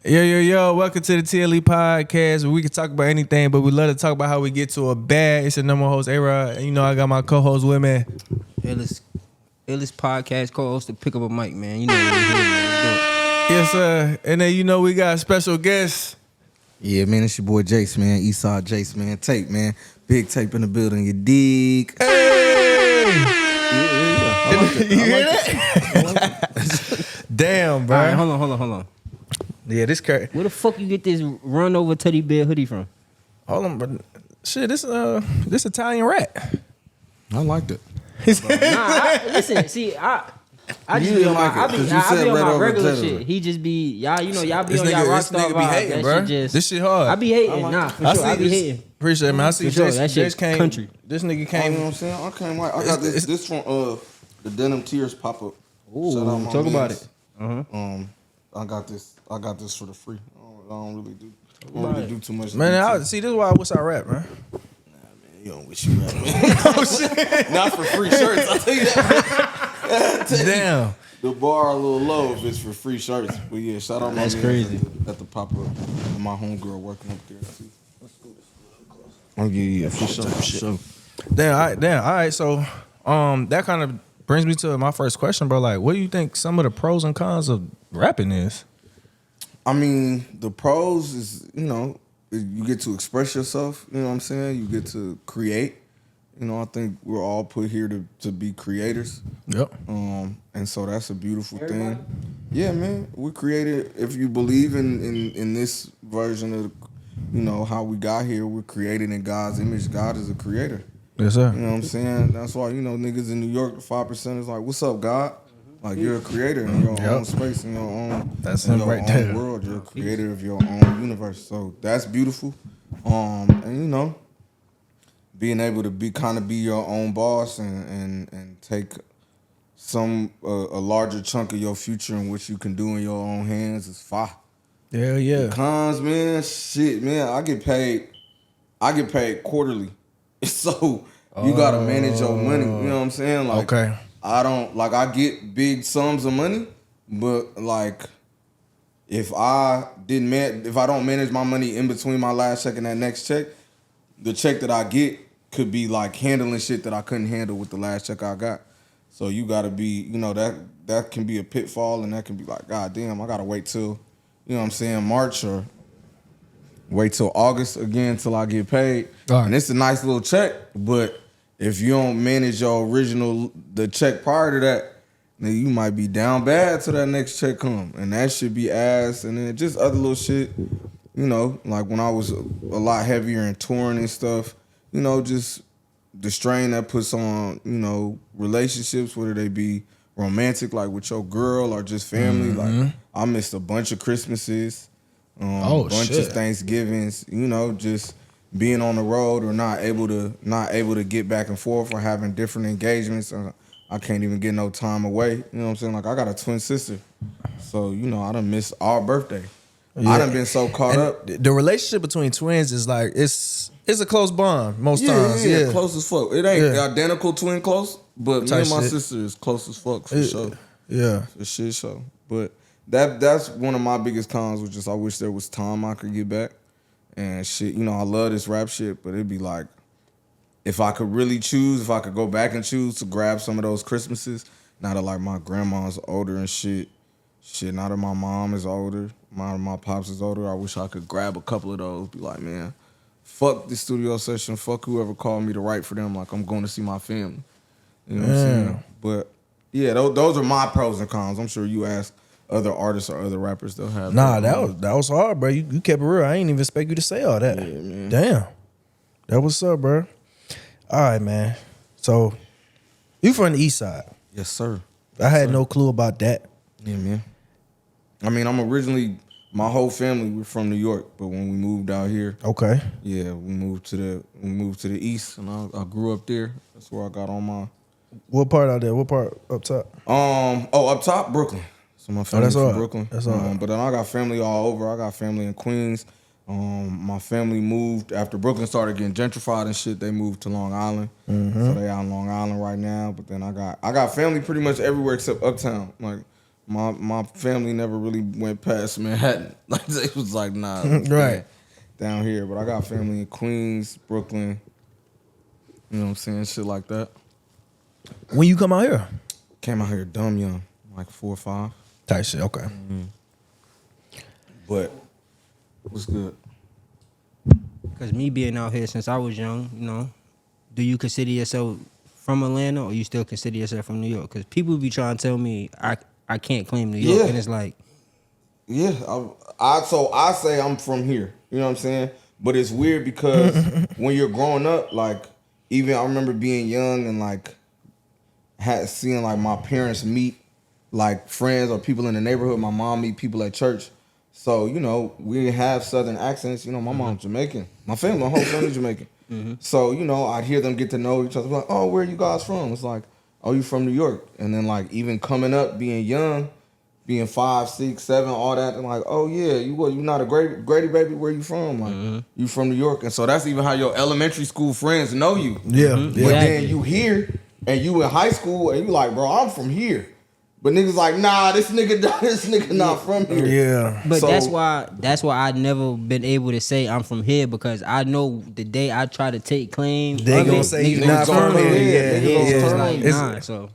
Yo, welcome to the TLE podcast where we can talk about anything, but we love to talk about how we get to a bag. It's your number one host, A-Rod, and you know I got my co-host with me. Illest podcast co-host to pick up a mic, man. You know what we're here, man. Yes, sir. And then you know we got a special guest. Yeah, man, it's your boy Jace, man. Eastside Jace, man. Tape, man. Big tape in the building, you dig? Hey! Yeah. I like it. You hear that? Damn, bro. All right, hold on. Yeah, this car. Where the fuck you get this run over teddy bear hoodie from? Hold on, bro. Shit, this Italian rat. I liked it. Listen, see, I just be on my, I be on my regular shit. He just be y'all be This on y'all nigga rockstar be vibe. hating, That bro. shit just, This shit hard. I be hating, for sure. I be hating. Appreciate it, man. I see For sure, Jace, that shit Jace came. country. This nigga You came. know what I'm saying? I can't wait. I got this from the Denim Tears pop up. Ooh, talk about it. I got this for the free. I don't really do too much. Man, see, this is why I wish I rap, man. You don't wish you rap, man. Oh shit! Not for free shirts. I'll tell you that. Damn. The bar a little low if it's for free shirts. But yeah, shout out my That's man crazy. at the pop up. My homegirl working up there too. Oh yeah, for sure. Damn, all right. So, that kind of brings me to my first question, bro. Like, what do you think some of the pros and cons of rapping is? I mean, the pros is, you get to express yourself, you know what I'm saying? You get to create. You know, I think we're all put here to be creators. Yep. And so that's a beautiful thing. Yeah, man. We created, if you believe in this version of, how we got here, we're created in God's image. God is a creator. Yes, sir. You know what I'm saying? That's why, niggas in New York, the 5% is like, what's up, God? Like, you're a creator in your own space, in your own, That's in him your right own there. world. You're a creator of your own universe. So that's beautiful. And, being able to be your own boss and take a larger chunk of your future and what you can do in your own hands is fire. Yeah. The cons, man, shit, man. I get paid quarterly. So you gotta manage your money. You know what I'm saying? Like, Okay. I get big sums of money, but like if I don't manage my money in between my last check and that next check, the check that I get could be like handling shit that I couldn't handle with the last check I got. So you gotta be, that can be a pitfall, and that can be like, God damn, I gotta wait till, March, or wait till August again till I get paid. Right. And it's a nice little check, but if you don't manage the check prior to that, then you might be down bad till that next check come. And that should be ass. And then just other little shit, like when I was a lot heavier and touring and stuff, just the strain that puts on, relationships, whether they be romantic, like with your girl, or just family. Mm-hmm. Like, I missed a bunch of Christmases, bunch of Thanksgivings, just being on the road or not able to get back and forth, or having different engagements. I can't even get no time away. You know what I'm saying? Like, I got a twin sister. So, I done missed our birthday. Yeah. I done been so caught up. The relationship between twins is like, it's a close bond most times. Yeah, close as fuck. It ain't identical twin close, but me and my sister is close as fuck for sure. Yeah. For shit show. But that's one of my biggest cons, which is I wish there was time I could get back. And shit, I love this rap shit, but it'd be like, if I could really choose, if I could go back and choose to grab some of those Christmases, now that like my grandma's older and shit, now that my mom is older, my pops is older, I wish I could grab a couple of those, be like, man, fuck this studio session, fuck whoever called me to write for them, like I'm going to see my family. You know what I'm saying? But yeah, those are my pros and cons. I'm sure you ask other artists or other rappers, they'll have. Nah, that was hard, bro. You kept it real. I ain't even expect you to say all that. Yeah, man. Damn. That what's up, bro. All right, man. So, you from the East Side. Yes, sir. I had no clue about that. Yeah, man. I mean, my whole family were from New York, but when we moved out here, Okay. yeah, we moved to the East, and I grew up there. That's where I got on my. What part out there? What part up top? Up top, Brooklyn. So my family's from all right. Brooklyn. That's all right. But then I got family all over. I got family in Queens. My family moved after Brooklyn started getting gentrified and shit. They moved to Long Island, so they out in Long Island right now. But then I got family pretty much everywhere except Uptown. Like My family never really went past Manhattan. Like it was like nah, Right. down here. But I got family in Queens, Brooklyn. You know what I'm saying? Shit like that. When you come out here? Came out here dumb young, like 4 or 5. Type shit. Okay. But what's good? Cause me being out here since I was young, you know, do you consider yourself from Atlanta or you still consider yourself from New York? Cause people be trying to tell me I can't claim New York, and it's like, yeah, so I say I'm from here. You know what I'm saying? But it's weird because when you're growing up, like even I remember being young and like seeing like my parents meet like friends or people in the neighborhood. My mom meet people at church. So, you know, we have Southern accents. You know, my mom's Jamaican. My family, my whole family's Jamaican. So, you know, I'd hear them get to know each other. Like, oh, where are you guys from? It's like, oh, you from New York. And then, like, even coming up, being young, being 5, 6, 7, all that, and like, oh, yeah, you not a Grady baby? Where you from? Like, you from New York. And so that's even how your elementary school friends know you. Yeah. But then you here, and you in high school, and you like, bro, I'm from here. But niggas like, nah, this nigga not from here. Yeah. but that's why I never been able to say I'm from here, because I know the day I try to take claim, They gonna say you not from here. Yeah, it's turn like, on. nah. So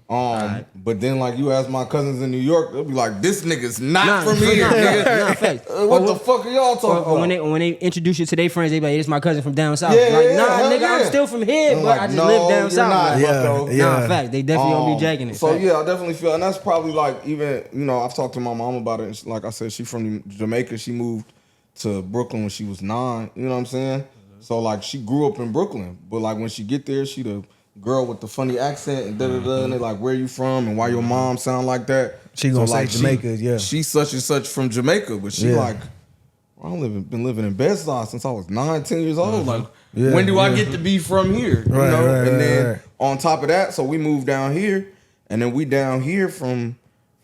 But then like you ask my cousins in New York, they'll be like, this nigga's not Nah, from here. nigga. nah, facts. What the fuck are y'all talking about? Or when they introduce you to their friends, they be like, "This my cousin from down south." Yeah, like, yeah, nah, hell nigga, yeah. I'm still from here, I'm but like, I just no, live down you're south. not, Like, bucko. Nah, fact. They definitely gonna be jacking it. So fact. yeah, I definitely feel, and that's probably like even, you know, I've talked to my mom about it. And like I said, she from Jamaica. She moved to Brooklyn when she was 9. You know what I'm saying? So like she grew up in Brooklyn, but like when she get there, she the girl with the funny accent and and they like, where you from and why your mom sound like that. She gonna say like, Jamaica, yeah. She's such and such from Jamaica, but she like, been living in Bed-Stuy since I was 9, 10 years old. Like, when do I get to be from here? You know? And then on top of that, so we moved down here, and then we down here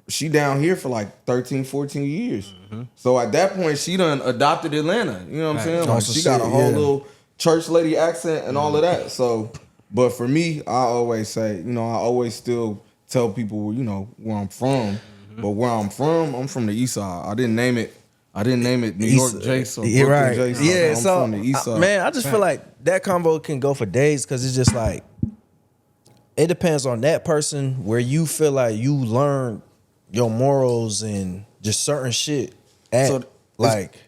she down here for like 13, 14 years. So at that point, she done adopted Atlanta. You know what I'm saying? Like she got a whole little church lady accent and all of that. So, but for me, I always say, you know, I always still tell people, you know, where I'm from. But where I'm from the East Side. I didn't name it New York Jace or Brooklyn Jace. Yeah, I'm from the East Side. Man, I just feel like that convo can go for days, because it's just like, it depends on that person where you feel like you learn your morals and just certain shit at. So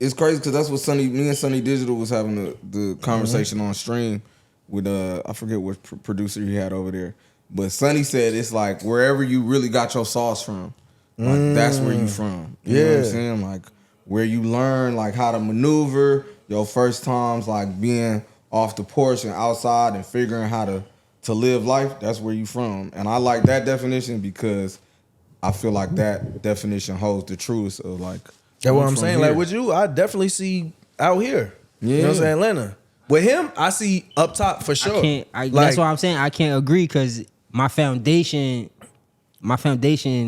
it's crazy because that's what me and Sunny Digital was having the conversation on stream with I forget what producer he had over there, but Sunny said it's like wherever you really got your sauce from, like that's where you from. You know what I'm saying? Like where you learn like how to maneuver, your first times like being off the porch and outside and figuring how to live life. That's where you from, and I like that definition because I feel like that definition holds the truest of like. That's what I'm saying. Here. Like with you, I definitely see out here. Yeah. You know what I'm saying? Atlanta. With him, I see up top for sure. That's why I'm saying I can't agree, because my foundation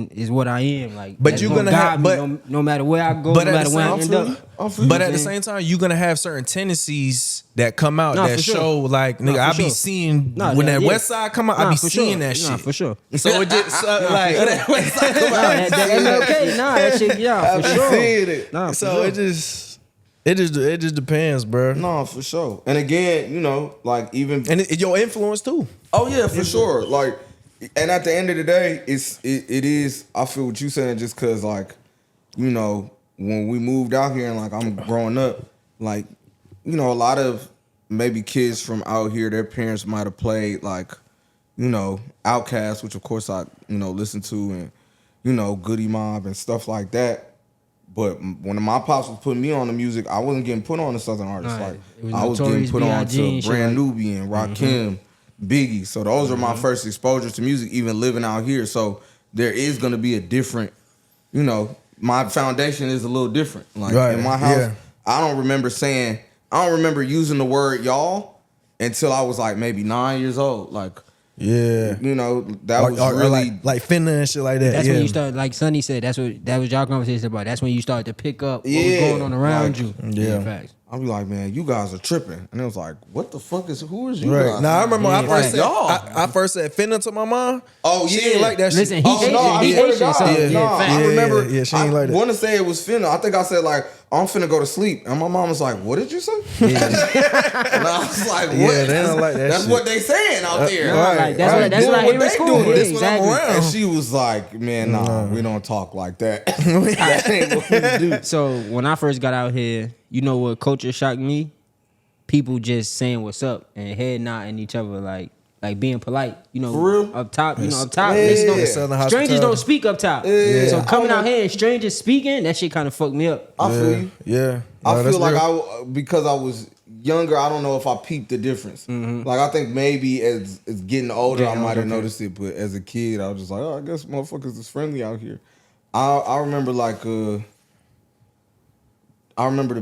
is what I am. Like, but you're gonna have, but no matter where I go, no matter where I end up. But at the same time, you're gonna have certain tendencies that come out that show like, nigga, I be seeing when that West Side come out, I be seeing that shit. For sure. So it just like that West Side come out. That shit, for sure. Seeing it. So it just depends, bro. No, for sure. And again, you know, like even your influence too. Oh yeah, for sure. Like, and at the end of the day, it is. I feel what you saying, just because like, you know, when we moved out here and like I'm growing up, like, you know, a lot of maybe kids from out here, their parents might have played like, you know, Outkast, which of course I, you know, listen to, and, you know, Goody Mob and stuff like that. But when my pops was putting me on the music, I wasn't getting put on to Southern artists. Like I was getting put on to Brand Nubian, Rakim, Biggie. So those are my first exposure to music, even living out here. So there is going to be a different, you know, my foundation is a little different. Like in my house, I don't remember using the word y'all until I was like maybe 9 years old. Like Yeah. You know, that was really like finna and shit like that. That's yeah. when you start, like Sonny said, that was y'all conversation about. That's when you start to pick up what was Yeah, going on around like, you. yeah. Facts. I'll be like, man, you guys are tripping. And it was like, what the fuck who is you Right. guys? Now I remember Yeah, I first said y'all. I first said finna to my mom. Oh, she yeah. didn't like that Listen, shit. he Oh, Asian, no, I he swear to Asian, God. so Yeah. Nah, facts. I remember, Yeah, she ain't like that. I want to say it was finna. I think I said like, I'm finna go to sleep. And my mom was like, what did you say? and I was like, what? Yeah, they don't like that That's shit. what they saying out there. Nah, like, that's what Doing I hear in they school. doing. Yeah, This when I'm exactly. around. And she was like, man, nah, we don't talk like that. That ain't what we do. So when I first got out here, you know what culture shocked me? People just saying what's up and head nodding each other like being polite. You know, For real? up top. You know, up Yeah. top. niggas don't- Yeah. Southern strangers hospitality. don't speak up top. Yeah. So coming I out don't know. here and strangers speaking, that shit kind of fucked me up. I feel you. Yeah. I No, feel that's like real. because I was younger, I don't know if I peeped the difference. Like I think maybe as getting older, I might have noticed it, but as a kid, I was just like, oh, I guess motherfuckers is friendly out here. I remember like I remember a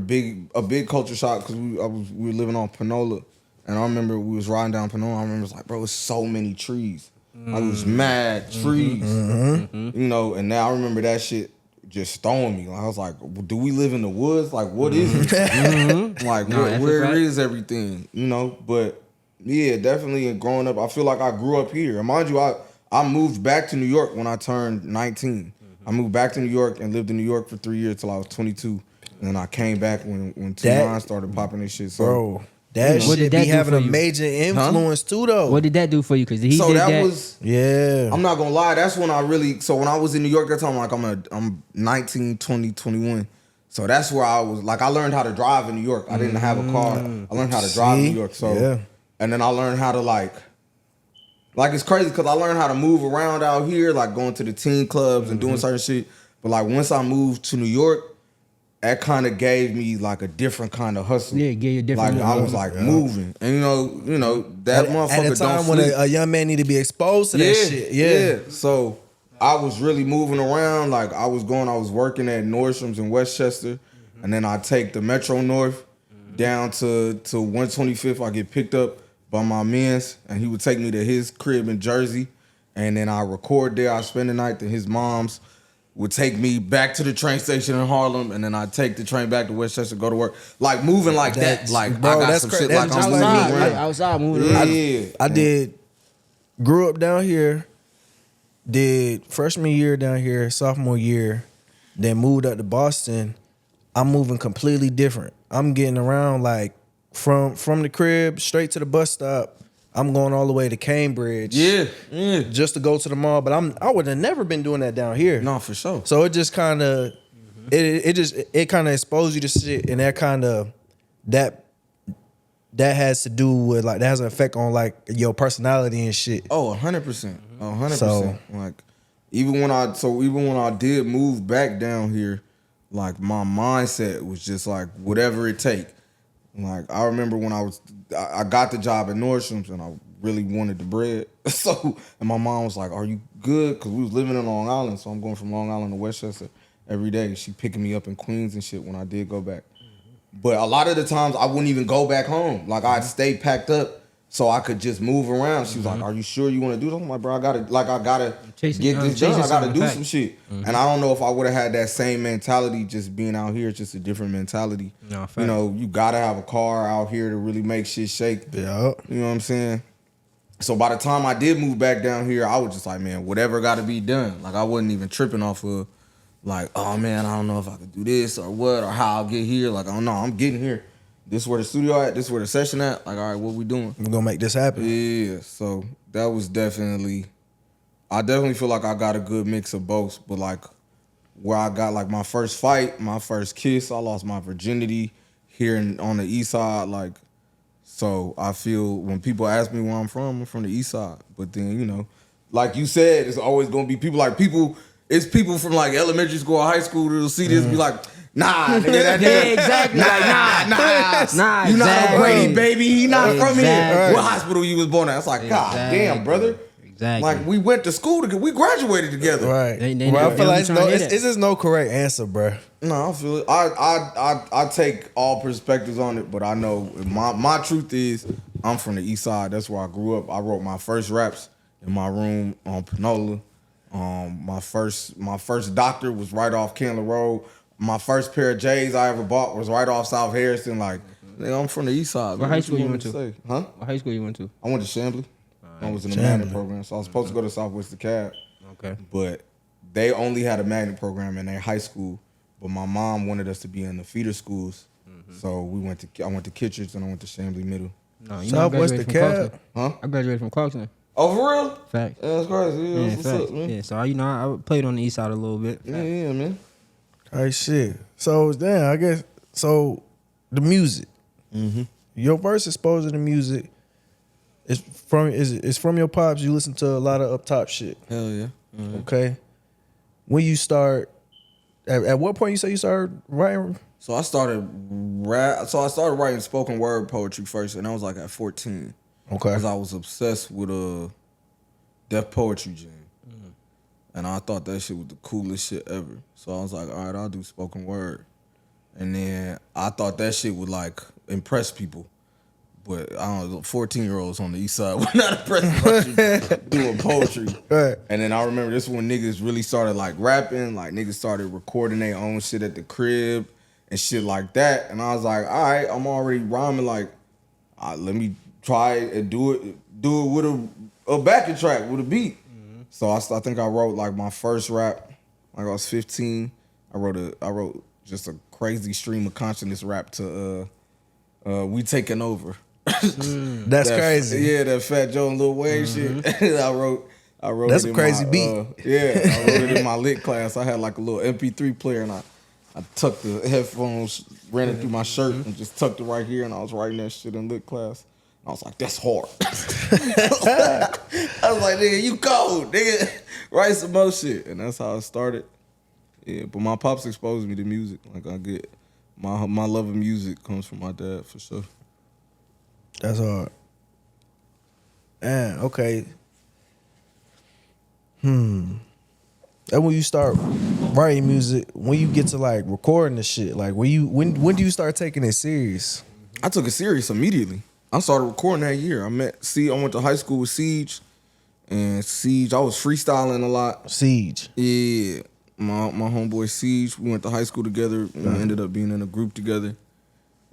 big culture shock because we were living on Panola, and I remember we was riding down Panola. I remember it was like, bro, it's so many trees. Like it was mad trees, you know. And now I remember that shit just throwing me. Like, I was like, do we live in the woods? Like, what is it? Like, No, that's a where fact. is everything? You know. But yeah, definitely. And growing up, I feel like I grew up here. And mind you, I moved back to New York when I turned 19. I moved back to New York and lived in New York for 3 years till I was 22. And then I came back when Two-9 started popping this shit. So, Bro, that What shit did that be do having for a you? major influence too, though. What did that do for you? Because he so did that was. Yeah. I'm not gonna lie. That's when I really. So when I was in New York that time, like I'm 19, 20, 21. So that's where I was. Like I learned how to drive in New York. I didn't have a car. I learned how to drive in See? New York. So Yeah. and then I learned how to like it's crazy because I learned how to move around out here, like going to the teen clubs and doing certain shit. But like once I moved to New York, that kind of gave me like a different kind of hustle. Yeah, gave you a different Like I move. was like moving, and you know that motherfucker At a time don't when sleep. a young man need to be exposed to that shit. Yeah. So I was really moving around. Like I was working at Nordstrom's in Westchester, and then I take the Metro North down to 125th. I get picked up by my mans, and he would take me to his crib in Jersey, and then I record there. I spend the night. Then his mom's would take me back to the train station in Harlem, and then I'd take the train back to Westchester, go to work. Like moving like that. That's- Like bro, I got that's some cra- shit that's like I'm just moving like me. around. outside moving around. Yeah. I did, grew up down here, did freshman year down here, sophomore year, then moved up to Boston. I'm moving completely different. I'm getting around like from the crib straight to the bus stop. I'm going all the way to Cambridge. Yeah. Just to go to the mall. But I would have never been doing that down here. No, for sure. So it just kind of, it kind of exposed you to shit, and that kind of, that has to do with like, that has an effect on like your personality and shit. Oh, 100%. 100%. So- Like even when I did move back down here, like my mindset was just like whatever it take. Like I remember when I got the job at Nordstrom's and I really wanted the bread. So and my mom was like, "Are you good?" Because we was living in Long Island, so I'm going from Long Island to Westchester every day. She picking me up in Queens and shit when I did go back. But a lot of the times I wouldn't even go back home. Like I'd stay packed up so I could just move around. She was like, "Are you sure you want to do this?" I'm like, "Bro, I gotta get this done. I gotta do some shit." And I don't know if I would have had that same mentality just being out here. It's just a different mentality. No, fact. You know, you gotta have a car out here to really make shit shake. Yeah. You know what I'm saying? So by the time I did move back down here, I was just like, man, whatever got to be done. Like I wasn't even tripping off of like, oh man, I don't know if I could do this or what or how I'll get here. Like, I don't know, I'm getting here. This where the studio at, this where the session at. Like, all right, what we doing? We're gonna make this happen. Yeah, so that was definitely, I definitely feel like I got a good mix of both. But like where I got like my first fight, my first kiss, I lost my virginity here on the east side. Like, so I feel when people ask me where I'm from the east side. But then, you know, like you said, it's always gonna be it's people from like elementary school or high school that'll see this and be like, nah, nigga, that Yeah, nigga, exactly. Nah, you not exactly. O'Grady, baby. He not from here. Exactly. What hospital you was born at? It's like, God damn, brother. Exactly. Like we went to school together. We graduated together. Right. They Well, never- I feel like they don't hear that. it's just no correct answer, bro. No, I feel it. I take all perspectives on it, but I know my truth is I'm from the East Side. That's where I grew up. I wrote my first raps in my room on Panola. My first doctor was right off Candler Road. My first pair of J's I ever bought was right off South Harrison. Like, nigga, I'm from the East Side. What high school you went to? Say? Huh? What high school you went to? I went to Chambly. I was in the Chambly. magnet program, so I was supposed to go to Southwest DeKalb. Okay. But they only had a magnet program in their high school. But my mom wanted us to be in the feeder schools, so I went to Kittredge and I went to Chambly Middle. No, you Southwest know I graduated from DeKalb? Clarkston. Huh? I graduated from Clarkston. Oh, for real? Fact. Yeah, that's crazy. Yeah, Yeah, that's what's facts. up, man. Yeah, so I played on the east side a little bit. Yeah, man. All right, shit. So damn, I guess so. The music, your first exposure to music is from your pops. You listen to a lot of up top shit. Hell yeah. Okay, when you start, at what point you say you started writing? So I started writing spoken word poetry first, and I was like at 14. Okay, Because I was obsessed with Def Poetry Jam. And I thought that shit was the coolest shit ever. So I was like, all right, I'll do spoken word. And then I thought that shit would like impress people. But I don't know, 14-year-olds on the east side were not impressed by you doing poetry. Right. And then I remember this when niggas really started like rapping, like niggas started recording their own shit at the crib and shit like that. And I was like, all right, I'm already rhyming, like, let me try and do it with a backing track, with a beat. So I think I wrote like my first rap, like I was 15. I wrote just a crazy stream of consciousness rap to We Taking Over. That's crazy. Yeah, that Fat Joe and Lil Wayne shit. I wrote That's it a in crazy my, beat. I wrote it in my lit class. I had like a little MP3 player, and I tucked the headphones, ran it through my shirt, and just tucked it right here, and I was writing that shit in lit class. I was like, that's hard. I was like, nigga, you cold, nigga. Write some more shit. And that's how it started. Yeah, but my pops exposed me to music. Like, I get my love of music comes from my dad, for sure. That's hard. Man, okay. And when you start writing music, when you get to like recording the shit, like when do you start taking it serious? I took it serious immediately. I started recording that year. I went to high school with Ceej. And Ceej, I was freestyling a lot. Ceej. Yeah. My homeboy Ceej, we went to high school together. We ended up being in a group together.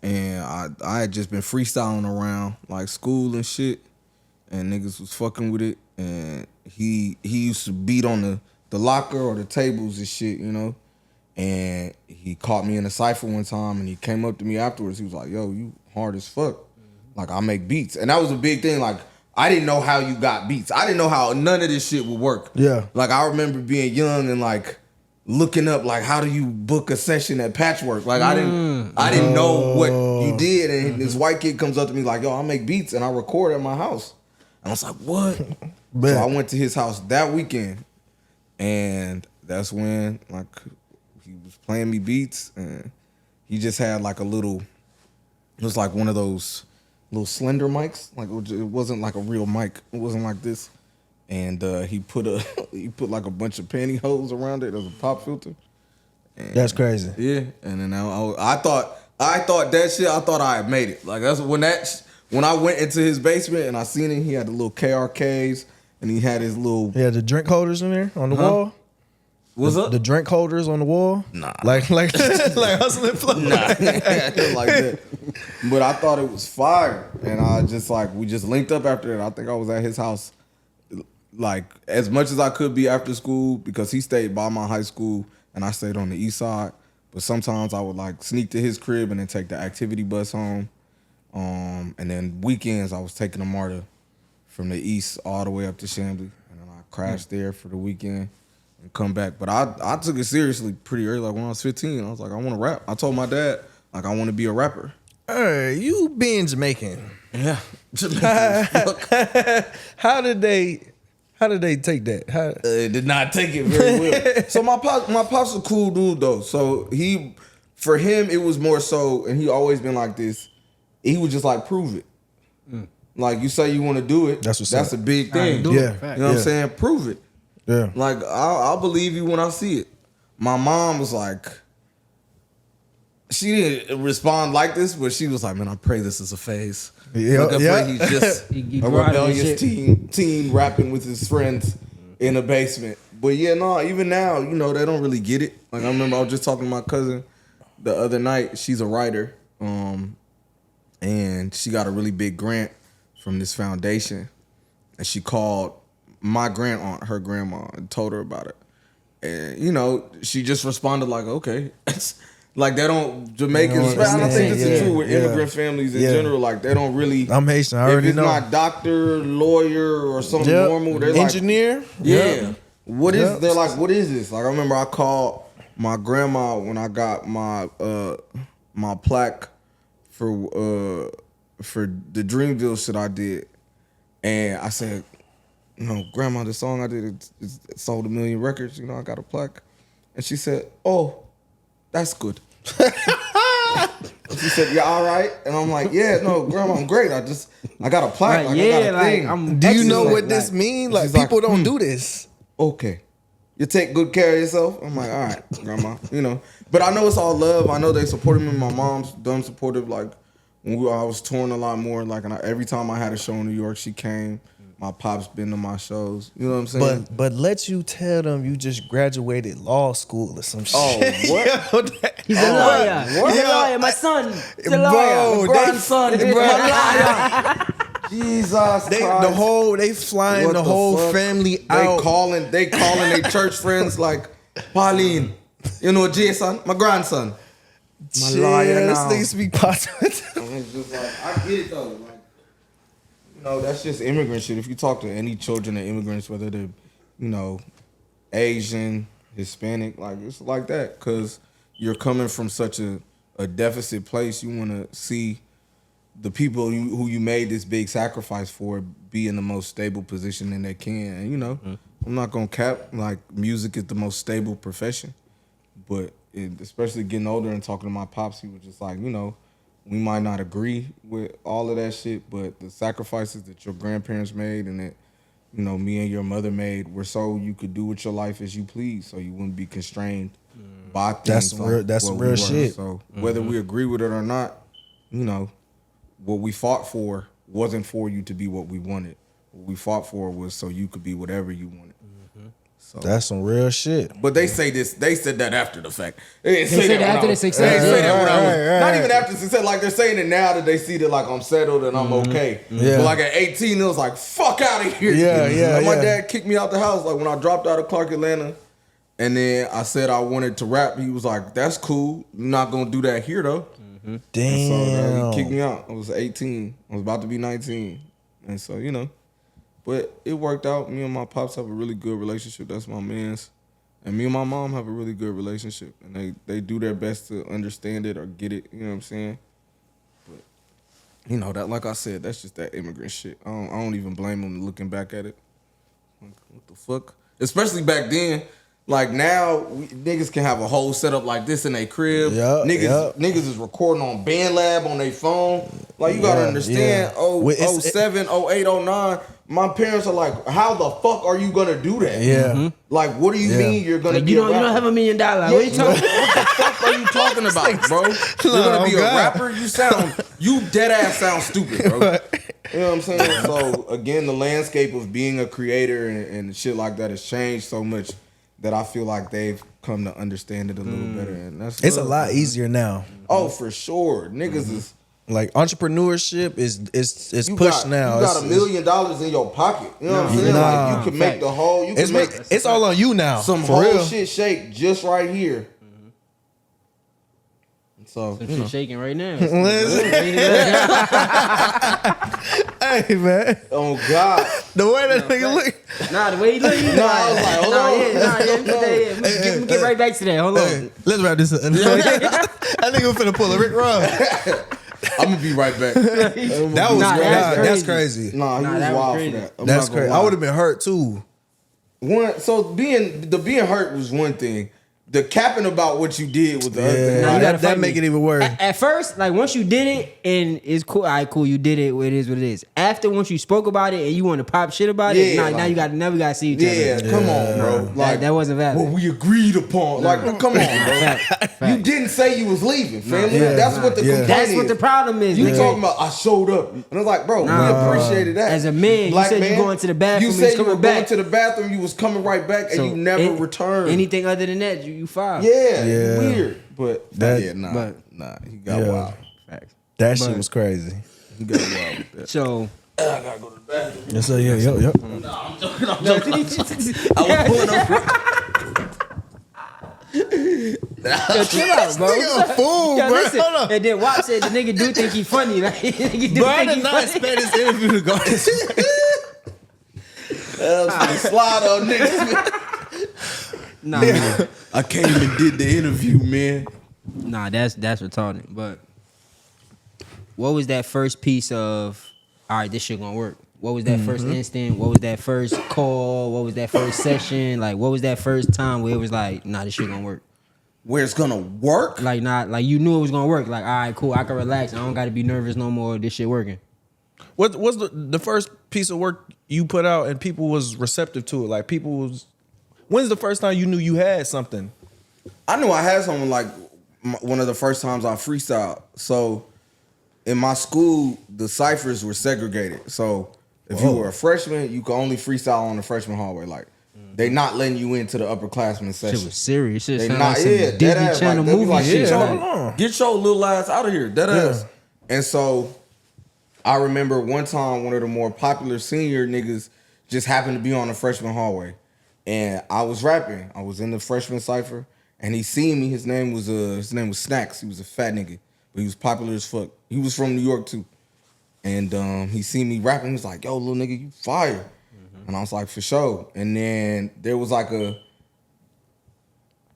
And I had just been freestyling around like school and shit. And niggas was fucking with it. And he used to beat on the locker or the tables and shit, you know. And he caught me in a cypher one time and he came up to me afterwards. He was like, yo, you hard as fuck. Like, I make beats. And that was a big thing. Like, I didn't know how you got beats. I didn't know how none of this shit would work. Yeah. Like, I remember being young and, like, looking up, like, how do you book a session at Patchwork? Like, I didn't know what you did. And this white kid comes up to me like, yo, I make beats and I record at my house. And I was like, what? So I went to his house that weekend. And that's when, like, he was playing me beats. And he just had, like, it was like one of those little slender mics. Like, it wasn't like a real mic. It wasn't like this. And he put like a bunch of pantyhose around it as a pop filter. And That's crazy. Yeah. And then I thought that shit, I thought I had made it. Like, that's when I went into his basement and I seen it, he had the little KRKs and he had his little... Yeah, the drink holders in there on the wall. What's up? The drink holders on the wall? Nah. Like like hustling flow. Nah, like that. But I thought it was fire. And I just we just linked up after that. I think I was at his house like as much as I could be after school because he stayed by my high school and I stayed on the east side. But sometimes I would like sneak to his crib and then take the activity bus home. And then weekends I was taking a MARTA from the east all the way up to Chambly. And then I crashed there for the weekend. And come back. But I took it seriously pretty early. Like when I was 15, I was like, I want to rap. I told my dad, like, I want to be a rapper. Hey, you being Jamaican. Yeah. How did they take that? It did not take it very well. So my pop's a cool dude though. So for him, it was more so, and he always been like this. He was just like, prove it. Like you say you want to do it. That's a big thing. Yeah. You know what I'm saying? Prove it. Yeah. Like I'll believe you when I see it. My mom was like, she didn't respond like this, but she was like, "Man, I pray this is a phase. Yeah, Like, I yeah. pray he's just He a grew out of his rebellious teen rapping with his friends in a basement." But yeah, no, even now, you know, they don't really get it. Like I remember I was just talking to my cousin the other night. She's a writer, and she got a really big grant from this foundation, and she called my grand aunt, her grandma, and told her about it. And you know, she just responded like, "Okay." Like they don't Jamaicans. They don't I don't think this is understand. true with Yeah. immigrant families in Yeah. general. Like they don't really. I'm Haitian. I if already it's know. not doctor, lawyer, or something Yep. normal, they're Engineer. like, yeah. Yep. What is? Yep. They're like, what is this? Like I remember I called my grandma when I got my my plaque for the Dreamville shit I did, and I said, you know, Grandma, the song I did it sold 1 million records. You know, I got a plaque, and she said, "Oh, that's good." She said, "You all right?" And I'm like, "Yeah, no, Grandma, I'm great. I got a plaque. Right, Like, yeah, I got a like thing." I'm. Do you excellent, know what like- this means? Like She's like, people don't do this. Okay, you take good care of yourself. I'm like, all right, Grandma, you know. But I know it's all love. I know they supported me. My mom's done supportive. Like when I was touring a lot more. Like every time I had a show in New York, she came. My pop's been to my shows. You know what I'm saying? But let you tell them you just graduated law school or some shit. Oh, what? Yo, that- He's a lawyer. What? He's a lawyer. My son. He's a Bro, lawyer. they- Grandson. bro, He's a lawyer. Jesus They Christ. they flying What the whole fuck? family They out. calling their church friends like, Pauline, you know Jason, my grandson. My lawyer This now. nigga speak positive. And it's just like, I get it though. Like, you know, that's just immigrant shit. If you talk to any children of immigrants, whether they're, you know, Asian, Hispanic, like it's like that. Cause you're coming from such a deficit place. You wanna see the people who you made this big sacrifice for be in the most stable position that they can. And you know, I'm not gonna cap, like music is the most stable profession. But especially getting older and talking to my pops, he was just like, you know, we might not agree with all of that shit, but the sacrifices that your grandparents made and that, you know, me and your mother made were so you could do with your life as you please, so you wouldn't be constrained by things. That's some like real- that's what some we real were. shit. So whether we agree with it or not, you know, what we fought for wasn't for you to be what we wanted. What we fought for was so you could be whatever you wanted. So. That's some real shit. But they say this. They said that after the fact. They didn't They say said that that when after I the was- success. They didn't say that when I was Right, not right. even after success. Like they're saying it now that they see that like I'm settled and I'm okay. Yeah. But like at 18, it was like fuck out of here. Yeah, yeah, Like, my yeah. dad kicked me out the house. Like when I dropped out of Clark, Atlanta, and then I said I wanted to rap. He was like, "That's cool. You're not gonna do that here though." And so Damn. he kicked me out. I was 18. I was about to be 19, and so you know. But it worked out. Me and my pops have a really good relationship. That's my man's. And me and my mom have a really good relationship. And they do their best to understand it or get it. You know what I'm saying? But, you know, that like I said, that's just that immigrant shit. I don't even blame them looking back at it. Like, what the fuck? Especially back then. Like now, niggas can have a whole setup like this in their crib. Yup, yup. Niggas is recording on BandLab on their phone. Like you gotta Yeah, understand. yeah. Well, it's- 07, 08, 09. My parents are like, how the fuck are you gonna do that? Yeah. Like, what do you Yeah. mean you're gonna Like, be you a don't rapper? have $1 million. What are you talking about? What the fuck are you talking about, bro? You're gonna be a God. rapper? You dead ass sound stupid, bro. You know what I'm saying? So again, the landscape of being a creator and shit like that has changed so much that I feel like they've come to understand it a little better. And that's It's a love, lot man. easier now. Oh, for sure. Niggas is Like entrepreneurship is you pushed got, now. You got It's- $1 million in your pocket. You know what I'm saying? Nah. Like you can make the whole. You It's can make it's all on you now. some for whole real. shit shake just right here. So Some you know. shit shaking right now. Hey man, Oh God. the way that nigga look. Nah, the way you look, you Nah, I was like, hold on. Get right back to that. Hold on. Hey, let's wrap this up. That nigga finna pull a Rick Ross. I'm gonna be right back. That was Nah, that's that's crazy. Nah, he Nah, was that was wild crazy. for that. I'm That's not gonna crazy. lie. I would have been hurt too. So being hurt was one thing. the capping about what you did was the other thing. Now you gotta that fight make me. it even worse. At first, like once you did it and it's cool, all right, cool, you did it. It is what it is. After once you spoke about it and you want to pop shit about it, now like, you got never got to see each other. Yeah, come on, bro. Like that wasn't valid. What we agreed upon. Like, come on, bro. Fact. You didn't say you was leaving, family. That's what the complaint That's is. what the problem is. You nigga. talking about I showed up. And I was like, bro, we appreciated that. As a man, you said you going to the bathroom, You you was said you were coming back. going to the bathroom, you was coming right back, and So, you never returned. Anything other than that, you filed. Yeah, Yeah. weird. But nah, he got wild. Facts. That shit was crazy. He got wild with that. So I gotta go to the bathroom. Yes, sir. Yep. I'm joking. I was pulling up. yo, chill out, bro. nigga a fool, Yo, bro. listen. Hold on. And then Wap said the nigga do think he funny. Like, nigga do Bro, I think he did not funny. expect this interview to go this way. Slide on niggas. Nah, man. I came and did the interview, man. Nah, that's retarded. But what was that first piece of? All right, this shit gonna work. What was that first instant? What was that first call? What was that first session? Like, what was that first time where it was like, nah, this shit gonna work? Where it's gonna work? Like, not like you knew it was gonna work. Like, all right, cool, I can relax. I don't gotta be nervous no more. This shit working. What's the first piece of work you put out and people was receptive to it? Like people was. When's the first time you knew you had something? I knew I had something like one of the first times I freestyled. So in my school, the ciphers were segregated. So if you were a freshman, you could only freestyle on the freshman hallway. Like they not letting you into the upperclassmen session. Shit was serious. Shit They sound not, like some yeah, Disney deadass, Channel like, they be movie like, shit. yeah, like- hold on. Get your little ass out of here, dead ass. And so I remember one time one of the more popular senior niggas just happened to be on the freshman hallway. And I was rapping. I was in the freshman cypher, and he seen me. His name was Snacks. He was a fat nigga, but he was popular as fuck. He was from New York too. And he seen me rapping. He was like, "Yo, little nigga, you fire." And I was like, "For sure." And then there was like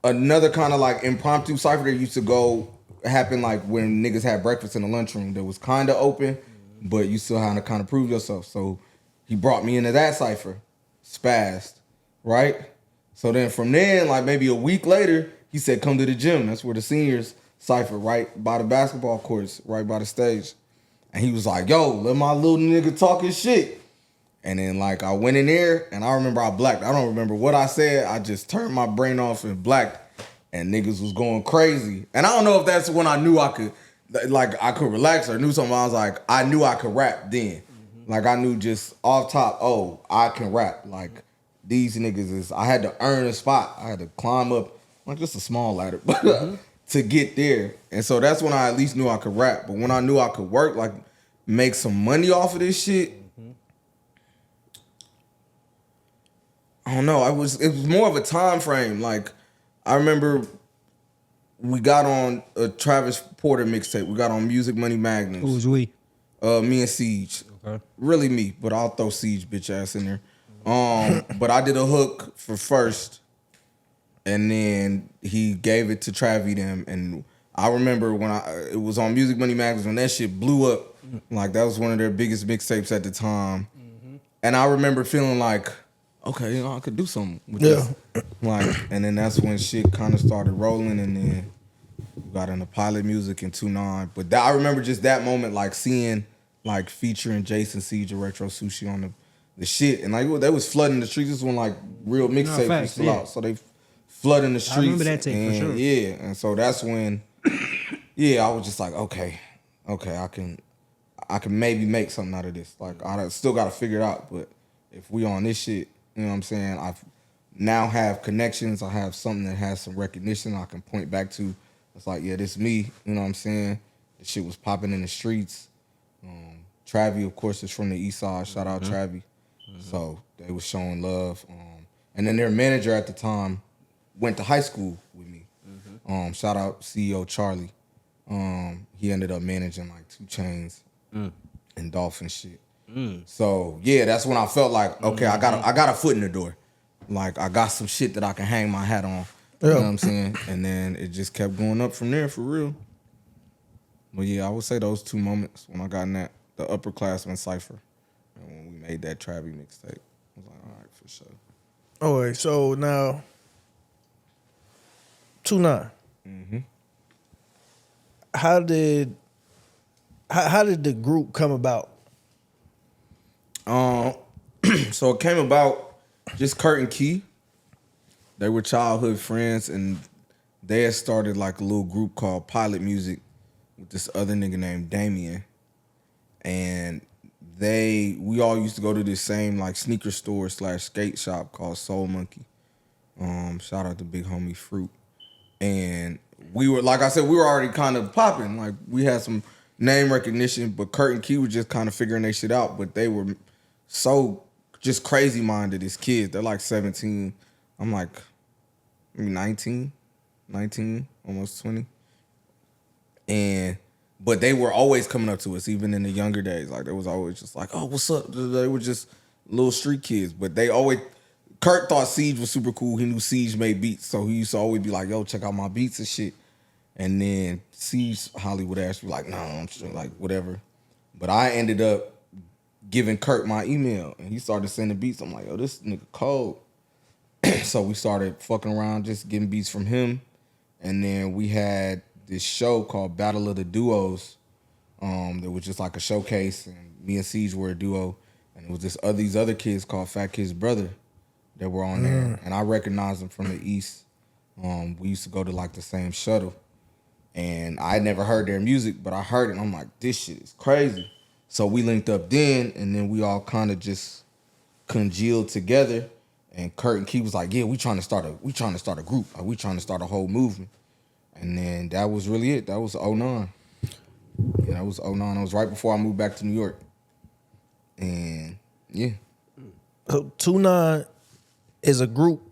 another kind of like impromptu cypher that used to go happen like when niggas had breakfast in the lunchroom. That was kind of open, but you still had to kind of prove yourself. So he brought me into that cypher, spazzed. Right? So then from then, like maybe a week later, he said, come to the gym. That's where the seniors cypher, right by the basketball courts, right by the stage. And he was like, yo, let my little nigga talk his shit. And then like I went in there and I remember I blacked. I don't remember what I said. I just turned my brain off and blacked and niggas was going crazy. And I don't know if that's when I knew I could relax or knew something. I was like, I knew I could rap then. Like I knew just off top, oh, I can rap. Like, these niggas I had to earn a spot. I had to climb up, like just a small ladder, to get there. And so that's when I at least knew I could rap. But when I knew I could work, like make some money off of this shit, I don't know. It was more of a time frame. Like I remember we got on a Travis Porter mixtape. We got on Music Money Magnums. Who was we? Me and Ceej. Okay. Really me, but I'll throw Ceej bitch ass in there. But I did a hook for first, and then he gave it to Travie them, and I remember when it was on Music Money Magnums when that shit blew up. Like that was one of their biggest mixtapes at the time, and I remember feeling like, okay, you know, I could do something with this. Like, and then that's when shit kind of started rolling, and then we got into Pilot Music and Two-9. But I remember just that moment, like seeing like featuring Jace and Ceej and Retro Sushi on the shit, and like they was flooding the streets. This is when like real mixtapes was still out, so they flooding the streets. I remember that tape for sure. Yeah, and so that's when, I was just like, okay, I can maybe make something out of this. Like I still got to figure it out, but if we on this shit, you know what I'm saying? I now have connections. I have something that has some recognition I can point back to. It's like, yeah, this me. You know what I'm saying? The shit was popping in the streets. Travie, of course, is from the Eastside. Shout out Travie. So they was showing love. And then their manager at the time went to high school with me. Shout out CEO Charlie. He ended up managing like 2 Chainz and Dolphin shit. So yeah, that's when I felt like, okay, I got a foot in the door. Like I got some shit that I can hang my hat on. You know what I'm saying? And then it just kept going up from there for real. But yeah, I would say those 2 moments when I got in that, the Upperclassmen Cypher, and when we made that Travie mixtape. I was like, all right, for sure. Oh, wait, so now Two-9. How did the group come about? So it came about just Kurt and Key. They were childhood friends, and they had started like a little group called Pilot Music with this other nigga named Damien. And we all used to go to this same like sneaker store / skate shop called Soul Monkey. Shout out to big homie Fruit. And we were, like I said, we were already kind of popping. Like we had some name recognition, but Kurt and Key were just kind of figuring their shit out. But they were so just crazy minded as kids. They're like 17. I'm like maybe 19, almost 20. But they were always coming up to us, even in the younger days. Like, they was always just like, oh, what's up? They were just little street kids. But Kurt thought Ceej was super cool. He knew Ceej made beats. So he used to always be like, yo, check out my beats and shit. And then Ceej Hollywood ass be like, nah, I'm just like, whatever. But I ended up giving Kurt my email. And he started sending beats. I'm like, yo, this nigga cold. So we started fucking around, just getting beats from him. And then we had this show called Battle of the Duos. That was just like a showcase, and me and Ceej were a duo. And it was these other kids called Fat Kid's Brother that were on there. And I recognized them from the East. We used to go to like the same shuttle. And I had never heard their music, but I heard it and I'm like, this shit is crazy. So we linked up then, and then we all kind of just congealed together. And Kurt and Key was like, yeah, we trying to start a group. Like, we trying to start a whole movement. And then that was really it. That was 09. Yeah, that was 09. It was right before I moved back to New York. And yeah. So Two-9 is a group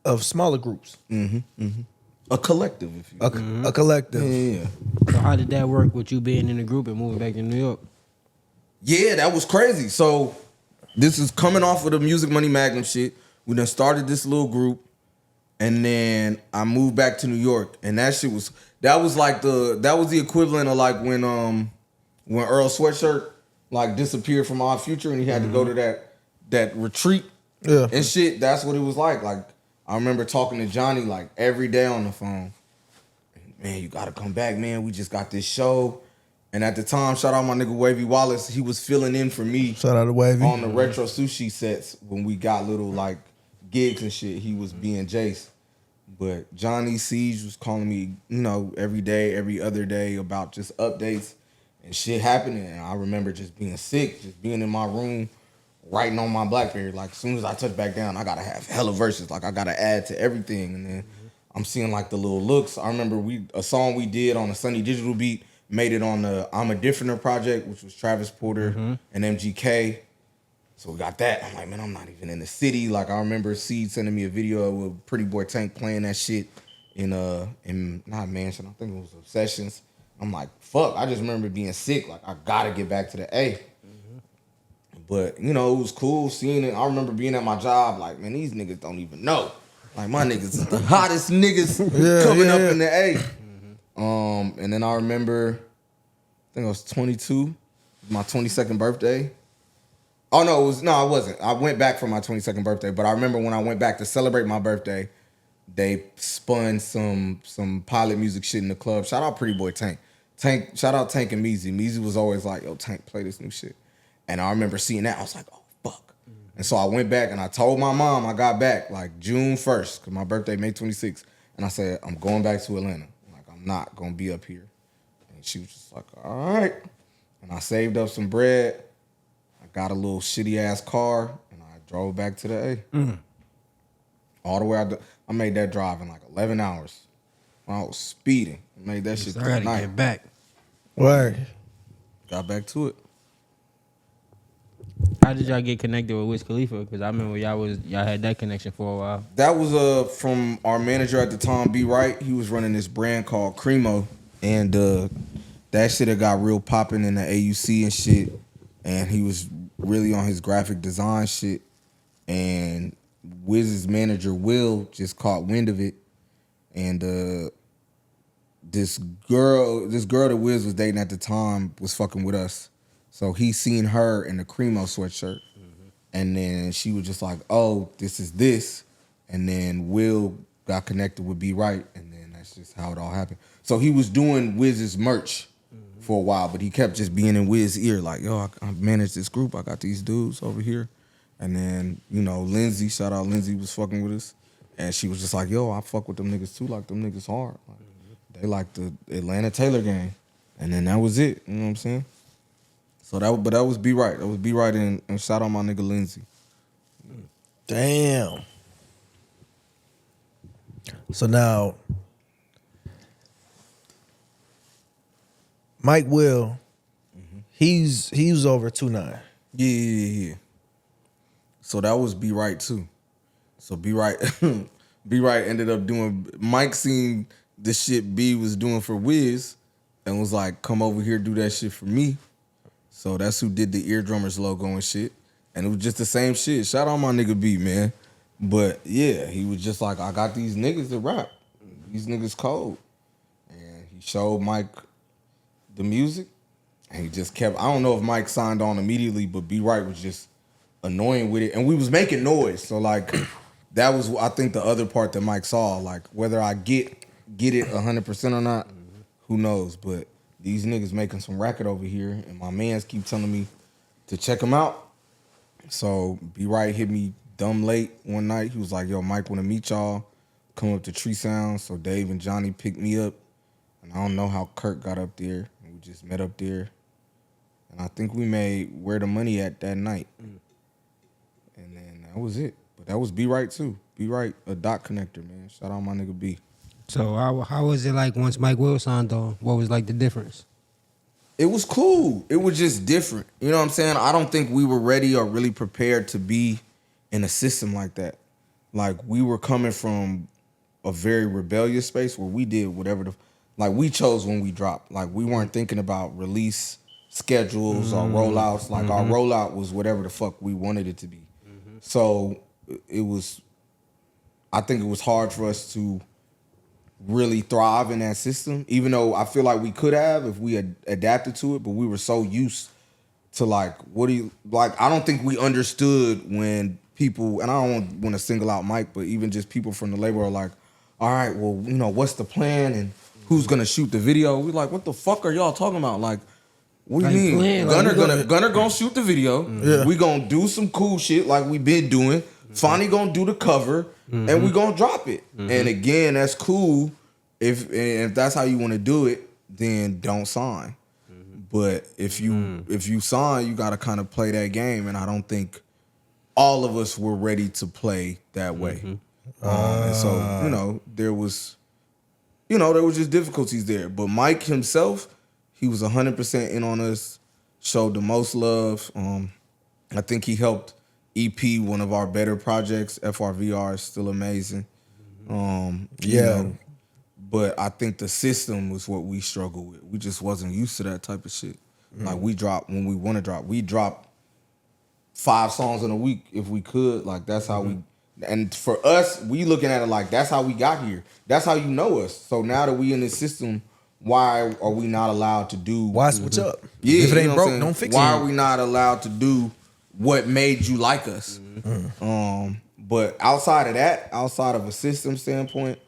of smaller groups. A collective, if you will. A collective. Yeah. So how did that work with you being in the group and moving back to New York? Yeah, that was crazy. So this is coming off of the Music Money Magnum shit. We done started this little group, and then I moved back to New York, and that was the equivalent of like when Earl Sweatshirt like disappeared from Odd Future and he had to go to that retreat and shit. That's what it was like. Like, I remember talking to Johnny like every day on the phone. Man, you gotta come back, man. We just got this show. And at the time, shout out my nigga Wavy Wallace. He was filling in for me. Shout out to Wavy. On the retro sushi sets when we got little like gigs and shit. He was being Jace. But Johnny Ceej was calling me, every day, every other day about just updates and shit happening. And I remember just being sick, just being in my room, writing on my BlackBerry. Like, as soon as I touch back down, I gotta have hella verses. Like, I gotta add to everything. And then I'm seeing like the little looks. I remember a song we did on a Sunny Digital beat made it on the I'm a Differenter project, which was Travis Porter and MGK. So we got that. I'm like, man, I'm not even in the city. Like, I remember Ceej sending me a video with Pretty Boy Tank playing that shit in not Mansion, I think it was Obsessions. I'm like, fuck, I just remember being sick. Like, I gotta get back to the A. But, it was cool seeing it. I remember being at my job, like, man, these niggas don't even know. Like, my niggas is the hottest niggas coming up in the A. And then I remember, I think I was 22, my 22nd birthday. Oh, no, I wasn't. I went back for my 22nd birthday, but I remember when I went back to celebrate my birthday, they spun some Pilot Music shit in the club. Shout out Pretty Boy Tank. Shout out Tank and Meezy. Meezy was always like, yo, Tank, play this new shit. And I remember seeing that. I was like, oh, fuck. And so I went back and I told my mom I got back like June 1st, because my birthday, May 26th. And I said, I'm going back to Atlanta. Like, I'm not going to be up here. And she was just like, all right. And I saved up some bread. Got a little shitty ass car, and I drove back to the A. All the way I made that drive in like 11 hours. I was speeding. I made that shit I gotta night. get back. Word. Got back to it. How did y'all get connected with Wiz Khalifa? Because I remember y'all had that connection for a while. That was from our manager at the time, B Wright. He was running this brand called Cremo, and that shit had got real popping in the AUC and shit. And he was really on his graphic design shit. And Wiz's manager, Will, just caught wind of it. And this girl that Wiz was dating at the time was fucking with us. So he seen her in the Cremo sweatshirt. And then she was just like, oh, this is this. And then Will got connected with B Wright. And then that's just how it all happened. So he was doing Wiz's merch for a while, but he kept just being in Wiz's ear, like, yo, I manage this group. I got these dudes over here. And then, you know, Lindsay, shout out Lindsay, was fucking with us. And she was just like, yo, I fuck with them niggas too. Like, them niggas hard. Like, they like the Atlanta Taylor gang. And then that was it. You know what I'm saying? So that was Be Right. That was Be Right, and shout out my nigga Lindsay. Damn. So now, Mike Will, he was over 2-9. Yeah. So that was Be Right too. So Be Right, Be Right ended up doing. Mike seen the shit B was doing for Wiz, and was like, "Come over here, do that shit for me." So that's who did the Eardrummers logo and shit, and it was just the same shit. Shout out my nigga B, man. But yeah, he was just like, "I got these niggas that rap. These niggas cold," and he showed Mike the music, and he just kept. I don't know if Mike signed on immediately, but Be Right was just annoying with it, and we was making noise. So like, that was, I think, the other part that Mike saw. Like, whether I get it 100% or not, who knows? But these niggas making some racket over here, and my mans keep telling me to check them out. So Be Right hit me dumb late one night. He was like, yo, Mike want to meet y'all. Come up to Tree Sound. So Dave and Johnny picked me up, and I don't know how Kurt got up there. And we just met up there, and I think we made Where the Money At that night. And then that was it. But that was Be Right too. Be Right, a dot connector, man. Shout out my nigga B. So how was it like once Mike Will signed on? What was like the difference? It was cool. It was just different. You know what I'm saying? I don't think we were ready or really prepared to be in a system like that. Like, we were coming from a very rebellious space where we did whatever like, we chose when we dropped. Like, we weren't thinking about release schedules or rollouts. Like, our rollout was whatever the fuck we wanted it to be. So I think it was hard for us to really thrive in that system, even though I feel like we could have if we had adapted to it, but we were so used to like, I don't think we understood when people, and I don't want to single out Mike, but even just people from the label are like, all right, well, you know, what's the plan and who's gonna shoot the video? We're like, what the fuck are y'all talking about? Like, what do you mean? Gunner gonna shoot the video. Yeah. We gonna do some cool shit like we been doing. Fonny gonna do the cover, and we gonna drop it. And again, that's cool. If that's how you want to do it, then don't sign. But if you sign, you gotta kind of play that game. And I don't think all of us were ready to play that way. And so there was just difficulties there. But Mike himself, he was 100% in on us. Showed the most love. I think he helped EP, one of our better projects. FRVR is still amazing. You know, but I think the system was what we struggled with. We just wasn't used to that type of shit. Like, we drop when we want to drop. We drop 5 songs in a week if we could. Like, that's how we. And for us, we looking at it like that's how we got here. That's how you know us. So now that we in this system, why are we not allowed to do? Why switch up? Yeah, if it ain't broke, don't fix it. Why are we not allowed to do what made you like us? But outside of that, outside of a system standpoint,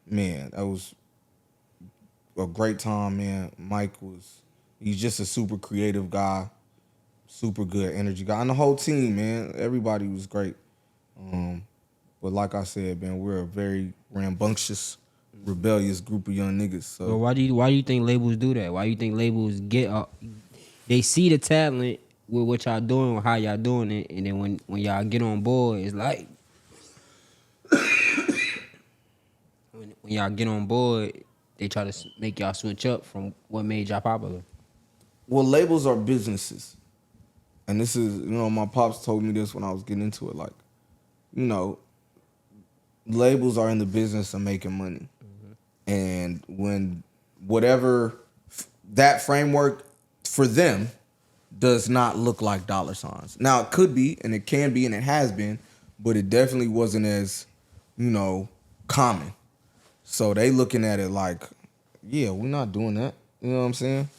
man, that was a great time, man. He's just a super creative guy, super good energy guy. And the whole team, man, everybody was great. But like I said, man, we're a very rambunctious, rebellious group of young niggas. So But why do you think labels do that? Why you think labels they see the talent with what y'all doing or how y'all doing it, and then when y'all get on board, it's like when y'all get on board, they try to make y'all switch up from what made y'all popular. Well, labels are businesses. And this is, my pops told me this when I was getting into it. Like, labels are in the business of making money. And when whatever that framework for them does not look like dollar signs. Now, it could be, and it can be, and it has been, but it definitely wasn't as, common. So they looking at it like, yeah, we're not doing that. You know what I'm saying?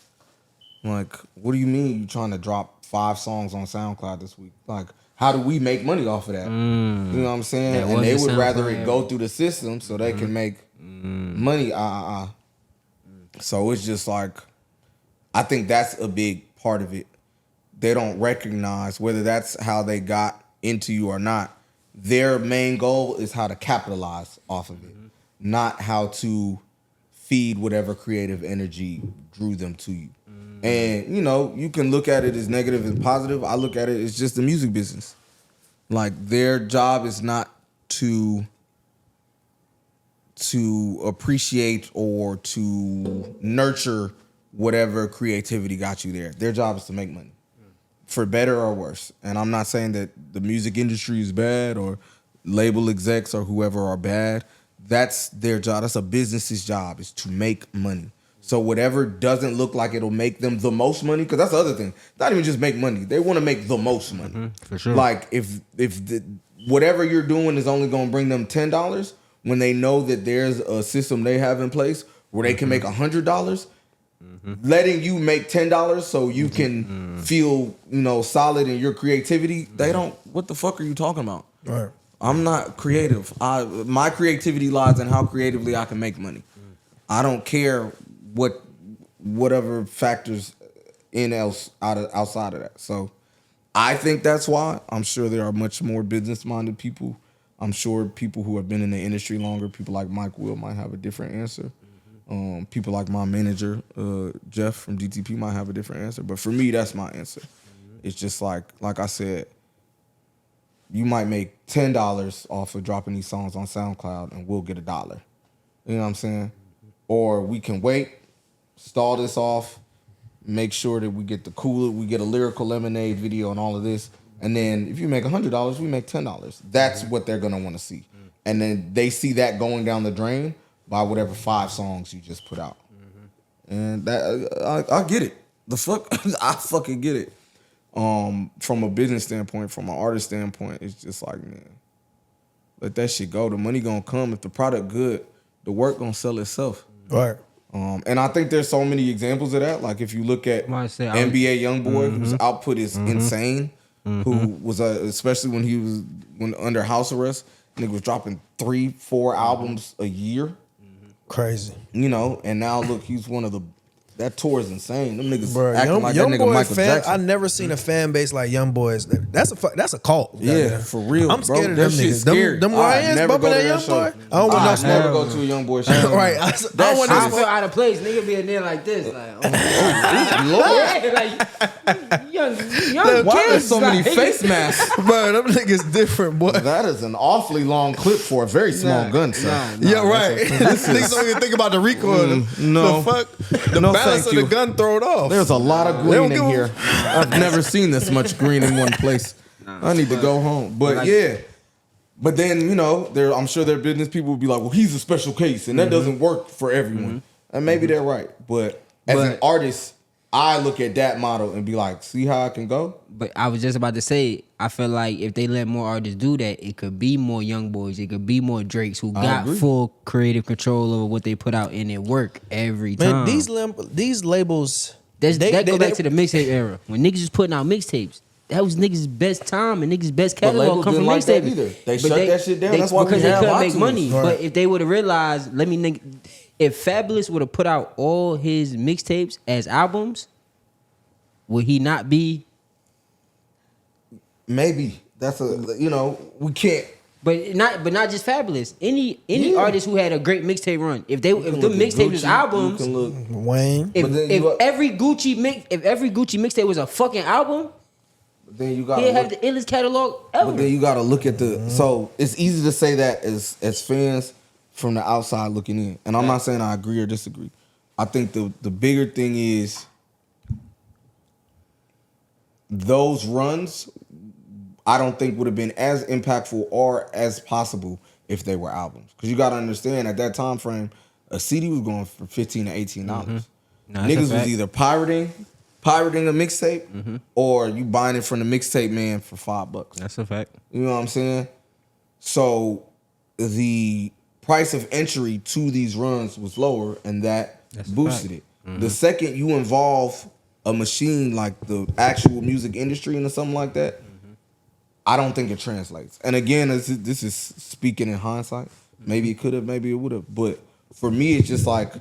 Like, what do you mean you trying to drop 5 songs on SoundCloud this week? Like, how do we make money off of that? You know what I'm saying? And they would rather it go through the system so they can make Money, So it's just like, I think that's a big part of it. They don't recognize whether that's how they got into you or not. Their main goal is how to capitalize off of it, not how to feed whatever creative energy drew them to you. And, you know, you can look at it as negative and positive. I look at it as just the music business. Like, their job is not to appreciate or to nurture whatever creativity got you there. Their job is to make money, for better or worse. And I'm not saying that the music industry is bad or label execs or whoever are bad. That's their job. That's a business's job, is to make money. So whatever doesn't look like it'll make them the most money, because that's the other thing. Not even just make money. They want to make the most money. For sure. Like, if whatever you're doing is only going to bring them $10, when they know that there's a system they have in place where they can make $100, letting you make $10 so you can feel, you know, solid in your creativity, they don't, what the fuck are you talking about? Right. I'm not creative. My creativity lies in how creatively I can make money. I don't care whatever factors outside of that. So I think that's why. I'm sure there are much more business-minded people. I'm sure people who have been in the industry longer, people like Mike Will, might have a different answer. People like my manager, Jeff from DTP, might have a different answer. But for me, that's my answer. It's just like I said, you might make $10 off of dropping these songs on SoundCloud and we'll get $1. You know what I'm saying? Or we can wait, stall this off, make sure that we get we get a Lyrical Lemonade video and all of this. And then if you make $100, we make $10. That's what they're going to want to see. And then they see that going down the drain by whatever 5 songs you just put out. And that I get it. The fuck? I fucking get it. From a business standpoint, from an artist standpoint, it's just like, man, let that shit go. The money gonna come. If the product good, the work gonna sell itself. Right. And I think there's so many examples of that. Like, if you look at NBA YoungBoy, whose output is insane, who was especially when under house arrest, nigga was dropping 3-4 albums a year. Crazy. You know, and now look, he's one of the. That tour is insane. Them niggas Bro, acting like that nigga Michael Jackson. I never seen a fan base like Young Boys. That's a cult. Yeah, for real. I'm scared bro. of them niggas. Them YNs bumping that Young Boy. I don't want no smoke. Never go to a Young Boy show. Right. I feel out of place. Nigga be in there like this, like, like young Why kids. there's so many face masks? Bro, them niggas different, boy. That is an awfully long clip for a very small gun, sir. Yeah, right. Niggas don't even think about the recoil. No. The fuck? The balance of the gun throw it off. There's a lot of green in here. I've never seen this much green in one place. I need to go home. But yeah. But then, you know, I'm sure their business people would be like, well, he's a special case, and that doesn't work for everyone. And maybe they're right. But as an artist, I look at that model and be like, see how I can go? But I was just about to say, I feel like if they let more artists do that, it could be more Young Boys, it could be more Drakes who got full creative control over what they put out, and it work every time. Man, these labels... That go back to the mixtape era. When niggas was putting out mixtapes, that was niggas' best time and niggas' best catalog come from mixtapes. They shut that shit down. That's why because they couldn't make money. Right. But if they would have realized, if Fabulous would have put out all his mixtapes as albums, would he not be? Maybe we can't. But not just Fabulous. Any artist who had a great mixtape run, if the mixtape was albums, Wayne. If every Gucci mixtape was a fucking album, then you got he'd have the illest catalog ever. But then you got to look at so it's easy to say that as fans from the outside looking in, and I'm not saying I agree or disagree. I think the bigger thing is those runs, I don't think would have been as impactful or as possible if they were albums. Because you got to understand, at that time frame, a CD was going for $15 to $18. Niggas was either pirating a mixtape, or you buying it from the mixtape man for $5. That's a fact. You know what I'm saying? So the price of entry to these runs was lower, and that boosted it. The second you involve a machine like the actual music industry into something like that, I don't think it translates. And again, this is speaking in hindsight. Maybe it could have, maybe it would have. But for me, it's just like,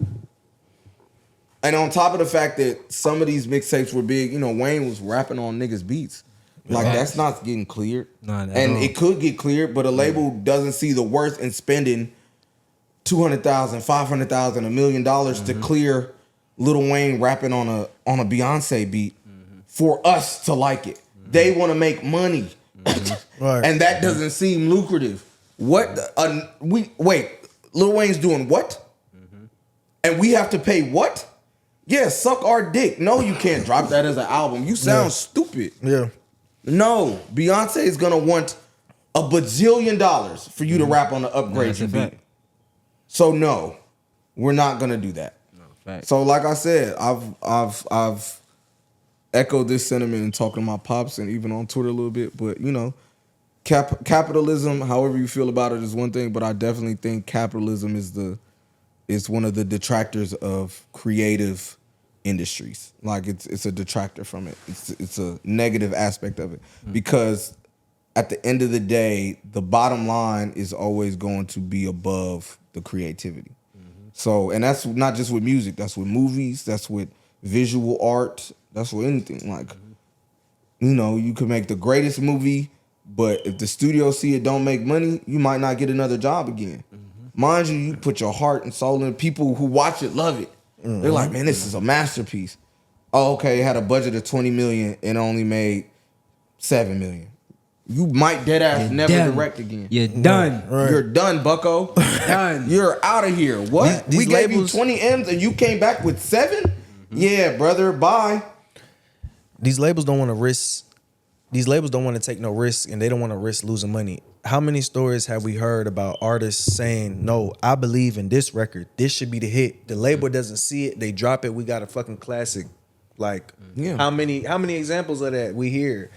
and on top of the fact that some of these mixtapes were big, you know, Wayne was rapping on niggas' beats. Like, that's not getting cleared. Not at and all. it could get cleared, but a label doesn't see the worth in spending $200,000, $500,000, $1 million to clear Lil Wayne rapping on a Beyonce beat for us to like it. They want to make money, Right. and that doesn't seem lucrative. What? Wait, Lil Wayne's doing what? And we have to pay what? Yeah, suck our dick. No, you can't drop that as an album. You sound stupid. Yeah. No, Beyonce is gonna want $1 bajillion for you to rap on the upgrade That's a you beat. fact. So no, we're not gonna do that. No, fact. So like I said, I've echoed this sentiment in talking to my pops and even on Twitter a little bit. But you know, capitalism, however you feel about it, is one thing. But I definitely think capitalism is one of the detractors of creative industries. Like it's a detractor from it. It's a negative aspect of it because at the end of the day, the bottom line is always going to be above the creativity. So, and that's not just with music. That's with movies. That's with visual art. That's with anything. Like, you know, you could make the greatest movie, but if the studio see it don't make money, you might not get another job again. Mind you, you put your heart and soul in. People who watch it love it. They're like, man, this is a masterpiece. Oh, okay, it had a budget of $20 million and only made $7 million. You might dead ass never done. direct again. You're done. Right. You're done, bucko. Done. You're out of here. What? These we gave labels- you 20 M's and you came back with 7? Yeah, brother. Bye. These labels don't want to risk. These labels don't want to take no risk, and they don't want to risk losing money. How many stories have we heard about artists saying, "No, I believe in this record. This should be the hit." The label doesn't see it. They drop it. We got a fucking classic. Like, Yeah. how many examples of that we hear?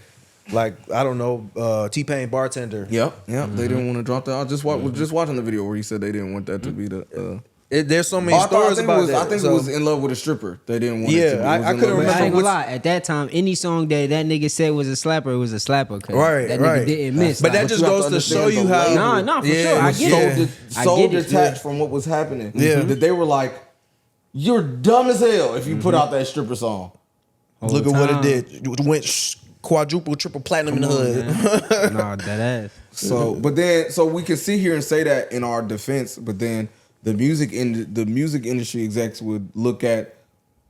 Like, I don't know, T-Pain Bartender. Yep. They didn't want to drop that. I just was just watching the video where he said they didn't want that to be the. There's so many I stories think about it was, that. I think So- it was in love with a stripper. They didn't want it Yeah, to be. It I was in couldn't love with- remember I ain't gonna what's- lie. At that time, any song that nigga said was a slapper, it was a slapper. Cause Right, that nigga right. didn't miss. But that like, just you have goes to to show understand you the how. label. Nah, for sure. I get it. I So get it. detached from what was happening. Yeah. That they were like, you're dumb as hell if you put out that stripper song. Look at what it time. did. It went quadruple, triple platinum in the hood. Nah, that ass. So, but then, so we can sit here and say that in our defense, but then the music industry execs would look at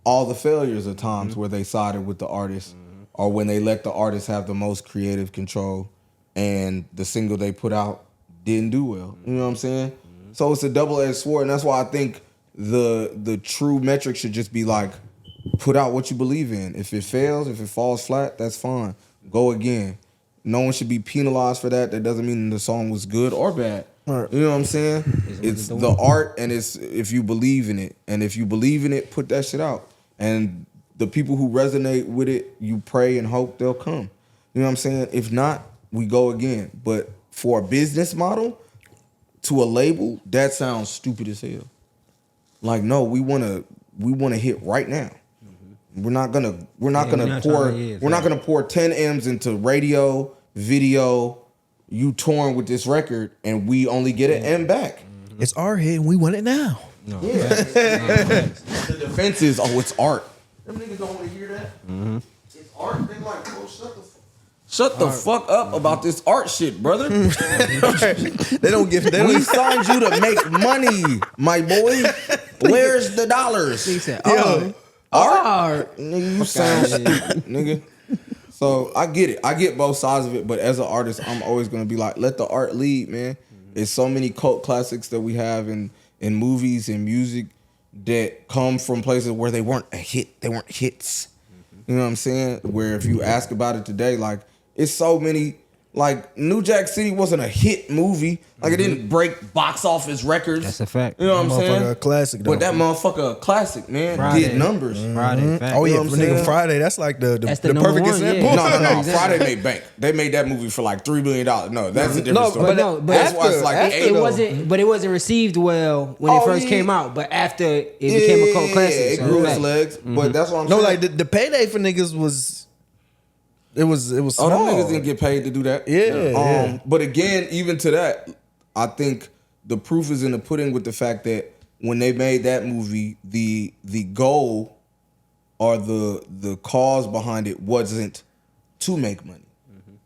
all the failures of times where they sided with the artist, or when they let the artist have the most creative control, and the single they put out didn't do well. You know what I'm saying? So it's a double-edged sword, and that's why I think the true metric should just be like, put out what you believe in. If it fails, if it falls flat, that's fine. Go again. No one should be penalized for that. That doesn't mean the song was good or bad. Right. You know what I'm saying? It's the art, and it's if you believe in it. And if you believe in it, put that shit out. And the people who resonate with it, you pray and hope they'll come. You know what I'm saying? If not, we go again. But for a business model, to a label, that sounds stupid as hell. Like, no, we wanna hit right now. We're not gonna we're not gonna pour 10 M's into radio, video. You touring with this record, and we only get an M back. It's our hit, and we want it now. No. Yeah. The defense is, oh, it's art. Them niggas don't want to hear that. It's art. They like, bro, shut the fuck up about this art shit, brother. They don't give. They We don't. signed you to make money, my boy. Where's the dollars? He said, Yo, Art? Nigga, you sound stupid, nigga. So I get it. I get both sides of it. But as an artist, I'm always gonna be like, let the art lead, man. There's so many cult classics that we have in movies and music that come from places where they weren't a hit. They weren't hits. You know what I'm saying? Where if you ask about it today, like, it's so many. Like, New Jack City wasn't a hit movie. Like, it didn't break box office records. That's a fact. You know what I'm saying? Motherfucker, a classic, though. But that motherfucker a classic, man. Friday. Did numbers. Friday. Fact. Oh You yeah, know what I'm nigga, saying? Friday. That's like the That's the number perfect one, example. yeah. No. Exactly. Friday made bank. They made that movie for like $3 million. No, that's a different No, story. but no, but that's why it's like after, eight. It wasn't received well when it Oh, first yeah. came out, but after it became a cult classic. It so grew fact. its legs. But that's what I'm No, saying. like the payday for niggas was. It was Oh, small. them niggas didn't get paid to do that. Yeah. But again, even to that, I think the proof is in the pudding with the fact that when they made that movie, the goal or the cause behind it wasn't to make money.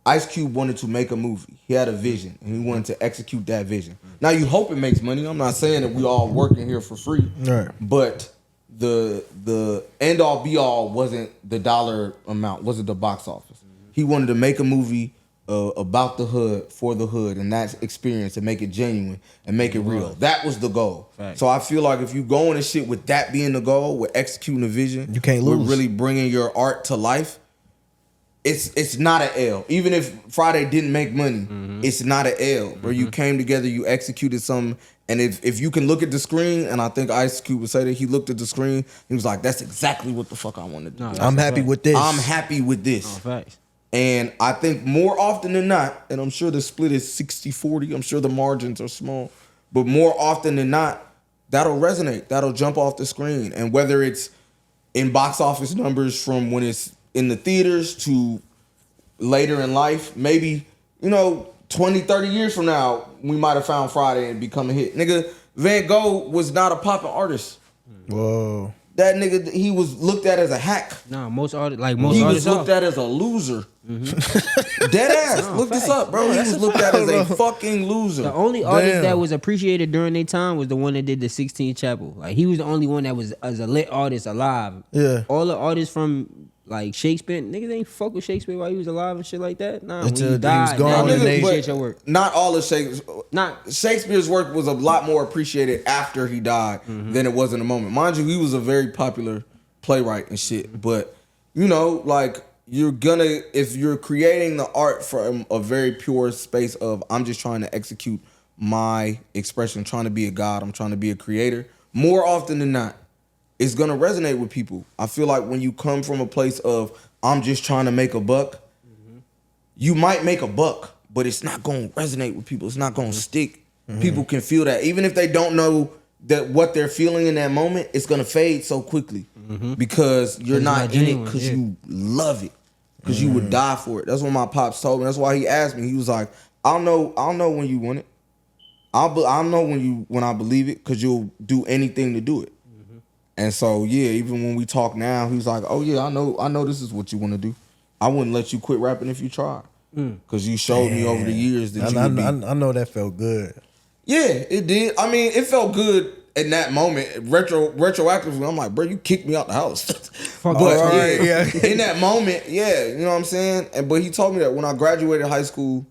Ice Cube wanted to make a movie. He had a vision, and he wanted to execute that vision. Now, you hope it makes money. I'm not saying that we all working here for free, right? But the end all be all wasn't the dollar amount, wasn't the box office. He wanted to make a movie about the hood, for the hood, and that experience, and make it genuine and make it real. That was the goal. Right. So I feel like if you go into shit with that being the goal, with executing the vision, you can't lose. With really bringing your art to life. It's not an L. Even if Friday didn't make money, it's not an L. Where you came together, you executed something, and if you can look at the screen, and I think Ice Cube would say that he looked at the screen, he was like, "That's exactly what the fuck I want to do. I'm happy with this. I'm happy with this." And I think more often than not, and I'm sure the split is 60-40, I'm sure the margins are small, but more often than not, that'll resonate. That'll jump off the screen. And whether it's in box office numbers from when it's in the theaters to later in life, maybe, 20, 30 years from now, we might have found Friday and become a hit. Nigga, Van Gogh was not a popping artist. Whoa. That nigga, he was looked at as a hack. Nah, most artists, he was looked at as a loser. Dead ass. Look this up, bro. He was looked at as a fucking loser. The only artist that was appreciated during their time was the one that did the 16 Chapel. Like, he was the only one that was as a lit artist alive. Yeah. All the artists from like Shakespeare, niggas ain't fuck with Shakespeare while he was alive and shit like that. Nah, until when he died, he was gone, niggas they appreciate your work. Not all of Shakespeare's work was a lot more appreciated after he died than it was in the moment. Mind you, he was a very popular playwright and shit. But like, if you're creating the art from a very pure space of, I'm just trying to execute my expression, trying to be a god, I'm trying to be a creator, more often than not, it's gonna resonate with people. I feel like when you come from a place of, I'm just trying to make a buck, you might make a buck, but it's not gonna resonate with people. It's not gonna stick. People can feel that. Even if they don't know that what they're feeling in that moment, it's gonna fade so quickly because you're not in it because you love it, because you would die for it. That's what my pops told me. That's why he asked me. He was like, I'll know when you want it. I'll know when I believe it, because you'll do anything to do it. And so, yeah, even when we talk now, he's like, "Oh yeah, I know this is what you want to do. I wouldn't let you quit rapping if you tried, because you showed me over the years that you would be." I know that felt good. Yeah, it did. I mean, it felt good in that moment. Retroactively, I'm like, bro, you kicked me out the house. But in that moment, yeah, you know what I'm saying. But he told me that when I graduated high school,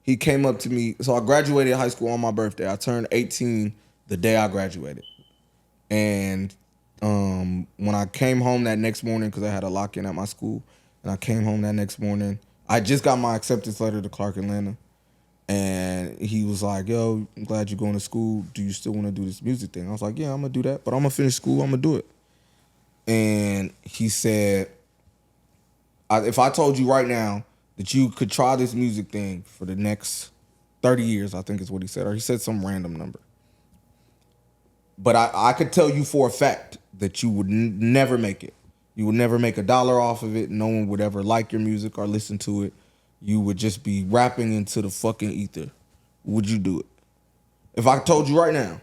he came up to me. So I graduated high school on my birthday. I turned 18 the day I graduated, and when I came home that next morning, because I had a lock-in at my school, and I came home that next morning, I just got my acceptance letter to Clark Atlanta, and he was like, "Yo, I'm glad you're going to school. Do you still want to do this music thing?" I was like, "Yeah, I'm gonna do that, but I'm gonna finish school. I'm gonna do it." And he said, "If I told you right now that you could try this music thing for the next 30 years, I think is what he said, or he said some random number. But I could tell you for a fact that you would never make it. You would never make $1 off of it. No one would ever like your music or listen to it. You would just be rapping into the fucking ether. Would you do it? If I told you right now,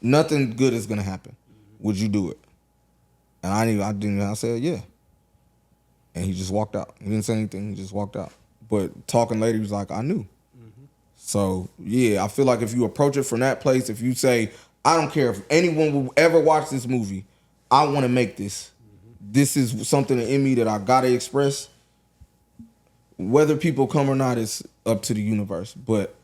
nothing good is gonna happen, would you do it?" And I said, yeah. And he just walked out. He didn't say anything. He just walked out. But talking later, he was like, "I knew." So, yeah, I feel like if you approach it from that place, if you say, "I don't care if anyone will ever watch this movie, I want to make this. This is something in me that I got to express." Whether people come or not is up to the universe. But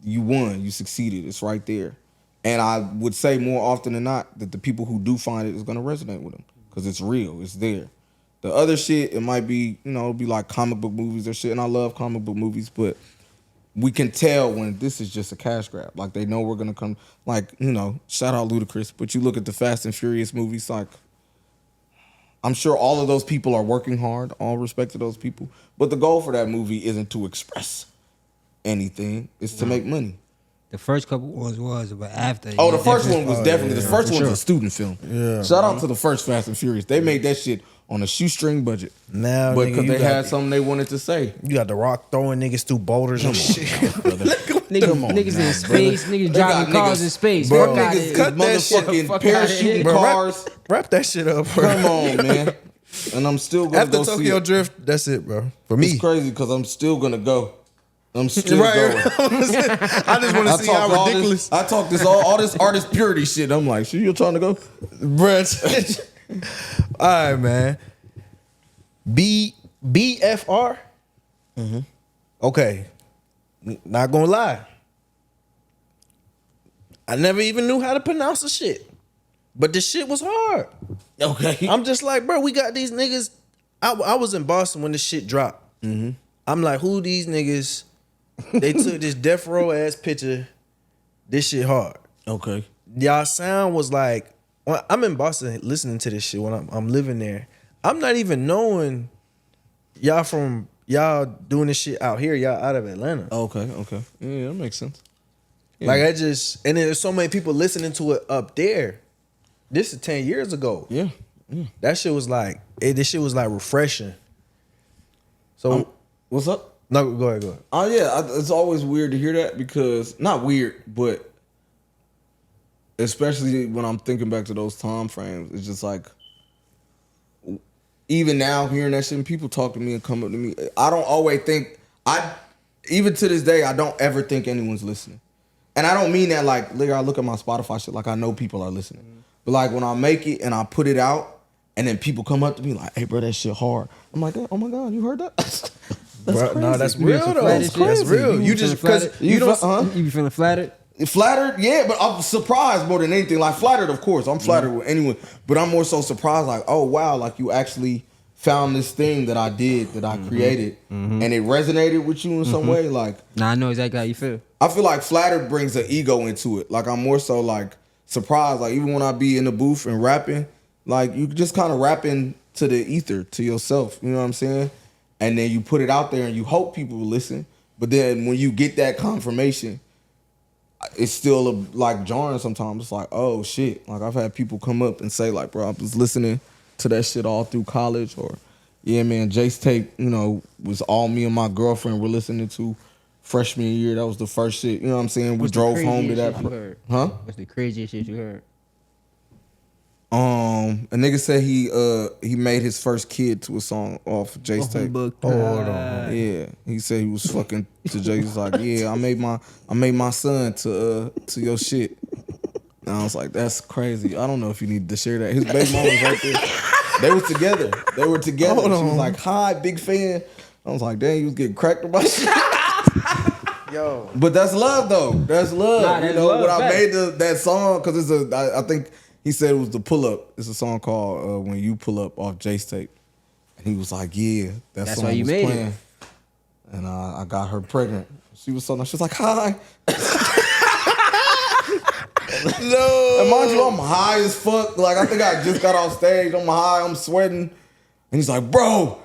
you won. You succeeded. It's right there. And I would say more often than not that the people who do find it is going to resonate with them, because it's real. It's there. The other shit, it might be, it'll be like comic book movies or shit. And I love comic book movies, but we can tell when this is just a cash grab. Like, they know we're going to come, like, shout out Ludacris. But you look at the Fast and Furious movies, like, I'm sure all of those people are working hard, all respect to those people. But the goal for that movie isn't to express anything. It's to make money. The first couple was, but after. Oh, the first one was definitely, the first one was a student film. Yeah. Shout out to the first Fast and Furious. They made that shit on a shoestring budget. Now, but because they had something they wanted to say. You got The Rock throwing niggas through boulders and shit. Brother. Come on, niggas now, in space, brother. niggas They got driving cars niggas- in space. Bro, Fuck outta niggas here. cut that shit. Fuck outta Parachuting here. Bro, cars. Wrap that shit up, bro. Come on, man. And I'm still gonna After go see Tokyo it. Drift, that's it, bro. For me. It's crazy because I'm still gonna go. I'm still Right. going. I just want to see how ridiculous. I talk this all this artist purity shit. I'm like, shit, you're trying to go? Bruh. All right, man. BFR. Okay. Not gonna lie. I never even knew how to pronounce the shit. But the shit was hard. Okay. I'm just like, bro, we got these niggas. I was in Boston when this shit dropped. I'm like, who these niggas? They took this death row ass picture. This shit hard. Okay. Y'all sound was like, when I'm in Boston listening to this shit when I'm living there. I'm not even knowing y'all doing this shit out here. Y'all out of Atlanta. Okay. Yeah, that makes sense. Yeah. Like and there's so many people listening to it up there. This is 10 years ago. Yeah. That shit was like, this shit was like refreshing. So What's up? no, go ahead. Oh yeah, it's always weird to hear that because not weird, but especially when I'm thinking back to those time frames, it's just like even now hearing that shit, and people talk to me and come up to me. I don't always think even to this day I don't ever think anyone's listening, and I don't mean that like I look at my Spotify shit like I know people are listening, but like when I make it and I put it out, and then people come up to me like, "Hey, bro, that shit hard." I'm like, "Oh my god, you heard that?" That's Bro, no, that's You real some though. flattered That's shit? That's real. You You just feeling because flattered? you don't. You be feeling flattered? Flattered, yeah, but I'm surprised more than anything. Like flattered, of course, I'm flattered with anyone, but I'm more so surprised. Like, oh wow, like you actually found this thing that I did, that I created, and it resonated with you in some way. Like, Nah, I know exactly how you feel. I feel like flattered brings an ego into it. Like I'm more so like surprised. Like even when I be in the booth and rapping, like you just kind of rapping to the ether, to yourself. You know what I'm saying? And then you put it out there and you hope people will listen. But then when you get that confirmation, it's still like jarring sometimes. It's like, oh shit. Like I've had people come up and say like, bro, I was listening to that shit all through college, or yeah, man, Jace tape, you know, was all me and my girlfriend were listening to freshman year. That was the first shit. You know what I'm saying? We What's the drove home to craziest that. shit you heard? Huh? What's the craziest shit you heard? A nigga said he made his first kid to a song off Jace tape. Hold on. Yeah, he said he was fucking to Jay. He's like, yeah, I made my son to your shit. And I was like, that's crazy. I don't know if you need to share that. His baby mom was right there. They was together. They were together. She was like, hi, big fan. I was like, dang, you was getting cracked about shit. Yo. But that's love though. That's love. Nah, you that's know, love, when I facts. made that song, because I think he said it was the pull up. It's a song called When You Pull Up off Jace tape. And he was like, yeah, that That's song why you was made it. playing. And I got her pregnant. She was so nice. She was like, hi. No. And mind you, I'm high as fuck. Like, I think I just got off stage. I'm high. I'm sweating. And he's like, bro,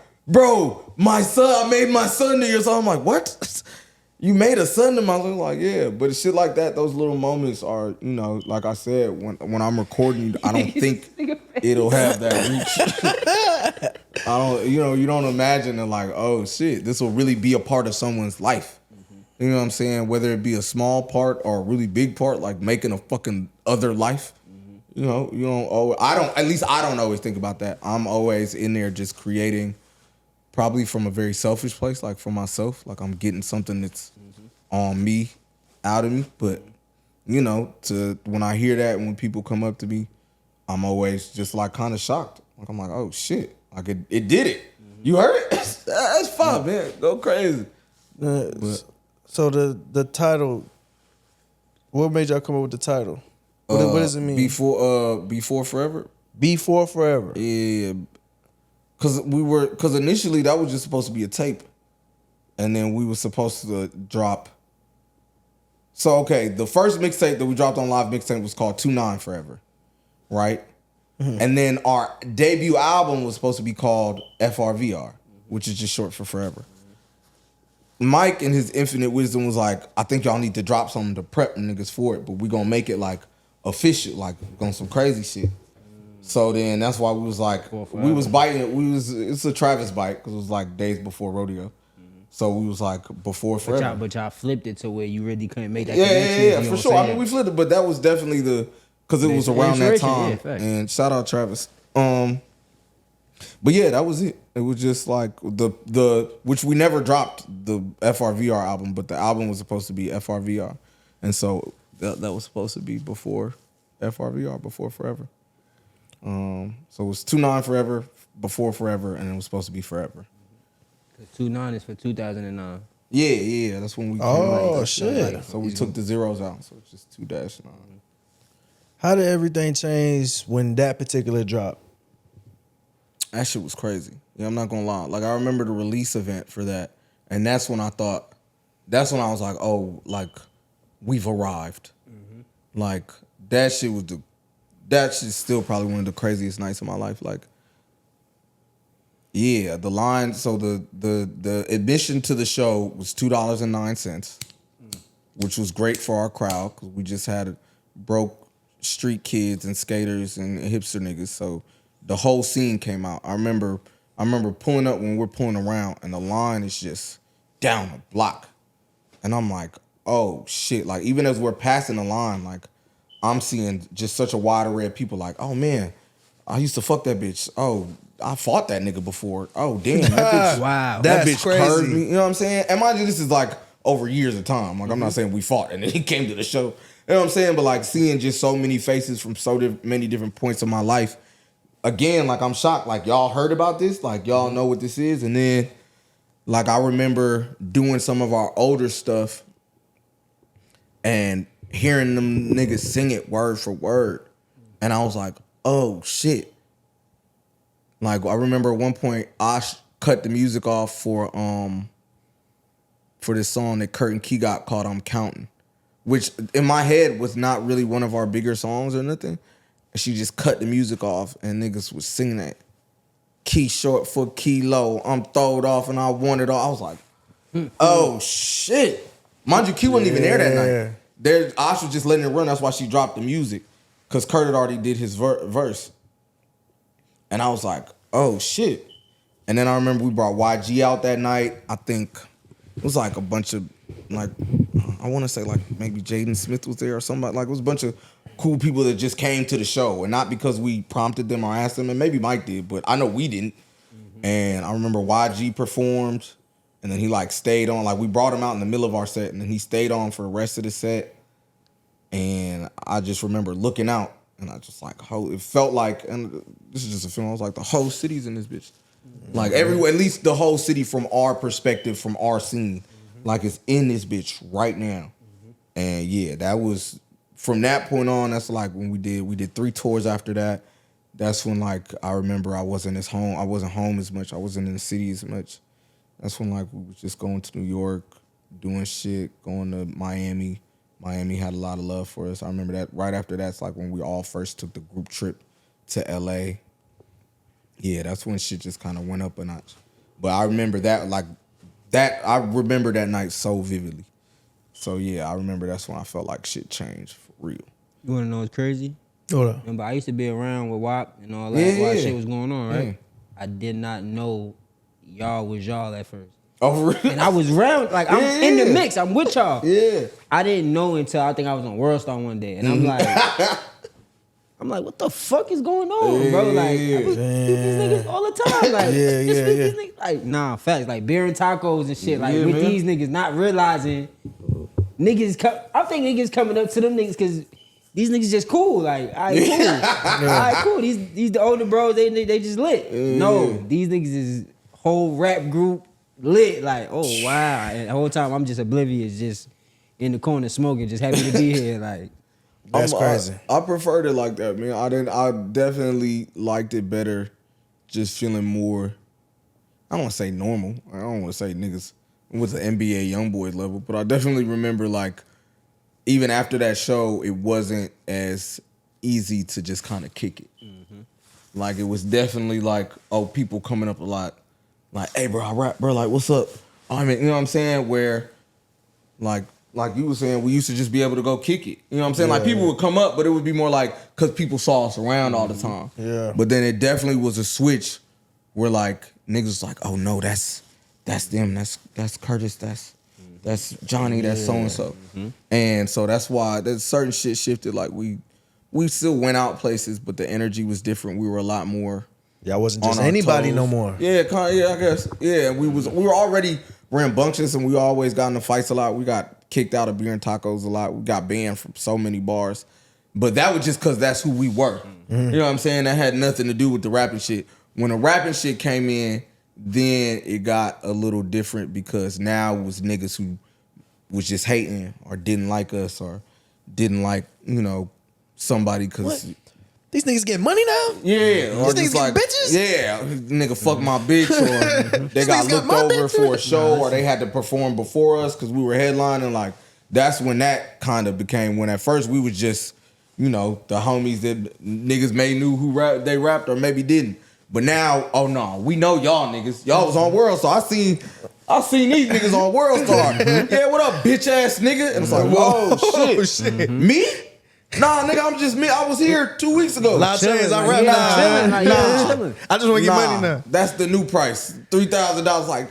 my son, I made my son to you. So I'm like, what? You made a son to my son? Like, yeah. But shit like that, those little moments are, you know, like I said, when I'm recording, I don't think it'll have that reach. I don't, you don't imagine it like, oh shit, this will really be a part of someone's life. You know what I'm saying? Whether it be a small part or a really big part, like making a fucking other life. You don't always, at least I don't always think about that. I'm always in there just creating, probably from a very selfish place, like for myself. Like I'm getting something that's on me, out of me. But, when I hear that, when people come up to me, I'm always just like kind of shocked. Like I'm like, oh shit, like it did it. You heard it? That's fun, man. Go crazy. So the title, what made y'all come up with the title? What does it mean? Before Forever? Before Forever. Yeah. Cause initially that was just supposed to be a tape. And then we were supposed to drop. So okay, the first mixtape that we dropped on live mixtape was called Two-9 Forever. Right? Mm-hmm. And then our debut album was supposed to be called FRVR, which is just short for Forever. Mike in his infinite wisdom was like, I think y'all need to drop something to prep niggas for it, but we gonna make it like official, like on some crazy shit. So then that's why we was like, we was biting it. It's a Travis bite because it was like days before rodeo. So we was like before forever. But y'all flipped it to where you really couldn't make that connection. Yeah, for sure. I mean, we flipped it, but that was definitely because it was around that time. And shout out Travis. But yeah, that was it. It was just like which we never dropped the FRVR album, but the album was supposed to be FRVR, and so that was supposed to be before FRVR, before forever. So it was 2-9 forever, before forever, and it was supposed to be forever. 2-9 is for 2009. Yeah, that's when we. Oh shit! So we took the zeros out, so it's just 2-9. How did everything change when that particular drop? That shit was crazy. Yeah, I'm not gonna lie. Like I remember the release event for that, and that's when I was like, oh, like we've arrived. Like that shit's still probably one of the craziest nights of my life. Like, yeah, the line. So the admission to the show was $2.09, which was great for our crowd because we just had broke street kids and skaters and hipster niggas. So the whole scene came out. I remember pulling up when we're pulling around, and the line is just down a block, and I'm like, oh shit! Like even as we're passing the line, like I'm seeing just such a wide array of people. Like, oh man, I used to fuck that bitch. Oh, I fought that nigga before. Oh damn, that bitch. Wow, that that's bitch crazy. curved me. You know what I'm saying? And mind you, this is like over years of time. Like I'm not saying we fought and then he came to the show. You know what I'm saying? But like seeing just so many faces from so many different points of my life. Again, like I'm shocked. Like y'all heard about this. Like y'all know what this is. And then, like I remember doing some of our older stuff and hearing them niggas sing it word for word, and I was like, oh shit. Like I remember at one point I cut the music off for this song that Kurt and Key got called "I'm Counting," which in my head was not really one of our bigger songs or nothing. And she just cut the music off, and niggas was singing that. Key short for key low. I'm throwed off, and I want it all. I was like, oh shit. Mind you, Key wasn't even there that night. Ash was just letting it run. That's why she dropped the music, because Kurt had already did his verse. And I was like, oh shit. And then I remember we brought YG out that night. I think it was like a bunch of, like, I want to say like maybe Jaden Smith was there or somebody. Like it was a bunch of cool people that just came to the show, and not because we prompted them or asked them, and maybe Mike did, but I know we didn't. And I remember YG performed, and then he like stayed on. Like we brought him out in the middle of our set, and then he stayed on for the rest of the set. And I just remember looking out, and I just like, it felt like, and this is just a feeling, I was like, the whole city's in this bitch. Like everywhere, at least the whole city from our perspective, from our scene, like it's in this bitch right now. And yeah, that was, from that point on, that's like when we did 3 tours after that. That's when like I remember I wasn't home as much. I wasn't in the city as much. That's when like we was just going to New York, doing shit, going to Miami. Miami had a lot of love for us. I remember that right after that's like when we all first took the group trip to LA. Yeah, that's when shit just kind of went up a notch. But I remember that I remember that night so vividly. So yeah, I remember that's when I felt like shit changed for real. You wanna know what's crazy? Hold up. Remember, I used to be around with WAP and all that while shit was going on, right? Yeah. I did not know y'all was y'all at first. Oh, really? And I was around, like, I'm in the mix. I'm with y'all. Yeah. I didn't know until I think I was on World Star one day. And I'm like, what the fuck is going on, bro? Like, I be with these niggas all the time. Like, these niggas, like, nah, facts. Like, beer and tacos and shit. Like, with these niggas not realizing I think niggas coming up to them niggas because these niggas just cool. Like, all right, cool. All right, cool. These the older bros, they just lit. No, these niggas is whole rap group lit. Like, oh, wow. And the whole time I'm just oblivious, just in the corner smoking, just happy to be here. Like, that's crazy. I preferred it like that, man. I definitely liked it better, just feeling more, I don't want to say normal. I don't want to say niggas with the NBA YoungBoy level, but I definitely remember like, even after that show, it wasn't as easy to just kind of kick it. Like it was definitely like, oh, people coming up a lot, like, hey bro, I rap, bro, like what's up? I mean, you know what I'm saying? Where like you were saying, we used to just be able to go kick it. You know what I'm saying? Like people would come up, but it would be more like because people saw us around all the time. Yeah. But then it definitely was a switch where like niggas was like, oh no, that's that's them. That's Curtis. That's Johnny. That's so and so. And so that's why there's certain shit shifted. Like we still went out places, but the energy was different. We were a lot more. Y'all wasn't just anybody toes. no more. Yeah, I guess. Yeah, we were already rambunctious, and we always got into fights a lot. We got kicked out of beer and tacos a lot. We got banned from so many bars. But that was just because that's who we were. You know what I'm saying? That had nothing to do with the rapping shit. When the rapping shit came in, then it got a little different because now it was niggas who was just hating or didn't like us or didn't like, somebody because... These niggas get money now? Yeah. Or These niggas like, get bitches? Yeah. Nigga fuck my bitch or they got looked over for a show or they had to perform before us because we were headlining. Like, that's when that kind of became when at first we was just, the homies that niggas may knew who they rapped or maybe didn't. But now, oh no, we know y'all niggas. Y'all was on World Star. I seen these niggas on World Star. Yeah, what up, bitch ass nigga? And it's like, whoa, shit. Me? Nah, nigga, I'm just me. I was here 2 weeks ago. A lot of chains, I rap now. Chilling. I just want to get money now. That's the new price. $3,000. Like,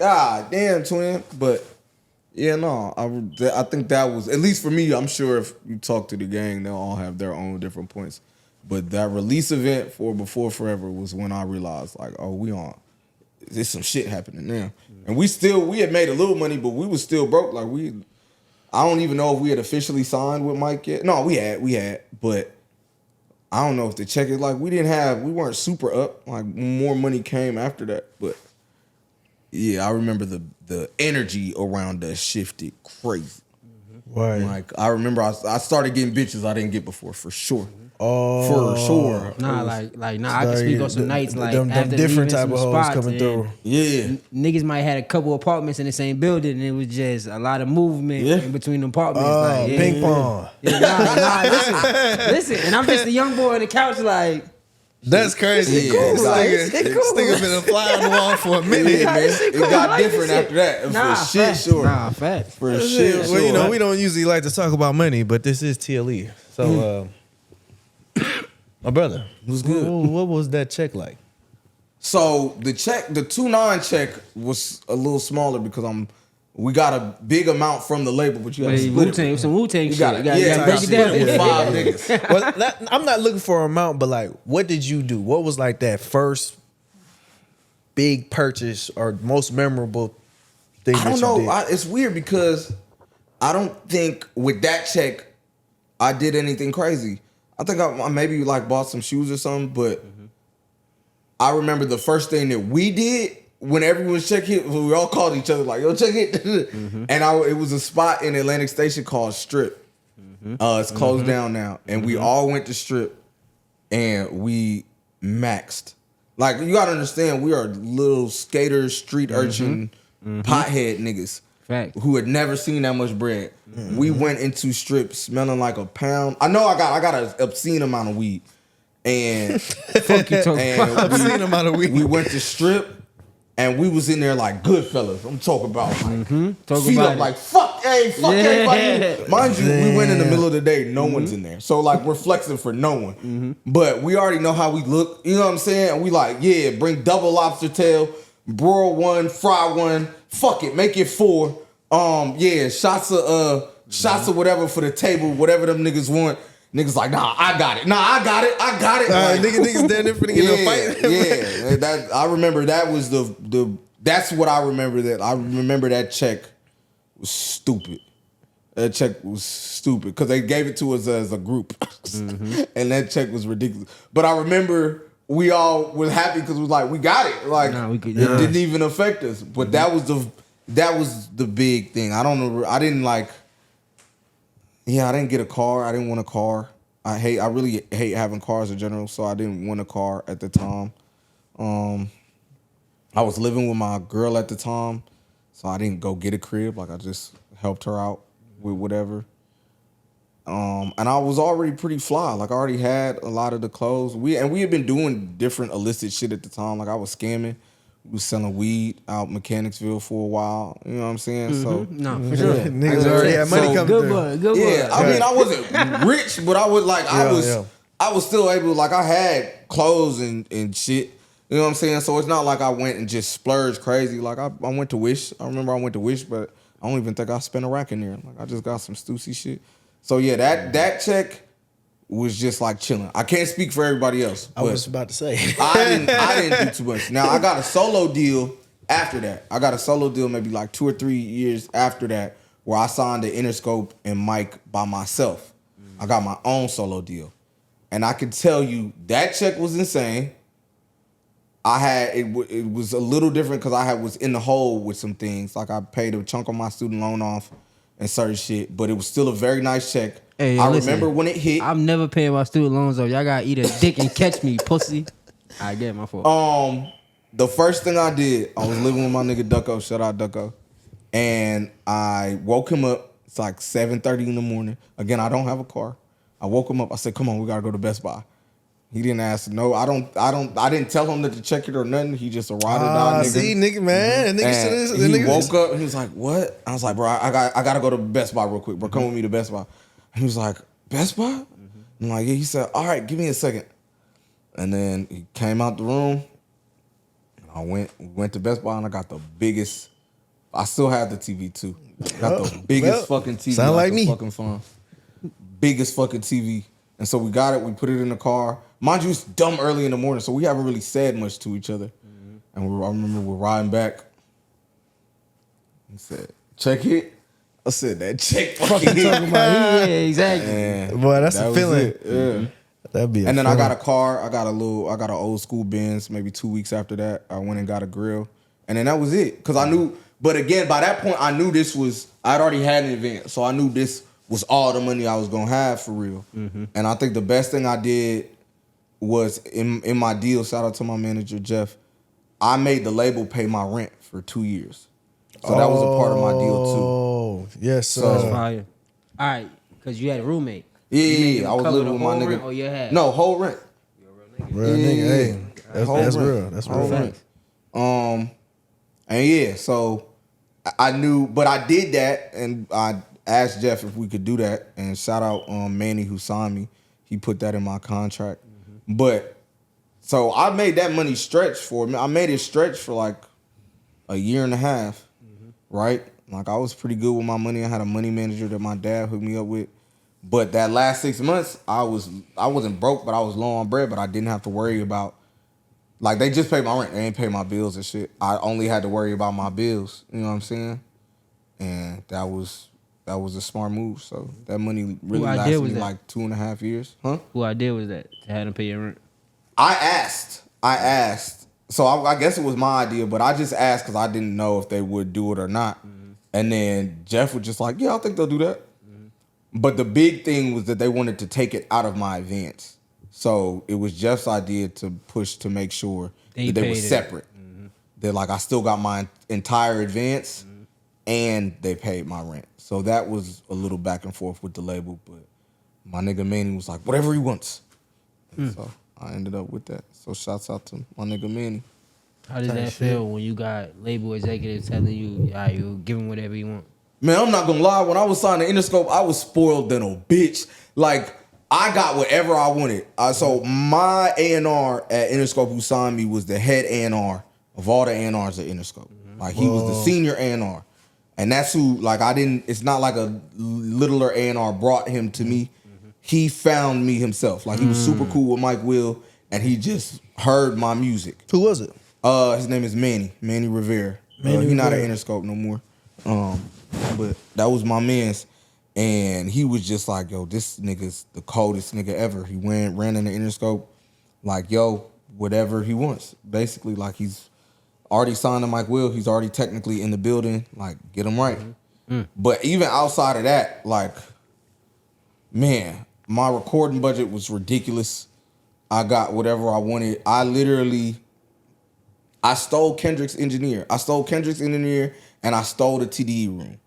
damn, twin. But yeah, no, I think that was, at least for me, I'm sure if you talk to the gang, they'll all have their own different points. But that release event for Before Forever was when I realized, like, oh, there's some shit happening now. And we had made a little money, but we was still broke. Like, I don't even know if we had officially signed with Mike yet. No, we had, but I don't know if the check is like we weren't super up. Like more money came after that, but yeah, I remember the energy around us shifted crazy. Right. Like I remember I started getting bitches I didn't get before for sure. Oh, for sure. Nah, I can speak on some nights like them after different leaving type some of hoes spots coming through. Yeah. Niggas might have had a couple apartments in the same building, and it was just a lot of movement in between the apartments. Ping pong. Yeah, listen, and I'm just a young boy on the couch, like. That's crazy. Yeah, This nigga been a fly on the wall for a minute. Yeah, man. It got different after that. For shit, sure. Nah, facts. For shit, sure. Well, we don't usually like to talk about money, but this is TLE. So, my brother, was good. What was that check like? So the 2-9 check was a little smaller because we got a big amount from the label, but you got to split it. Some Wu-Tang shit. You gotta break it down. with 5 niggas. Well, I'm not looking for an amount, but like, what did you do? What was like that first big purchase or most memorable thing? I don't know. It's weird because I don't think with that check I did anything crazy. I think I maybe like bought some shoes or something, but I remember the first thing that we did when everyone's check hit, we all called each other like, yo, check it. And it was a spot in Atlantic Station called Strip. It's closed down now. And we all went to Strip and we maxed. Like, you gotta understand, we are little skater, street urchin, pothead niggas. Fact. Who had never seen that much bread. We went into Strip smelling like a pound. I know I got an obscene amount of weed. And Fuck you talking about. Obscene amount of weed. We went to Strip and we was in there like Goodfellas. I'm talking about like feet up like fuck everybody. Mind you, we went in the middle of the day, no one's in there. So like we're flexing for no one. But we already know how we look. You know what I'm saying? And we like, yeah, bring double lobster tail, broil 1, fry 1, fuck it, make it 4. Shots of whatever for the table, whatever them niggas want. Niggas like, nah, I got it. Like, Niggas down there finna get in a fight. Yeah, that I remember. That was that's what I remember. I remember that check was stupid. That check was stupid because they gave it to us as a group, and that check was ridiculous. But I remember we all was happy because we was like, we got it. Like it didn't even affect us. But that was the big thing. I don't know. I didn't get a car. I didn't want a car. I really hate having cars in general, so I didn't want a car at the time. I was living with my girl at the time, so I didn't go get a crib. Like I just helped her out with whatever. And I was already pretty fly. Like I already had a lot of the clothes. We had been doing different illicit shit at the time. Like I was scamming. We was selling weed out Mechanicsville for a while. You know what I'm saying? So no, for sure. Niggas already had money coming through. Good boy. I mean, I wasn't rich, but I was like, I was still able. Like I had clothes and shit. You know what I'm saying? So it's not like I went and just splurged crazy. Like I went to Wish. I remember I went to Wish, but I don't even think I spent a rack in there. Like I just got some Stussy shit. So yeah, that check was just like chilling. I can't speak for everybody else. I was about to say. I didn't do too much. Now I got a solo deal after that. I got a solo deal maybe like 2 or 3 years after that where I signed the Interscope and mic by myself. I got my own solo deal. And I can tell you that check was insane. It was a little different because I was in the hole with some things. Like I paid a chunk of my student loan off and certain shit, but it was still a very nice check. Hey, I listen, remember when it hit. I'm never paying my student loans though. Y'all gotta eat a dick and catch me, pussy. I get my fault. The first thing I did, I was living with my nigga Ducko. Shout out Ducko. And I woke him up. It's like 7:30 in the morning. Again, I don't have a car. I woke him up. I said, "Come on, we gotta go to Best Buy." He didn't ask. No, I didn't tell him to check it or nothing. He just a ride or die nigga. See, nigga, man. And he woke up and he was like, "What?" I was like, "Bro, I gotta go to Best Buy real quick. Bro, come with me to Best Buy." And he was like, "Best Buy?" I'm like, "Yeah." He said, "All right, give me a second." And then he came out the room. I went to Best Buy and I got the biggest. I still have the TV too. I got the biggest fucking TV. Sound like me. Fucking phone. Biggest fucking TV. And so we got it. We put it in the car. Mind you, it's dumb early in the morning, so we haven't really said much to each other. And I remember we're riding back. He said, "Check it." I said, "That check fucking hit." Yeah, exactly. And Boy, that's that a was feeling. it. Yeah. That'd be. And then I got a car. I got an old school Benz. Maybe 2 weeks after that, I went and got a grill. And then that was it. Cause I knew. But again, by that point, I knew this was. I'd already had an event, so I knew this was all the money I was gonna have for real. And I think the best thing I did was in my deal. Shout out to my manager Jeff. I made the label pay my rent for 2 years, so that was a part of my deal too. Oh, yes, sir. That's fire. All right, because you had a roommate. Yeah, I was living with my nigga. Rent, or you had? No, whole rent. Real nigga, hey, that's real. That's real. Facts. And yeah, so I knew, but I did that, and I asked Jeff if we could do that. And shout out Manny who signed me. He put that in my contract. But so I made that money stretch for me. I made it stretch for like a year and a half, right? Like I was pretty good with my money. I had a money manager that my dad hooked me up with. But that last 6 months, I wasn't broke, but I was low on bread. But I didn't have to worry about, like, they just paid my rent. They ain't pay my bills and shit. I only had to worry about my bills. You know what I'm saying? And that was a smart move. So that money really lasted me like 2.5 years. Huh? Who idea was that to have them pay your rent? I asked. So I guess it was my idea, but I just asked because I didn't know if they would do it or not. And then Jeff was just like, "Yeah, I think they'll do that." But the big thing was that they wanted to take it out of my advance. So it was Jeff's idea to push to make sure that they were separate. They're like, I still got my entire advance and they paid my rent. So that was a little back and forth with the label. But my nigga Manny was like, whatever he wants. So I ended up with that. So shouts out to my nigga Manny. How does that feel when you got label executives telling you, all right, you'll give him whatever you want? Man, I'm not gonna lie. When I was signing Interscope, I was spoiled than a bitch. Like, I got whatever I wanted. So my A&R at Interscope who signed me was the head A&R of all the A&Rs at Interscope. Like, he was the senior A&R. And that's who, like, it's not like a littler A&R brought him to me. He found me himself. Like, he was super cool with Mike Will, and he just heard my music. Who was it? His name is Manny Rivera. He's not at Interscope no more. But that was my man's. And he was just like, yo, this nigga's the coldest nigga ever. He ran in the Interscope like, yo, whatever he wants. Basically, like, he's already signed to Mike Will. He's already technically in the building. Like, get him right. But even outside of that, like, man, my recording budget was ridiculous. I got whatever I wanted. I stole Kendrick's engineer. And I stole the TDE room.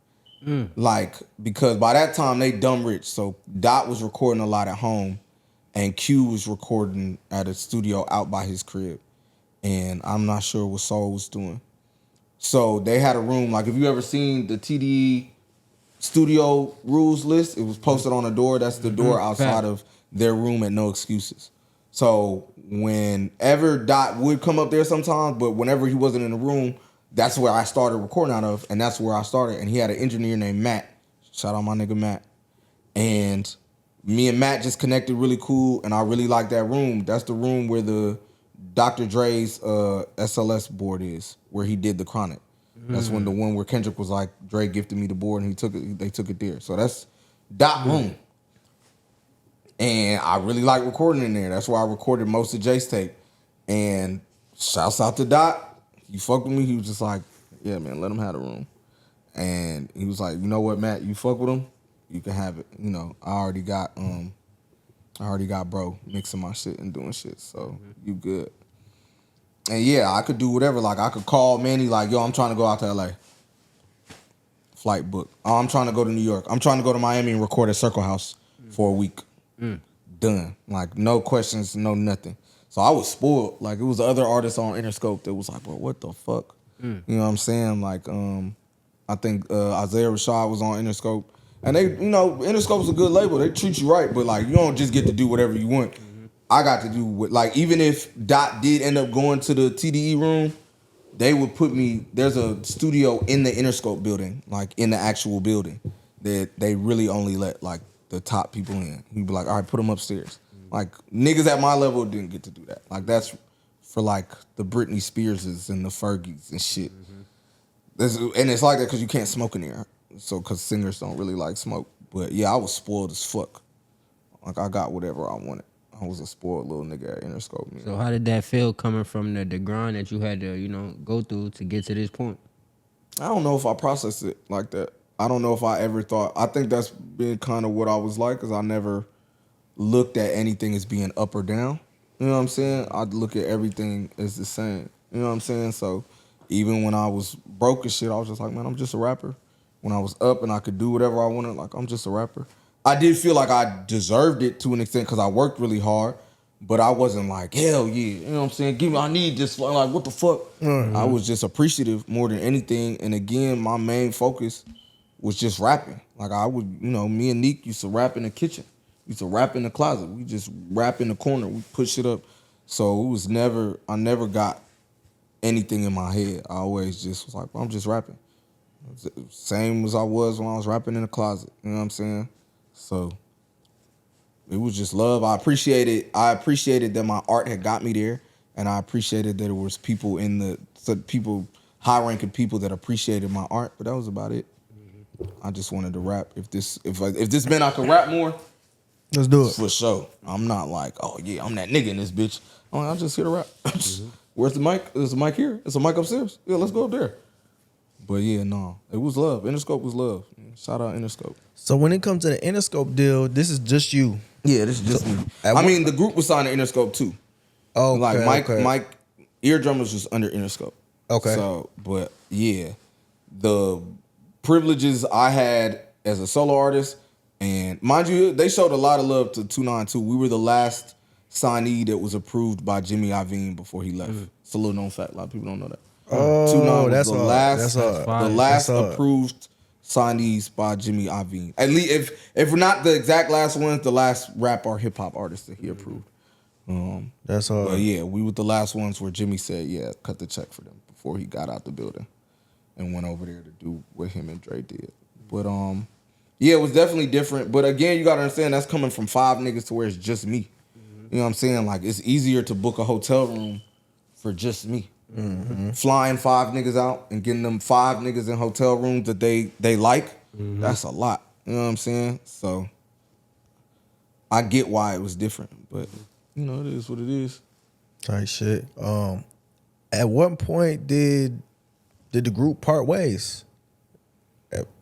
Like, because by that time they dumb rich. So Dot was recording a lot at home and Q was recording at a studio out by his crib. And I'm not sure what Soul was doing. So they had a room, like, if you ever seen the TDE studio rules list, it was posted on a door. That's the door outside of their room at No Excuses. So whenever Dot would come up there sometimes, but whenever he wasn't in the room, that's where I started recording out of, and that's where I started. And he had an engineer named Matt. Shout out my nigga Matt. And me and Matt just connected really cool, and I really like that room. That's the room where the Dr. Dre's SLS board is, where he did the Chronic. That's when the one where Kendrick was like, Dre gifted me the board, and they took it there. So that's Dot room. And I really like recording in there. That's where I recorded most of Jace tape. And shouts out to Dot. He fucked with me. He was just like, yeah, man, let him have the room. And he was like, you know what, Matt, you fuck with him, you can have it. You know, I already got bro mixing my shit and doing shit. So you good. And yeah, I could do whatever. Like I could call Manny like, yo, I'm trying to go out to LA. Flight book. Oh, I'm trying to go to New York. I'm trying to go to Miami and record at Circle House for a week. Done. Like no questions, no nothing. So I was spoiled. Like it was other artists on Interscope that was like, bro, what the fuck? You know what I'm saying? Like I think Isaiah Rashad was on Interscope. And they, you know, Interscope's a good label. They treat you right, but like you don't just get to do whatever you want. I got to do what, like, even if Dot did end up going to the TDE room, they would put me, there's a studio in the Interscope building, like in the actual building, that they really only let like the top people in. He'd be like, all right, put them upstairs. Like niggas at my level didn't get to do that. Like that's for like the Britney Spearses and the Fergies and shit. And it's like that because you can't smoke in there. So because singers don't really like smoke. But yeah, I was spoiled as fuck. Like I got whatever I wanted. I was a spoiled little nigga at Interscope. Man. So how did that feel coming from the grind that you had to, you know, go through to get to this point? I don't know if I processed it like that. I don't know if I ever thought. I think that's been kind of what I was like, because I never looked at anything as being up or down. You know what I'm saying? I'd look at everything as the same. You know what I'm saying? So even when I was broke and shit, I was just like, man, I'm just a rapper. When I was up and I could do whatever I wanted, like, I'm just a rapper. I did feel like I deserved it to an extent because I worked really hard, but I wasn't like, hell yeah. You know what I'm saying? I need this. Like, what the fuck? Mm-hmm. I was just appreciative more than anything. And again, my main focus was just rapping. Like I would, you know, me and Neek used to rap in the kitchen. We used to rap in the closet. We just rap in the corner. We push it up. So it was never, I never got anything in my head. I always just was like, I'm just rapping. Same as I was when I was rapping in the closet. You know what I'm saying? So it was just love. I appreciated that my art had got me there, and I appreciated that there was people high-ranking people that appreciated my art. But that was about it. I just wanted to rap. If this meant I could rap more, let's do it for sure. I'm not like, oh yeah, I'm that nigga in this bitch. I'm just here to rap. Where's the mic? There's a mic here. There's a mic upstairs. Yeah, let's go up there. But yeah, no, it was love. Interscope was love. Shout out Interscope. So when it comes to the Interscope deal, this is just you. Yeah, this is just me. I mean, the group was signed to Interscope too. Oh, like Mike, Eardrum was just under Interscope. Okay. So, but yeah, the privileges I had as a solo artist, and mind you, they showed a lot of love to Two-9 too. We were the last signee that was approved by Jimmy Iovine before he left. It's a little known fact. A lot of people don't know that. Oh, Two-9 was that's the last approved signees by Jimmy Iovine. At least, if we're not the exact last ones, the last rap or hip hop artist that he approved. That's hard. But yeah, we were the last ones where Jimmy said, yeah, cut the check for them before he got out the building and went over there to do what him and Dre did. But yeah, it was definitely different. But again, you gotta understand that's coming from 5 niggas to where it's just me. You know what I'm saying? Like, it's easier to book a hotel room for just me. Flying 5 niggas out and getting them 5 niggas in hotel rooms that they like, that's a lot. You know what I'm saying? So I get why it was different, but you know, it is what it is. Tight shit. At what point did the group part ways?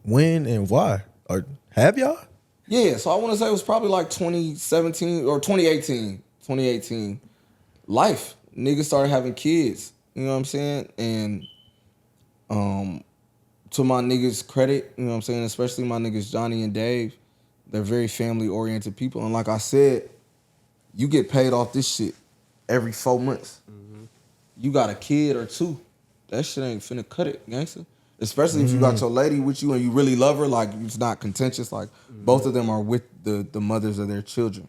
When and why? Or have y'all? Yeah, so I want to say it was probably like 2017 or 2018. 2018. Life. Niggas started having kids. You know what I'm saying? And to my niggas' credit, you know what I'm saying, especially my niggas Johnny and Dave, they're very family-oriented people. And like I said, you get paid off this shit every 4 months. You got a kid or 2. That shit ain't finna cut it, gangster. Especially if you got your lady with you and you really love her, like it's not contentious. Like both of them are with the mothers of their children.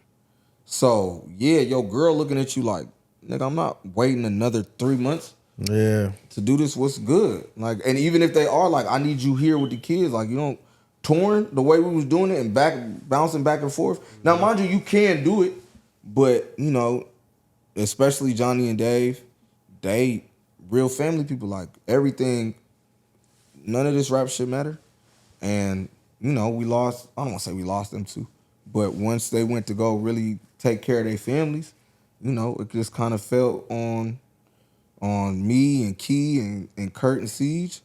So yeah, your girl looking at you like, nigga, I'm not waiting another 3 months. Yeah. To do this, what's good? Like, and even if they are like, I need you here with the kids. Like, you don't touring the way we was doing it and bouncing back and forth. Now, mind you, you can do it, but you know, especially Johnny and Dave, they real family people. Like everything, none of this rap shit matter. And you know, we lost. I don't want to say we lost them too, but once they went to go really take care of their families, you know, it just kind of fell on me and Key and Kurt and Ceej.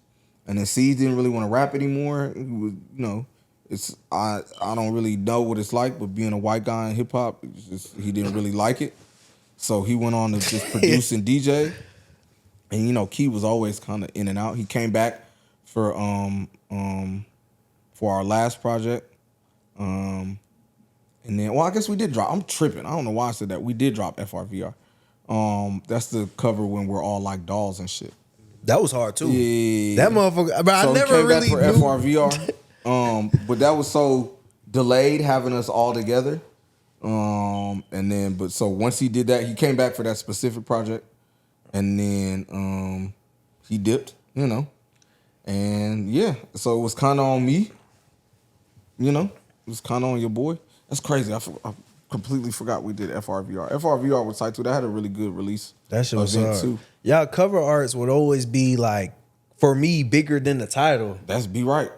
And then Ceej didn't really want to rap anymore. He was, you know, I don't really know what it's like, but being a white guy in hip hop, he didn't really like it. So he went on to just produce and DJ. And you know, Key was always kind of in and out. He came back for our last project. And then, well, I guess we did drop. I'm tripping. I don't know why I said that. We did drop FRVR. That's the cover when we're all like dolls and shit. That was hard too. Yeah, that motherfucker. But so I never really back for FRVR. But that was so delayed having us all together. And then, but so once he did that, he came back for that specific project, and then he dipped, you know, and yeah, so it was kind of on me, you know, it was kind of on your boy. That's crazy. I completely forgot we did FRVR. FRVR was tight too. That had a really good release. That shit was event hard. too. Y'all cover arts would always be like, for me, bigger than the title. That's Be Right.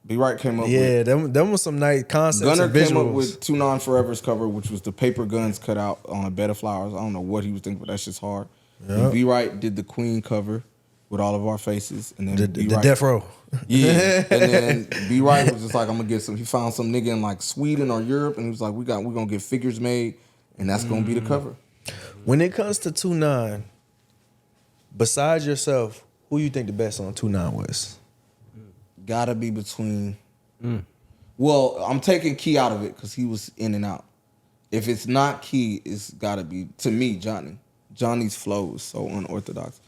Be Right came up with. Yeah, them was some nice concepts Gunner and visuals. came up with Two-9 Forever's cover, which was the paper guns cut out on a bed of flowers. I don't know what he was thinking, but that shit's hard. Yep. And Be Right did the Queen cover with all of our faces, and then the Death Row. Yeah, and then Be Right was just like, I'm gonna get some. He found some nigga in like Sweden or Europe, and he was like, we're gonna get figures made, and that's gonna be the cover. When it comes to 2-9, besides yourself, who you think the best on 2-9 was? Gotta be between. Well, I'm taking Key out of it because he was in and out. If it's not Key, it's gotta be, to me, Johnny. Johnny's flow is so unorthodox.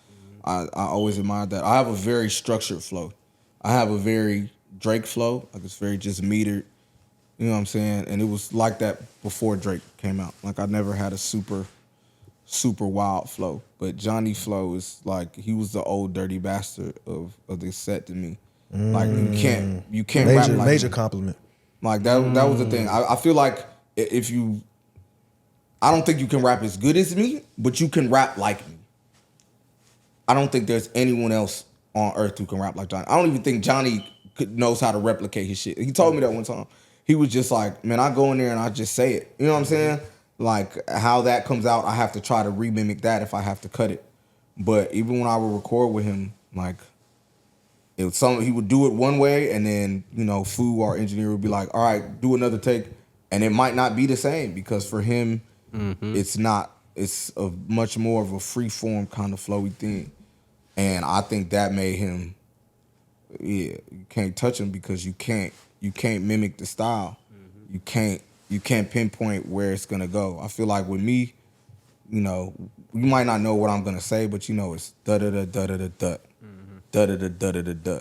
I always admired that. I have a very structured flow. I have a very Drake flow. Like, it's very just metered. You know what I'm saying? And it was like that before Drake came out. Like, I never had a super wild flow. But Johnny flow is like, he was the old dirty bastard of this set to me. Like, you can't rap like major me. compliment. Like, that was the thing. I feel like I don't think you can rap as good as me, but you can rap like me. I don't think there's anyone else on earth who can rap like Johnny. I don't even think Johnny knows how to replicate his shit. He told me that one time. He was just like, man, I go in there and I just say it. You know what I'm saying? Like, how that comes out, I have to try to remimic that if I have to cut it. But even when I would record with him, like, it was he would do it one way, and then, you know, Fu, our engineer, would be like, all right, do another take. And it might not be the same because for him, it's not. It's a much more of a free form kind of flowy thing. And I think that made him, you can't touch him because you can't mimic the style. You can't pinpoint where it's gonna go. I feel like with me, you know, you might not know what I'm gonna say, but you know it's da da da da da da da da da da da da da.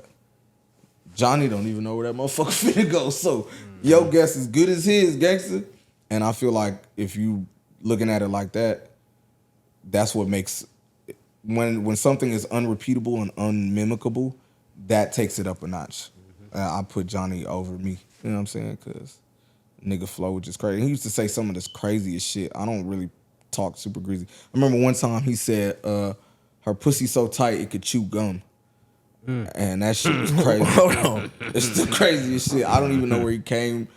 Johnny don't even know where that motherfucker finna go. So your guess is good as his, Gangsta. And I feel like if you looking at it like that, that's what makes when something is unrepeatable and unmimicable, that takes it up a notch. I put Johnny over me. You know what I'm saying? Because nigga flow was just crazy. He used to say some of this craziest shit. I don't really talk super greasy. I remember one time he said, her pussy so tight it could chew gum. And that shit was crazy. Hold on. It's the craziest shit. I don't even know where he came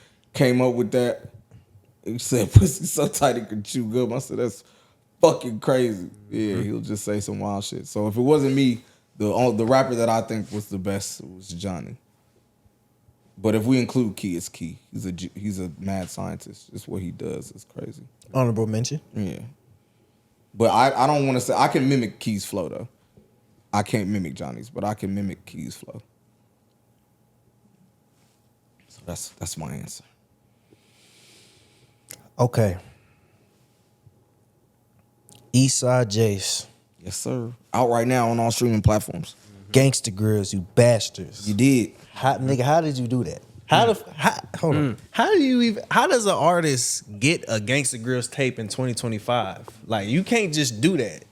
up with that. He said pussy so tight it could chew gum. I said, that's fucking crazy. Yeah, he'll just say some wild shit. So if it wasn't me, the rapper that I think was the best was Johnny. But if we include Key, it's Key. He's a mad scientist. It's what he does. It's crazy. Honorable mention. Yeah. But I don't want to say, I can mimic Key's flow though. I can't mimic Johnny's, but I can mimic Key's flow. So that's my answer. Okay. Eastside Jace. Yes, sir. Out right now on all streaming platforms. Gangsta Grillz, you bastards. You did. How did you do that? Hold on. How does an artist get a Gangsta Grillz tape in 2025? Like, you can't just do that.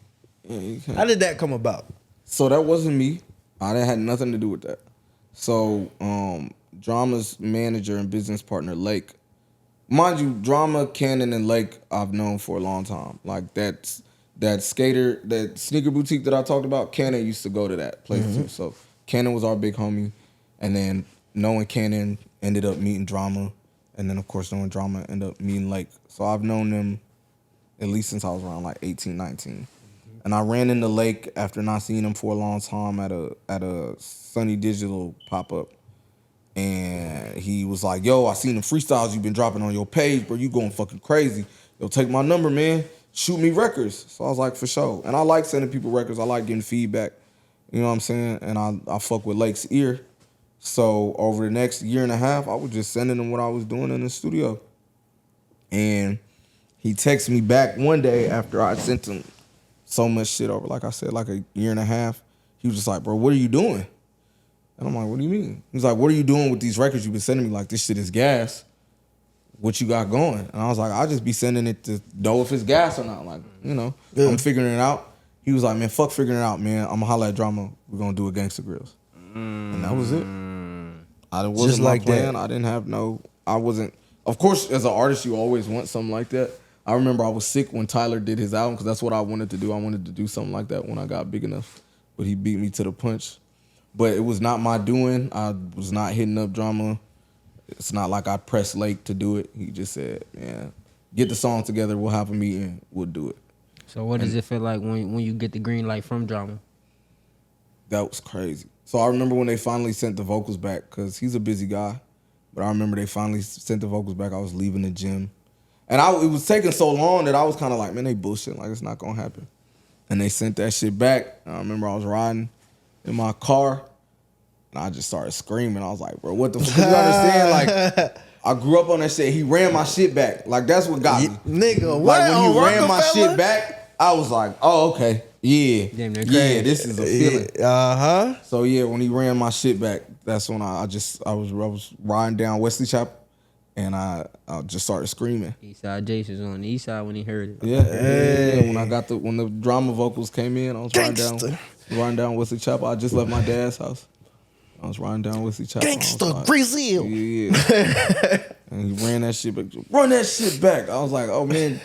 Yeah, you can't. How did that come about? So that wasn't me. I didn't had nothing to do with that. So Drama's manager and business partner, Lake. Mind you, Drama, Cannon, and Lake I've known for a long time. Like that sneaker boutique that I talked about, Cannon used to go to that place too. So Cannon was our big homie. And then knowing Cannon ended up meeting Drama. And then of course knowing Drama ended up meeting Lake. So I've known them at least since I was around like 18, 19. And I ran into Lake after not seeing him for a long time at a Sunny Digital pop-up. And he was like, yo, I seen the freestyles you've been dropping on your page, bro. You going fucking crazy. Yo, take my number, man. Shoot me records. So I was like, for sure. And I like sending people records. I like getting feedback. You know what I'm saying? And I fuck with Lake's ear. So over the next year and a half, I was just sending him what I was doing in the studio. And he texted me back one day after I sent him so much shit over, like I said, like a year and a half. He was just like, bro, what are you doing? And I'm like, what do you mean? He's like, what are you doing with these records you've been sending me? Like, this shit is gas. What you got going? And I was like, I'll just be sending it to know if it's gas or not. Like, you know, I'm figuring it out. He was like, man, fuck figuring it out, man. I'm gonna holler at Drama. We're gonna do a Gangsta Grillz. And that was it. I wasn't Just like my plan. that. I didn't have I wasn't, of course, as an artist, you always want something like that. I remember I was sick when Tyler did his album because that's what I wanted to do. I wanted to do something like that when I got big enough. But he beat me to the punch. But it was not my doing. I was not hitting up Drama. It's not like I pressed Lake to do it. He just said, man, get the song together. We'll have a meeting. We'll do it. So what does it feel like when you get the green light from Drama? That was crazy. So I remember when they finally sent the vocals back, because he's a busy guy. But I remember they finally sent the vocals back. I was leaving the gym. And it was taking so long that I was kind of like, man, they bullshit. Like, it's not going to happen. And they sent that shit back. And I remember I was riding in my car, and I just started screaming. I was like, bro, what the fuck? You understand? Like, I grew up on that shit. He ran my shit back. Like, that's what got me. Nigga, Like, what? when he ran my shit back, I was like, oh, okay. Yeah. Damn, they're yeah, crazy. this is a feeling. Uh-huh. So, yeah, when he ran my shit back, that's when I was riding down Wesley Chapel, and I just started screaming. Eastside Jace was on the east side when he heard it. Yeah. Hey. Yeah. When the drama vocals came in, I was riding down Wesley Chapel. I just left my dad's house. I was riding down Wesley Chapel. Gangsta Brazil. Yeah. And he ran that shit back. Run that shit back. I was like, oh man,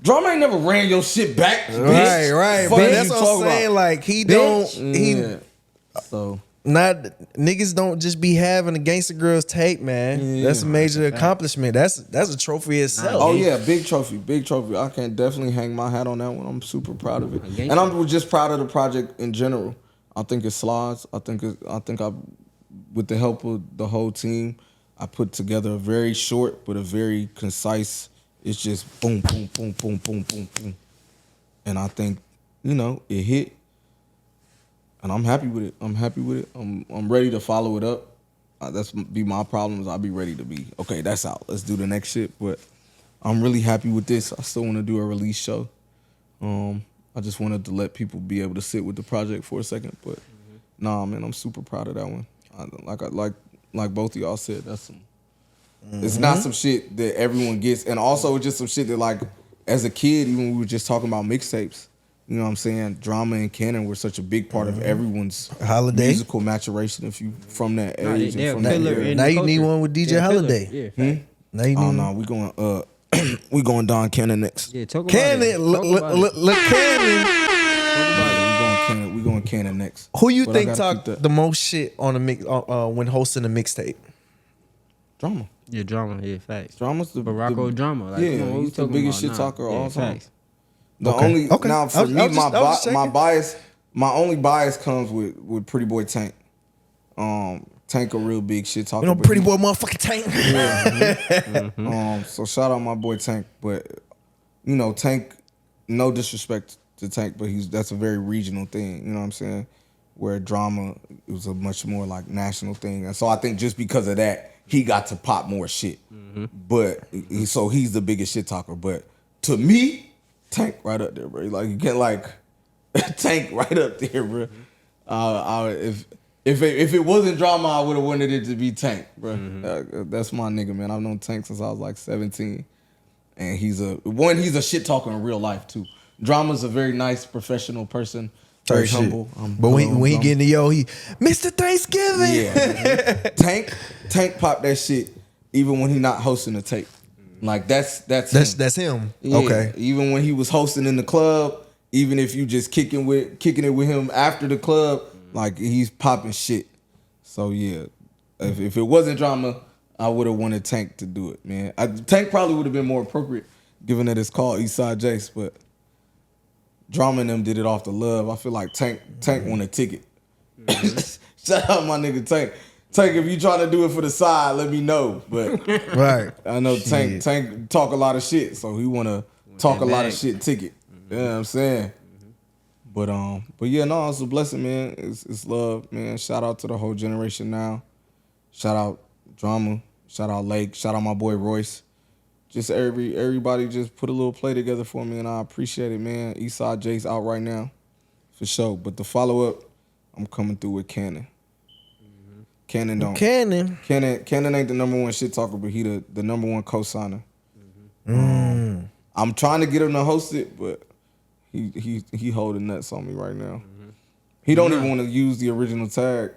Drama ain't never ran your shit back. Bitch. Right. Fuck But you that's what I'm talking saying. about? Like, he Bitch. don't. He Yeah. So not niggas don't just be having a Gangsta Grillz tape, man. Yeah. That's a major accomplishment. That's a trophy itself. oh yeah, big trophy. I can definitely hang my hat on that one. I'm super proud of it, and I'm just proud of the project in general. I think it slides. I think with the help of the whole team, I put together a very short but a very concise. It's just boom, boom, boom, boom, boom, boom, boom, and I think it hit, and I'm happy with it. I'm ready to follow it up. That's be my problems. I'll be ready to be okay. That's out. Let's do the next shit. But I'm really happy with this. I still want to do a release show. I just wanted to let people be able to sit with the project for a second. But nah, man, I'm super proud of that one. Like both of y'all said, that's some. It's not some shit that everyone gets, and also it's just some shit that, like, as a kid, even when we were just talking about mixtapes. You know what I'm saying? Drama and Cannon were such a big part of everyone's Holiday musical maturation. If you from that age, they're and from that pillar era. in Now the you need culture. one with DJ They're a pillar. Holiday. Yeah. Now you Oh need no, we going Don Cannon next. Yeah, talk about Cannon. it. Talk about it. Look, Cannon. We going Cannon next. Who you But I think gotta talked keep that. the most shit on the mix when hosting a mixtape? Drama? Yeah, Drama. Yeah, facts. Drama's the Baracko Drama. Like, yeah, come on, what he's we the talking biggest about shit now? talker of all Yeah, time. facts. The Okay. only Okay. now for I was me, just checking. my only bias comes with Pretty Boy Tank. Tank a real big shit talker. but Pretty he- boy motherfucking Tank. Yeah. So shout out my boy Tank, but Tank, no disrespect to Tank, but that's a very regional thing. You know what I'm saying? Where Drama, it was a much more like national thing, and so I think just because of that, he got to pop more shit. But so he's the biggest shit talker. But to me, Tank right up there, bro. Like you get like Tank right up there, bro. if it wasn't drama, I would have wanted it to be Tank, bro. That's my nigga, man. I've known Tank since I was like 17, and he's a shit talker in real life too. Drama's a very nice professional person, very humble. But when he get in the he Mr. Thanksgiving. Yeah, Tank popped that shit even when he not hosting the tape. Like that's him. Yeah, okay. Even when he was hosting in the club, even if you just kicking it with him after the club, like he's popping shit. So yeah, if it wasn't drama, I would have wanted Tank to do it, man. Tank probably would have been more appropriate, given that it's called Eastside Jace, but Drama and them did it off the love. I feel like Tank won a ticket. Shout out my nigga Tank. Tank, if you trying to do it for the side, let me know. But right, I know Tank talk a lot of shit, so he want to talk a lot of shit ticket. You know what I'm saying? But yeah, no, it's a blessing, man. It's love, man. Shout out to the whole generation now. Shout out Drama. Shout out Lake. Shout out my boy Royce. Just everybody just put a little play together for me, and I appreciate it, man. Eastside Jace out right now, for sure. But the follow up, I'm coming through with Cannon. Cannon ain't the number one shit talker, but he the number one co-signer. I'm trying to get him to host it, but he holding nuts on me right now. He don't even want to use the original tag.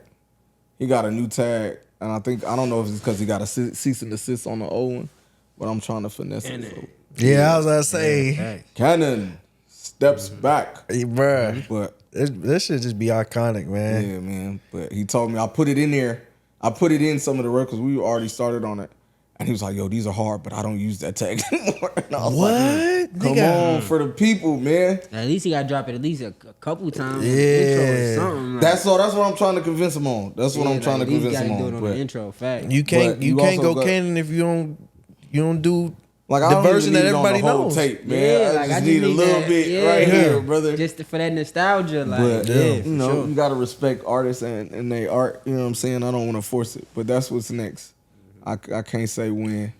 He got a new tag, and I don't know if it's because he got a cease and desist on the old one, but I'm trying to finesse it. So. Yeah, I was gonna say Cannon steps back, bruh. But this should just be iconic, man. Yeah, man. But he told me I put it in there. I put it in some of the records. We already started on it. And he was like, yo, these are hard, but I don't use that tag anymore. And I was like, come on, for the people, man. At least he got to drop it at least a couple times. Yeah. Intro or something. Like. That's what I'm trying to convince him on. That's what I'm trying to convince him on. Do it on the intro, fact. You can't go Cannon if you don't do like the version that everybody knows. Tape, man. Yeah, I just need a little bit right here, brother. Just for that nostalgia, like but, you know, you gotta respect artists and they art. You know what I'm saying? I don't want to force it, but that's what's next. I can't say when,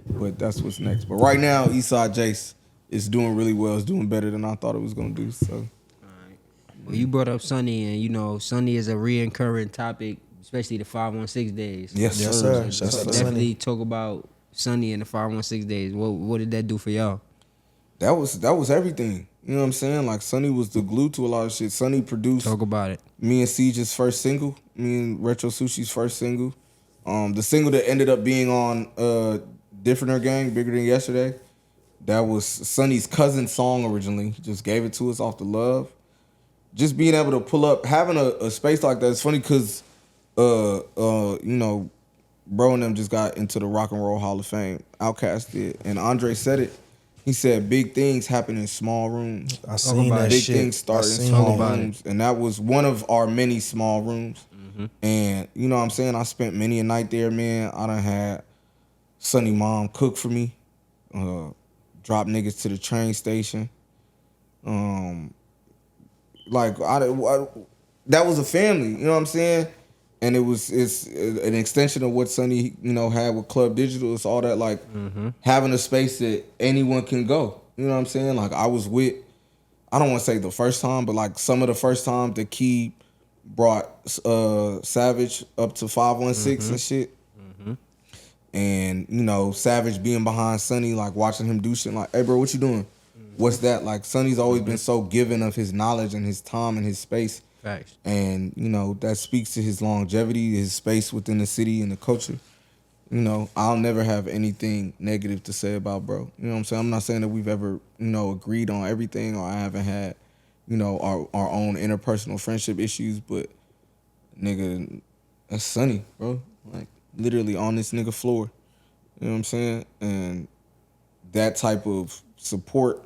but that's what's next. But right now, Eastside Jace is doing really well. It's doing better than I thought it was gonna do. So, well, you brought up Sunny, and you know Sunny is a reoccurring topic, especially the 516 days. Yes, sir. So definitely talk about Sunny and the 516 days. What did that do for y'all? That was everything. You know what I'm saying? Like Sunny was the glue to a lot of shit. Sunny produced. Talk about it. Me and Ceej's first single. Me and Retro Sushi's first single. The single that ended up being on Differenter Gang, Bigger Than Yesterday. That was Sunny's cousin's song originally. He just gave it to us off the love. Just being able to pull up, having a space like that. It's funny because, you know, bro and them just got into the Rock and Roll Hall of Fame. Outkast did. And Andre said it. He said big things happen in small rooms. I seen that big shit. Things start in small rooms. And that was one of our many small rooms. And you know what I'm saying? I spent many a night there, man. I done had Sunny mom cook for me. Drop niggas to the train station. Like that was a family, you know what I'm saying? And it's an extension of what Sunny, you know, had with Club Digital. It's all that like having a space that anyone can go. You know what I'm saying? Like I was with, I don't want to say the first time, but like some of the first times that Key brought Savage up to 516 and shit. And, you know, Savage being behind Sunny, like watching him do shit like, hey bro, what you doing? What's that? Like Sunny's always been so giving of his knowledge and his time and his space. Facts. And, you know, that speaks to his longevity, his space within the city and the culture. You know, I'll never have anything negative to say about bro. You know what I'm saying? I'm not saying that we've ever, you know, agreed on everything or I haven't had, you know, our own interpersonal friendship issues, but nigga, that's Sunny, bro. Like literally on this nigga floor. You know what I'm saying? And that type of support.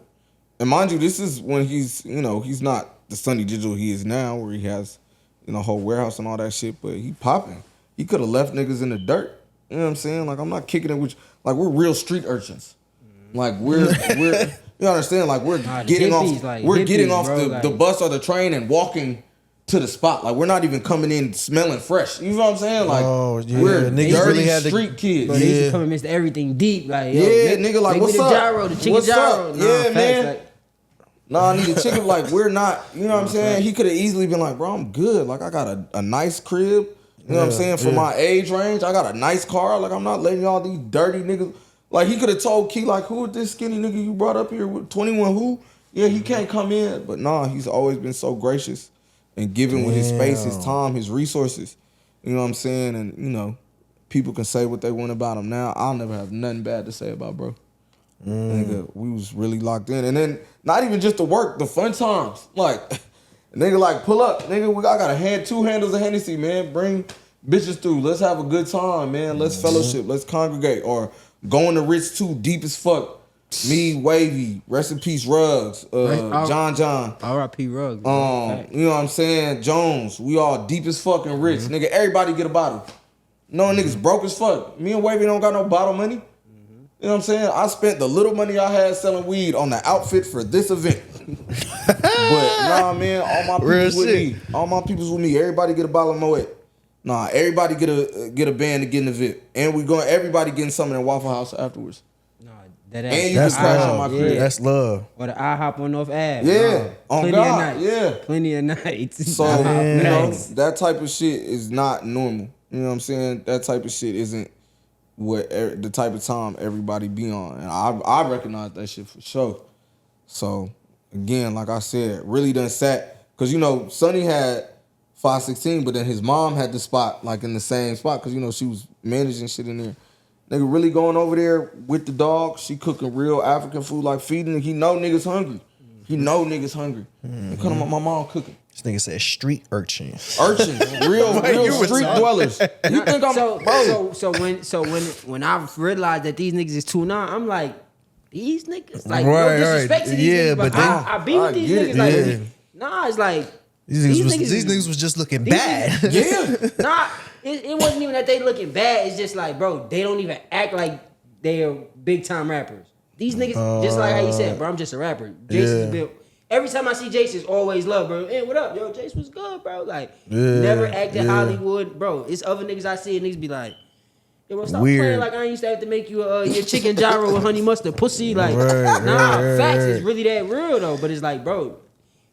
And mind you, this is when he's, you know, he's not the Sunny Digital he is now, where he has, you know, a whole warehouse and all that shit, but he popping. He could have left niggas in the dirt. You know what I'm saying? Like I'm not kicking it with, like we're real street urchins. Like we're you understand? Like we're getting hippies, off, like we're hippies, getting off bro, the like, bus or the train and walking to the spot. Like we're not even coming in smelling fresh. You know what I'm saying? Like we're niggas dirty really had street kids. Bro, they used to come and miss everything deep. Like, yo, nigga, like make what's me the up? gyro, the chicken What's gyro. up? Nah, Yeah, facts, man. like, Nah, I need a chicken. Like, we're not, you know what I'm saying? He could have easily been like, bro, I'm good. Like, I got a nice crib. You know what I'm saying? For my age range, I got a nice car. Like, I'm not letting y'all these dirty niggas. Like, he could have told Key, like, who is this skinny nigga you brought up here with 21 who? Yeah, he can't come in. But nah, he's always been so gracious and giving with his space, his time, his resources. You know what I'm saying? And, you know, people can say what they want about him now. I'll never have nothing bad to say about bro. Nigga, we was really locked in. And then, not even just the work, the fun times. Like, nigga, like, pull up. Nigga, I got 2 handles of Hennessy, man. Bring bitches through. Let's have a good time, man. Let's fellowship. Let's congregate. Or going to Rich 2, deep as fuck. Me, Wavy, rest in peace, Ruggs, John. R.I.P. Ruggs. You know what I'm saying? Jones. We all deep as fucking rich. Nigga, everybody get a bottle. No niggas broke as fuck. Me and Wavy don't got no bottle money. You know what I'm saying? I spent the little money I had selling weed on the outfit for this event. But nah, man, all my people's with me. All my people's with me. Everybody get a bottle of Moet. Nah, everybody get a band to get in the VIP. And everybody getting something in Waffle House afterwards. Nah, that and you can crash on my crib. That's love. Or the IHOP on North Ave. Yeah, on plenty God, of nights. yeah. Plenty of nights. So, you know, that type of shit is not normal. You know what I'm saying? That type of shit isn't what the type of time everybody be on. And I recognize that shit for sure. So, again, like I said, really done sat. Because, you know, Sonny had 516, but then his mom had the spot, like in the same spot. Because, you know, she was managing shit in there. Nigga really going over there with the dog. She cooking real African food, like feeding. He know niggas hungry. He know niggas hungry. And come on, my mom cooking. This nigga said street urchin. Urchins, real street dwellers. You think I'm so when I realized that these niggas is 2-9, I'm like, these niggas like right, no disrespect to these niggas, but I be with these niggas like nah, it's like these niggas was just looking bad. Nah, it wasn't even that they looking bad. It's just like, bro, they don't even act like they are big time rappers. These niggas, just like how you said, bro, I'm just a rapper. Jace is built. Every time I see Jace, it's always love, bro. Hey, what up? Yo, Jace was good, bro. Like, never acted Hollywood. Bro, it's other niggas I see and niggas be like, yo, bro, stop playing like I used to have to make you your chicken gyro with honey mustard pussy. Like, facts is really that real, though. But it's like, bro,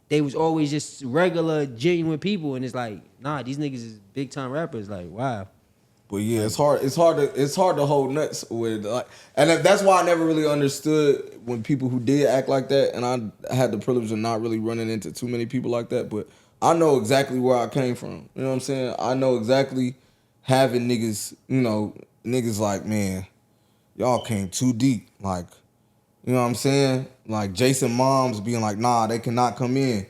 they was always just regular, genuine people. And it's like, nah, these niggas is big time rappers. Like, wow. But yeah, it's hard to hold nuts with, like, and that's why I never really understood when people who did act like that, and I had the privilege of not really running into too many people like that. But I know exactly where I came from. You know what I'm saying? I know exactly having niggas, you know, niggas like, man, y'all came too deep. Like, you know what I'm saying? Like Jason moms being like, nah, they cannot come in.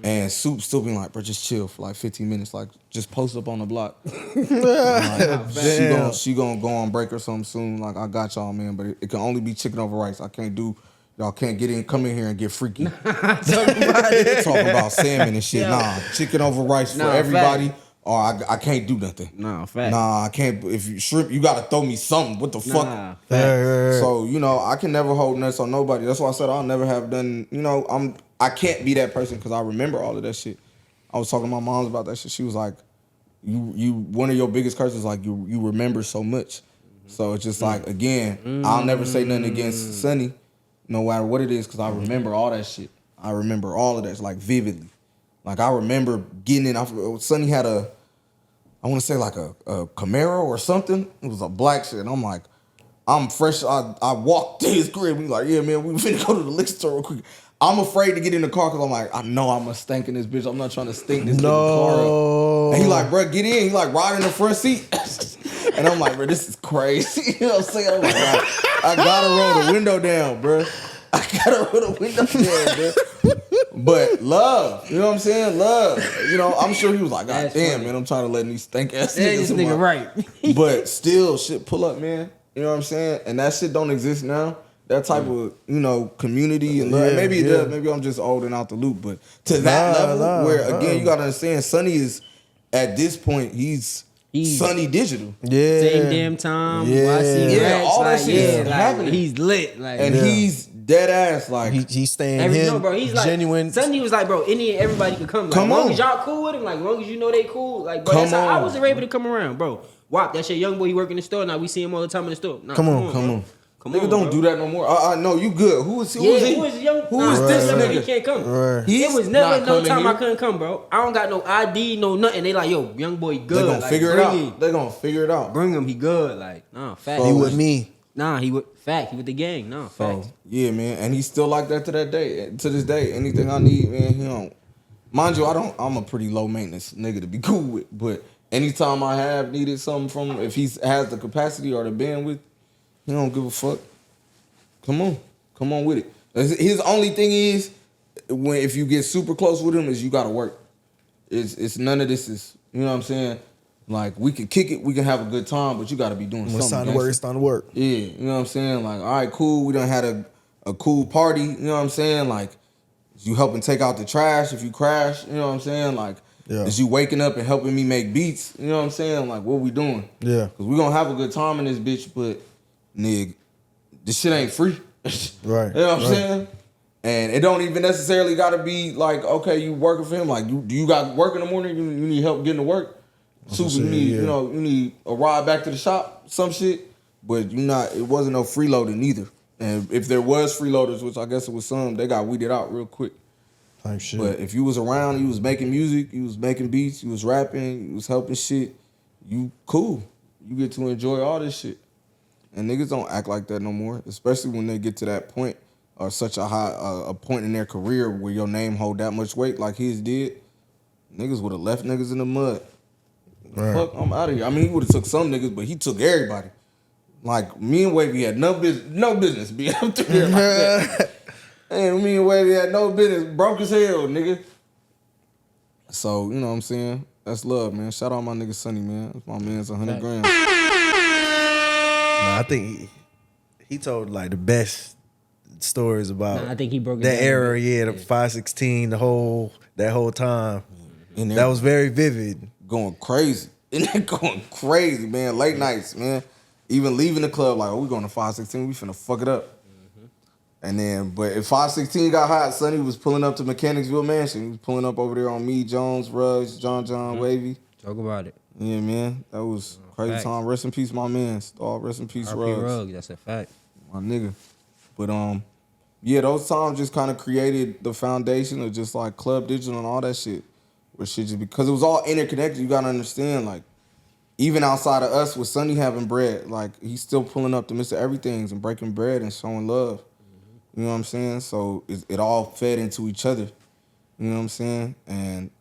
And Soup still being like, bro, just chill for like 15 minutes. Like, just post up on the block. Like, she gonna go on break or something soon. Like, I got y'all, man. But it can only be chicken over rice. Y'all can't come in here and get freaky. Talking about salmon and shit. Nah, chicken over rice for everybody. Or I can't do nothing. Nah, fact. Nah, I can't. If you shrimp, you gotta throw me something. What the fuck? So, you know, I can never hold nuts on nobody. That's why I said I'll never have done, you know, I can't be that person because I remember all of that shit. I was talking to my mom about that shit. She was like, you one of your biggest curses, like you remember so much. So it's just like, again, I'll never say nothing against Sonny, no matter what it is, because I remember all that shit. I remember all of that, like, vividly. Like, I remember getting in. Sonny had I want to say like a Camaro or something. It was a black shit. And I'm like, I'm fresh. I walked to his crib. We like, yeah, man, we finna go to the liquor store real quick. I'm afraid to get in the car because I'm like, I know I'm a stink in this bitch. I'm not trying to stink this car up. And he like, bro, get in. He like, ride in the front seat. And I'm like, bro, this is crazy. You know what I'm saying? I'm like, I gotta roll the window down, bro. I gotta roll the window down, bro. But love, you know what I'm saying? Love. You know, I'm sure he was like, God damn, man, I'm trying to let these stink ass niggas. This nigga right. But still, shit, pull up, man. You know what I'm saying? And that shit don't exist now. That type of, you know, community and love. Maybe it does. Maybe I'm just old and out the loop. But to that level, where again, you gotta understand, Sonny is at this point, he's Sonny Digital. Yeah. Same damn time. Yeah. All that shit is happening. He's lit. Like, and he's dead ass. Like, he's staying him. Bro, he's like, genuine. Sonny was like, bro, everybody could come. Like, as long as y'all cool with him, like, as long as you know they cool. Like, bro, that's how I was able to come around, bro. Wop, that's your young boy. He work in the store now. We see him all the time in the store. Nah, come on. Come Nigga on, don't bro. do that no more. No, you good. Who is he? Yeah, who is young? Who is this He nigga? can't come. Right. It was never not no coming time here. I couldn't come, bro. I don't got no ID, no nothing. They like, yo, young boy good. They gonna like, figure it bring out. him. They gonna figure it out. Bring him, he good. Like, nah, fact. He with me. Nah, he with fact. He with the gang. Nah, fact. So yeah, man, and he's still like that to that day. To this day, anything I need, man, he don't. Mind you, I'm a pretty low maintenance nigga to be cool with, but anytime I have needed something from him, if he has the capacity or the bandwidth, he don't give a fuck. Come on with it. His only thing is if you get super close with him is you gotta work. It's none of this is, you know what I'm saying? Like we can kick it, we can have a good time, but you gotta be doing When it's something. time to work, it's time to work. Yeah, you know what I'm saying? Like, all right, cool. We done had a cool party, you know what I'm saying? Like, is you helping take out the trash if you crash, you know what I'm saying? Like, is you waking up and helping me make beats, you know what I'm saying? Like, what we doing? Yeah. Because we gonna have a good time in this bitch, but, nigga, this shit ain't free. Right. You know what I'm saying? And it don't even necessarily gotta be like, okay, you working for him. Like, do you got work in the morning? You need help getting to work? Super, you need, you need a ride back to the shop, some shit. But it wasn't no freeloading either. And if there was freeloaders, which I guess it was some, they got weeded out real quick. Type shit. But if you was around, you was making music, you was making beats, you was rapping, you was helping shit, you cool. You get to enjoy all this shit. And niggas don't act like that no more, especially when they get to that point or such a high a point in their career where your name hold that much weight like his did. Niggas would have left niggas in the mud. Right. Fuck, I'm out of here. I mean, he would have took some niggas, but he took everybody. Like, me and Wavy had no business being up there like that. And me and Wavy had no business. Broke as hell, nigga. So, you know what I'm saying? That's love, man. Shout out my nigga Sonny, man. That's my man's 100 grams. I think he told like the best stories about I think he broke it that down. era, the 516, that whole time. And That was very vivid. going crazy. And they're going crazy, man. Late nights, man. Even leaving the club, like, oh, we going to 516, we finna fuck it up. And then, but if 516 got hot, Sonny was pulling up to Mechanicsville Mansion. He was pulling up over there on me, Jones, Ruggs, John, Wavy. Talk about it. Yeah, man. That was crazy fact. time. Rest in peace, my man. All rest in peace, RP Ruggs. Ruggs, that's a fact. My nigga. But yeah, those times just kind of created the foundation of just like Club Digital and all that shit. Where shit just because it was all interconnected. You gotta understand, like, even outside of us with Sonny having bread, like he's still pulling up to Mr. Everything's and breaking bread and showing love. You know what I'm saying? So it all fed into each other. You know what I'm saying? And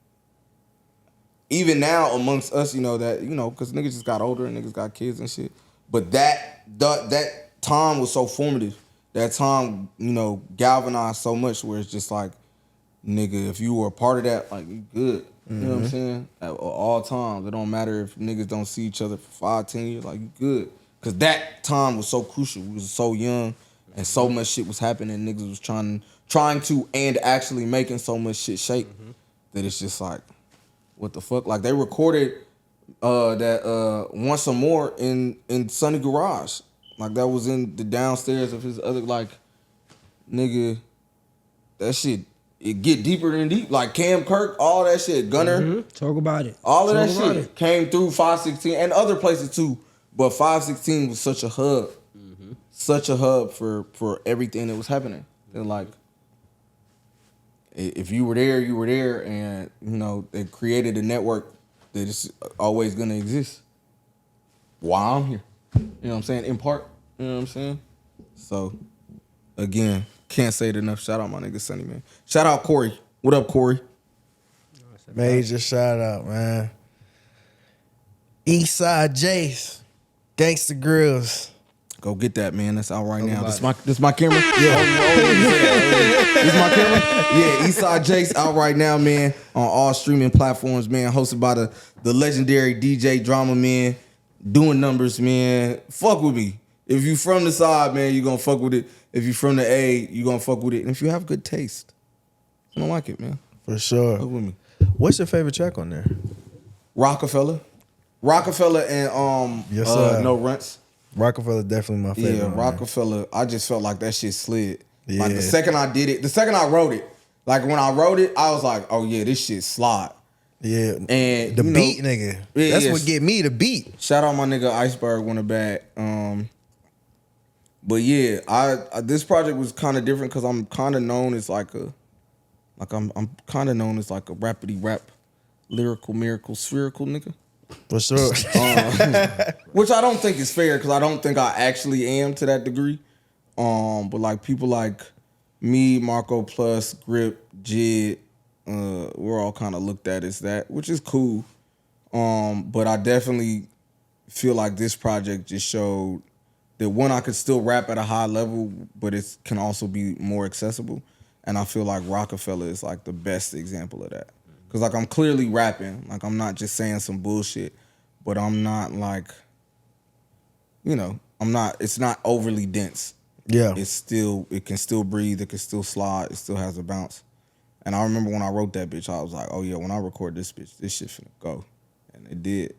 even now amongst us, because niggas just got older and niggas got kids and shit. But that time was so formative. That time, galvanized so much where it's just like, nigga, if you were a part of that, like, you good. You know what I'm saying? At all times. It don't matter if niggas don't see each other for 5-10 years, like, you good. Because that time was so crucial. We was so young and so much shit was happening. Niggas was trying to and actually making so much shit shake that it's just like, what the fuck? Like, they recorded that Once Some More in Sunny Garage. Like, that was in the downstairs of his other, like, nigga, that shit, it get deeper than deep. Like, Cam Kirk, all that shit, Gunner. Talk about it. All of Talk that about shit it. came through 516 and other places too. But 516 was such a hub. Such a hub for everything that was happening. And like, if you were there, you were there. And, it created a network that is always going to exist while I'm here. You know what I'm saying? In part. You know what I'm saying? So, again, can't say it enough. Shout out my nigga Sonny, man. Shout out Corey. What up, Corey? Major shout out, man. Eastside Jace, Gangsta Grillz. Go get that, man. That's out right now. about This my camera? Yeah. This my camera? Yeah, Eastside Jace out right now, man. On all streaming platforms, man. Hosted by the legendary DJ Drama, man. Doing numbers, man. Fuck with me. If you from the side, man, you gonna fuck with it. If you from the A, you gonna fuck with it. And if you have good taste, you don't like it, man. For sure. Fuck with me. What's your favorite track on there? Rockefeller and Yes, sir. No Runts. Rockefeller definitely my favorite. Yeah, on Rockefeller. I just felt like that shit slid. Yeah. Like the second I did it, the second I wrote it, like when I wrote it, I was like, oh yeah, this shit slide. there. Yeah. And The beat, nigga. Yeah, That's yeah. what get me, the beat. Shout out my nigga Iceberg won a bag. But yeah, I this project was kind of different because I'm kind of known as I'm kind of known as like a rapidy rap, lyrical miracle spherical nigga. For sure. Which I don't think is fair because I don't think I actually am to that degree. But like people like me, Marco Plus, Grip, Jid, we're all kind of looked at as that, which is cool. But I definitely feel like this project just showed that one, I could still rap at a high level, but it can also be more accessible. And I feel like Rockefeller is like the best example of that. Cause like I'm clearly rapping, like I'm not just saying some bullshit, but I'm not like, it's not overly dense. Yeah. It can still breathe, it can still slide, it still has a bounce. And I remember when I wrote that bitch, I was like, oh yeah, when I record this bitch, this shit finna go. And it did.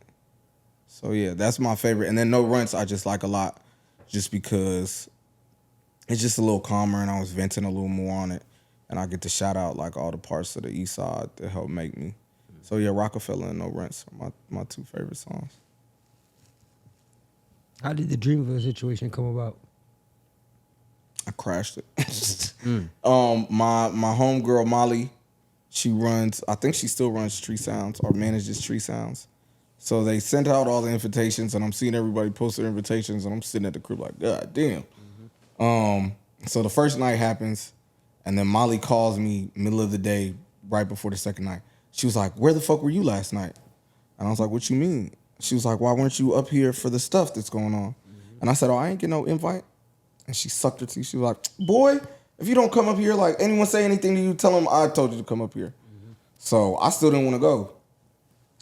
So yeah, that's my favorite. And then No Runts I just like a lot just because it's just a little calmer and I was venting a little more on it. And I get to shout out like all the parts of the East Side that helped make me. So yeah, Rockefeller and No Runts are my two favorite songs. How did the Dreamville situation come about? I crashed it. My homegirl Molly, I think she still runs Tree Sounds or manages Tree Sounds. So they sent out all the invitations and I'm seeing everybody post their invitations and I'm sitting at the crib like, God damn. So the first night happens and then Molly calls me middle of the day right before the second night. She was like, where the fuck were you last night? And I was like, what you mean? She was like, why weren't you up here for the stuff that's going on? And I said, oh, I ain't get no invite. And she sucked her teeth. She was like, boy, if you don't come up here, like anyone say anything to you, tell them I told you to come up here. So I still didn't want to go.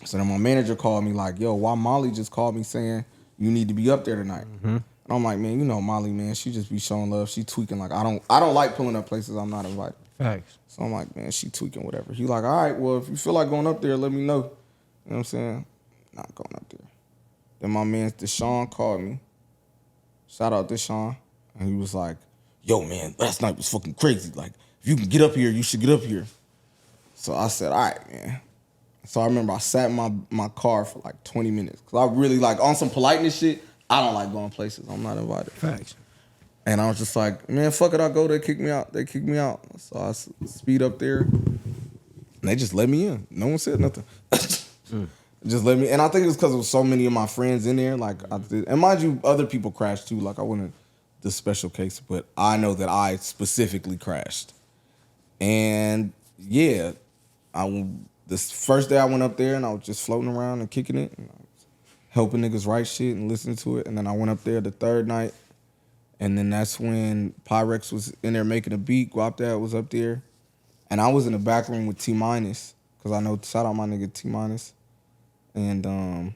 So then my manager called me like, yo, why Molly just called me saying you need to be up there tonight? And I'm like, man, you know Molly, man, she just be showing love. She tweaking like I don't like pulling up places I'm not invited. Facts. So I'm like, man, she tweaking whatever. He like, all right, well, if you feel like going up there, let me know. You know what I'm saying? Not going up there. Then my man Deshaun called me. Shout out Deshaun. And he was like, yo, man, last night was fucking crazy. Like, if you can get up here, you should get up here. So I said, all right, man. So I remember I sat in my car for like 20 minutes. Because I really like, on some politeness shit, I don't like going places I'm not invited. Facts. And I was just like, man, fuck it, I'll go. They kick me out. So I speed up there. And they just let me in. No one said nothing. Just let me. And I think it was because there was so many of my friends in there. Like, and mind you, other people crashed too. Like, I wasn't the special case. But I know that I specifically crashed. And yeah, this first day I went up there and I was just floating around and kicking it. And I was helping niggas write shit and listening to it. And then I went up there the third night. And then that's when Pyrex was in there making a beat. Guap Dad was up there. And I was in the back room with T-. Because I know, shout out my nigga T-. And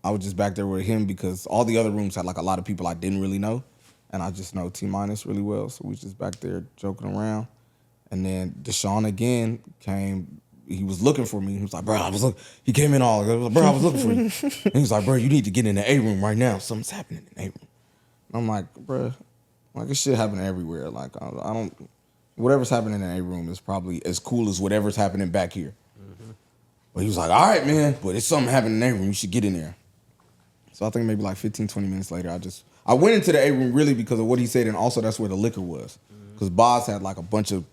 I was just back there with him because all the other rooms had like a lot of people I didn't really know. And I just know T- really well. So we was just back there joking around. And then Deshaun again came. He was looking for me. He was like, bro, he came in all, bro, I was looking for you. And he was like, bro, you need to get in the A room right now. Something's happening in the A room. And I'm like, bro, like this shit happening everywhere. Like I don't, whatever's happening in the A room is probably as cool as whatever's happening back here. But he was like, all right, man, but it's something happening in the A room. You should get in there. So I think maybe like 15, 20 minutes later, I went into the A room really because of what he said, and also that's where the liquor was. Because Boz had like a bunch of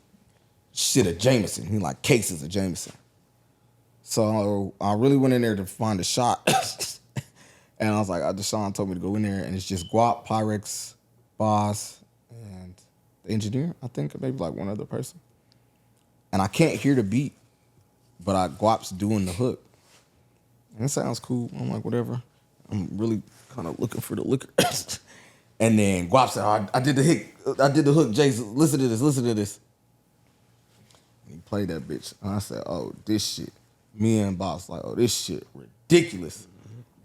shit of Jameson. He like cases of Jameson. So I really went in there to find a shot. And I was like, Deshaun told me to go in there, and it's just Guap, Pyrex, Boz, and the engineer, I think, maybe like one other person. And I can't hear the beat, but Guap's doing the hook. And it sounds cool. I'm like, whatever. I'm really kind of looking for the liquor. And then Guap said, I did the hook, Jace, listen to this. And he played that bitch. And I said, oh, this shit. Me and Boss like, oh, this shit ridiculous.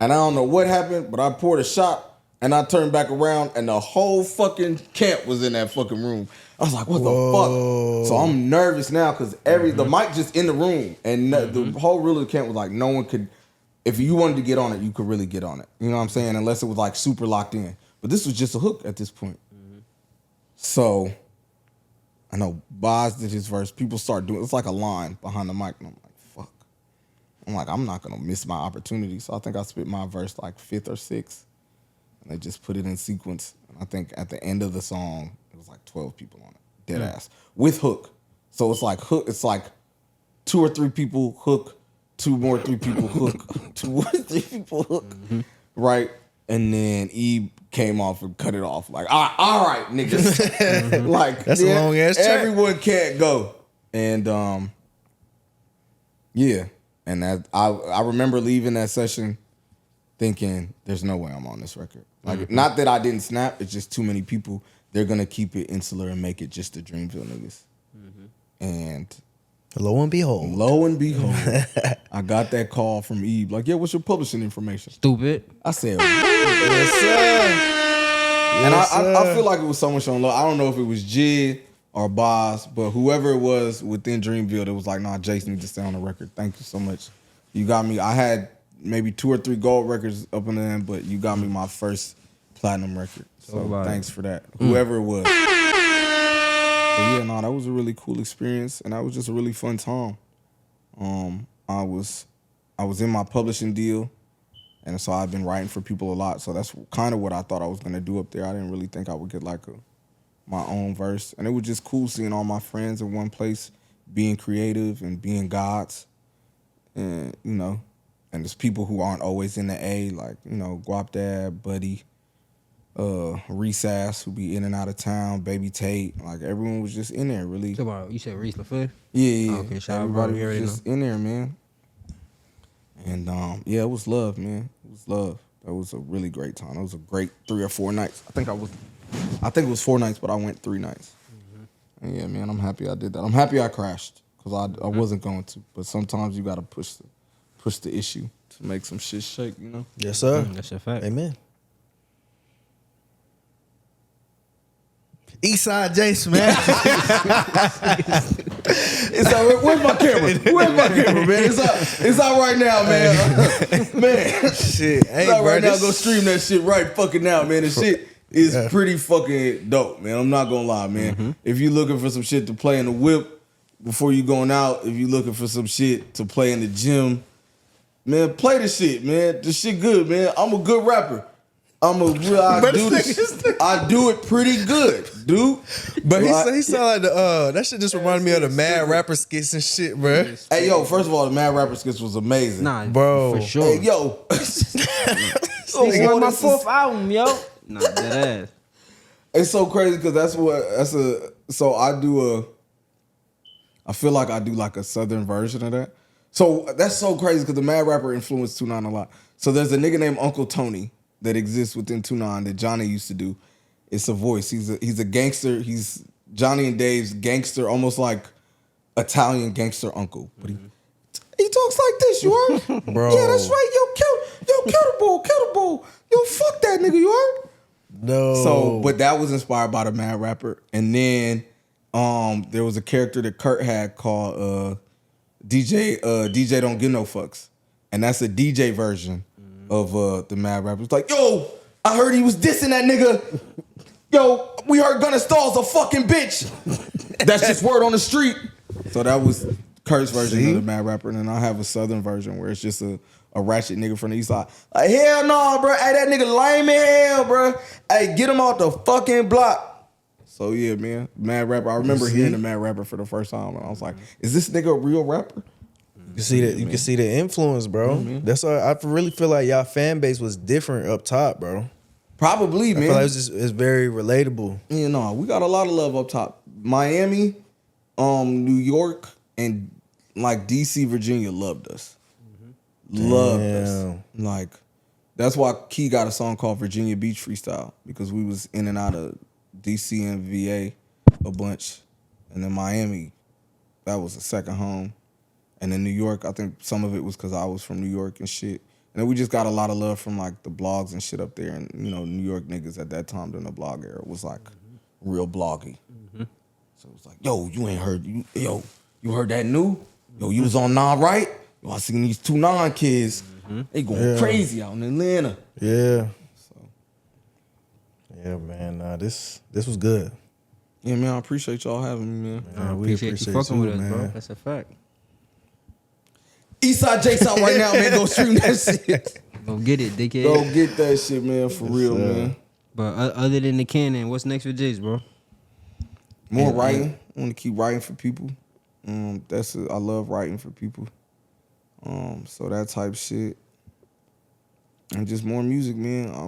And I don't know what happened, but I poured a shot and I turned back around and the whole fucking camp was in that fucking room. I was like, what the fuck? So I'm nervous now because the mic just in the room and the whole rule of the camp was like, no one could, if you wanted to get on it, you could really get on it. You know what I'm saying? Unless it was like super locked in. But this was just a hook at this point. So I know Boz did his verse. People start doing, it's like a line behind the mic. And I'm like, fuck. I'm like, I'm not going to miss my opportunity. So I think I spit my verse like 5th or 6th. And they just put it in sequence. And I think at the end of the song, it was like 12 people on it, dead ass, with hook. So it's like hook. It's like 2 or 3 people hook, 2 more 3 people hook, 2 or 3 people hook, right? And then E came off and cut it off. Like, all right, niggas. Like, That's a long ass track. Everyone can't go. And yeah. And I remember leaving that session thinking, there's no way I'm on this record. Like, not that I didn't snap, it's just too many people. They're gonna keep it insular and make it just the Dreamville niggas. And lo and behold, I got that call from Eve. Like, yeah, what's your publishing information? Stupid. I said, yes, sir. and Yes, I feel like it was someone showing love. I don't know if it was Jid or Boz, but whoever it was within Dreamville that was like, nah, Jace needs to stay on the record. Thank you so much. You got me. I had maybe 2 or 3 gold records up in the end, but you got me my first platinum record. So thanks for that. Whoever it was. But yeah, no, that was a really cool experience, and that was just a really fun time. I was in my publishing deal, and so I've been writing for people a lot. So that's kind of what I thought I was gonna do up there. I didn't really think I would get like my own verse, and it was just cool seeing all my friends in one place, being creative and being gods, and you know, and there's people who aren't always in the A, like you know, Guap Dad, Buddy, Resass, who be in and out of town, Baby Tate, like everyone was just in there, really. You said Reese LaFleur? Yeah. Okay, shout out, everybody bro. was just in there, man. And yeah, it was love, man. It was love. That was a really great time. It was a great 3 or 4 nights. I think it was 4 nights, but I went 3 nights. And yeah, man, I'm happy I did that. I'm happy I crashed because I wasn't going to. But sometimes you gotta push the issue to make some shit shake, you know? Yes, sir. That's a fact. Amen. Eastside Jace, man. It's out. Where's my camera? Where's my camera, man? It's out right now, man. Man, Shit. Hey, it's out bro, right now. this- Go stream that shit right fucking now, man. The shit is pretty fucking dope, man. I'm not gonna lie, man. If you looking for some shit to play in the whip before you going out, if you looking for some shit to play in the gym, man, play the shit, man. The shit good, man. I'm a good rapper. I do it pretty good, dude. But he sound like that shit just reminded me of the Mad Rapper skits and shit, bro. Hey, yo, first of all, the Mad Rapper skits was amazing. Nah, Bro. for sure. Hey, yo. This was my 4th album, yo. Nah, that ass. It's so crazy because I feel like I do like a southern version of that. So that's so crazy because the Mad Rapper influenced Two-9 a lot. So there's a nigga named Uncle Tony that exists within Two-9 that Johnny used to do. It's a voice. He's a gangster. He's Johnny and Dave's gangster, almost like Italian gangster uncle. But he talks like this, you heard? Bro. Yeah, that's right. Yo, Kettlebell. Yo, fuck that nigga, you heard? No. So, but that was inspired by the Mad Rapper. And then there was a character that Kurt had called DJ Don't Give No Fucks. And that's a DJ version of the Mad Rapper. It's like, yo, I heard he was dissing that nigga. Yo, we heard Gunna Stall's a fucking bitch. That's just word on the street. So that was Kurt's version of the Mad Rapper. And then I have a southern version where it's just a ratchet nigga from the east side. Like, hell no, bro. Hey, that nigga lame as hell, bro. Hey, get him off the fucking block. So yeah, man. Mad Rapper. I remember hearing the Mad Rapper for the first time. And I was like, is this nigga a real rapper? You see that? You can see the influence, bro. That's why I really feel like y'all fan base was different up top, bro. Probably, I man. feel like it's very relatable. You know, we got a lot of love up top. Miami, New York, and like DC, Virginia loved us. Loved us. Like, that's why Key got a song called Virginia Beach Freestyle, because we was in and out of DC and VA a bunch. And then Miami, that was a second home. And in New York, I think some of it was because I was from New York and shit. And then we just got a lot of love from like the blogs and shit up there. And you know, New York niggas at that time during the blog era was like real bloggy. So it was like, yo, you ain't heard, you heard that new? Yo, you was on Nah Right? Yo, I seen these 2-9 kids. They going crazy out in Atlanta. Yeah. So Yeah, man. Nah, this was good. yeah, man, I appreciate y'all having me, man. I we appreciate you appreciate fucking you, with us, bro. man. That's a fact. Eastside Jace out right now, man. Go stream that shit. Go get it, dickhead. Go get that shit, man, for real, sir. man. But other than the canon, what's next for Jace, bro? More writing. I want to keep writing for people. I love writing for people. So that type shit. And just more music, man. I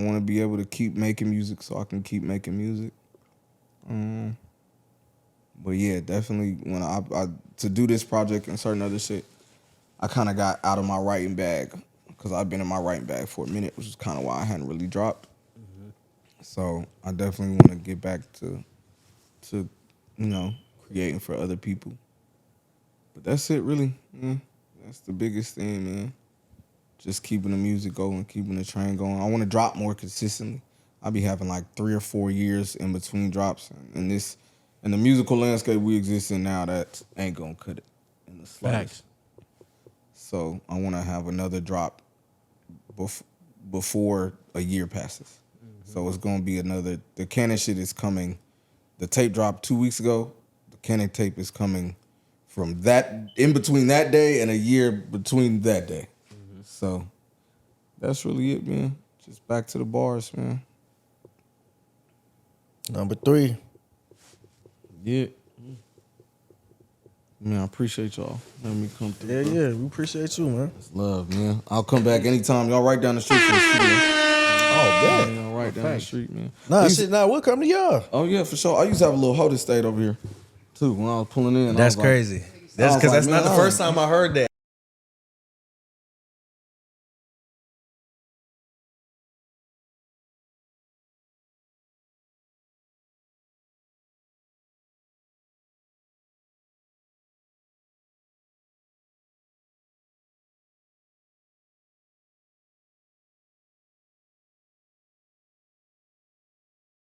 wanna be able to keep making music so I can keep making music. But yeah, definitely when I to do this project and certain other shit, I kind of got out of my writing bag because I've been in my writing bag for a minute, which is kind of why I hadn't really dropped. So I definitely want to get back to creating for other people. But that's it, really. That's the biggest thing, man. Just keeping the music going, keeping the train going. I want to drop more consistently. I'll be having like 3 or 4 years in between drops. And in the musical landscape we exist in now, that ain't gonna cut it in the slightest. So I want to have another drop before a year passes. So it's gonna be another. The Canon shit is coming. The tape dropped 2 weeks ago. The Canon tape is coming from that in between that day and a year between that day. So that's really it, man. Just back to the bars, man. Number 3. Yeah. Man, I appreciate y'all letting me come through. Yeah, we appreciate you, man. It's love, man. I'll come back anytime. Y'all right down the street from the studio. Oh, Yeah, y'all right down the street, man. We'll come to y'all. Oh, yeah, for sure. I used to have a little holding state over here, too, when I was pulling in. That's crazy. That's because that's not the first time I heard that.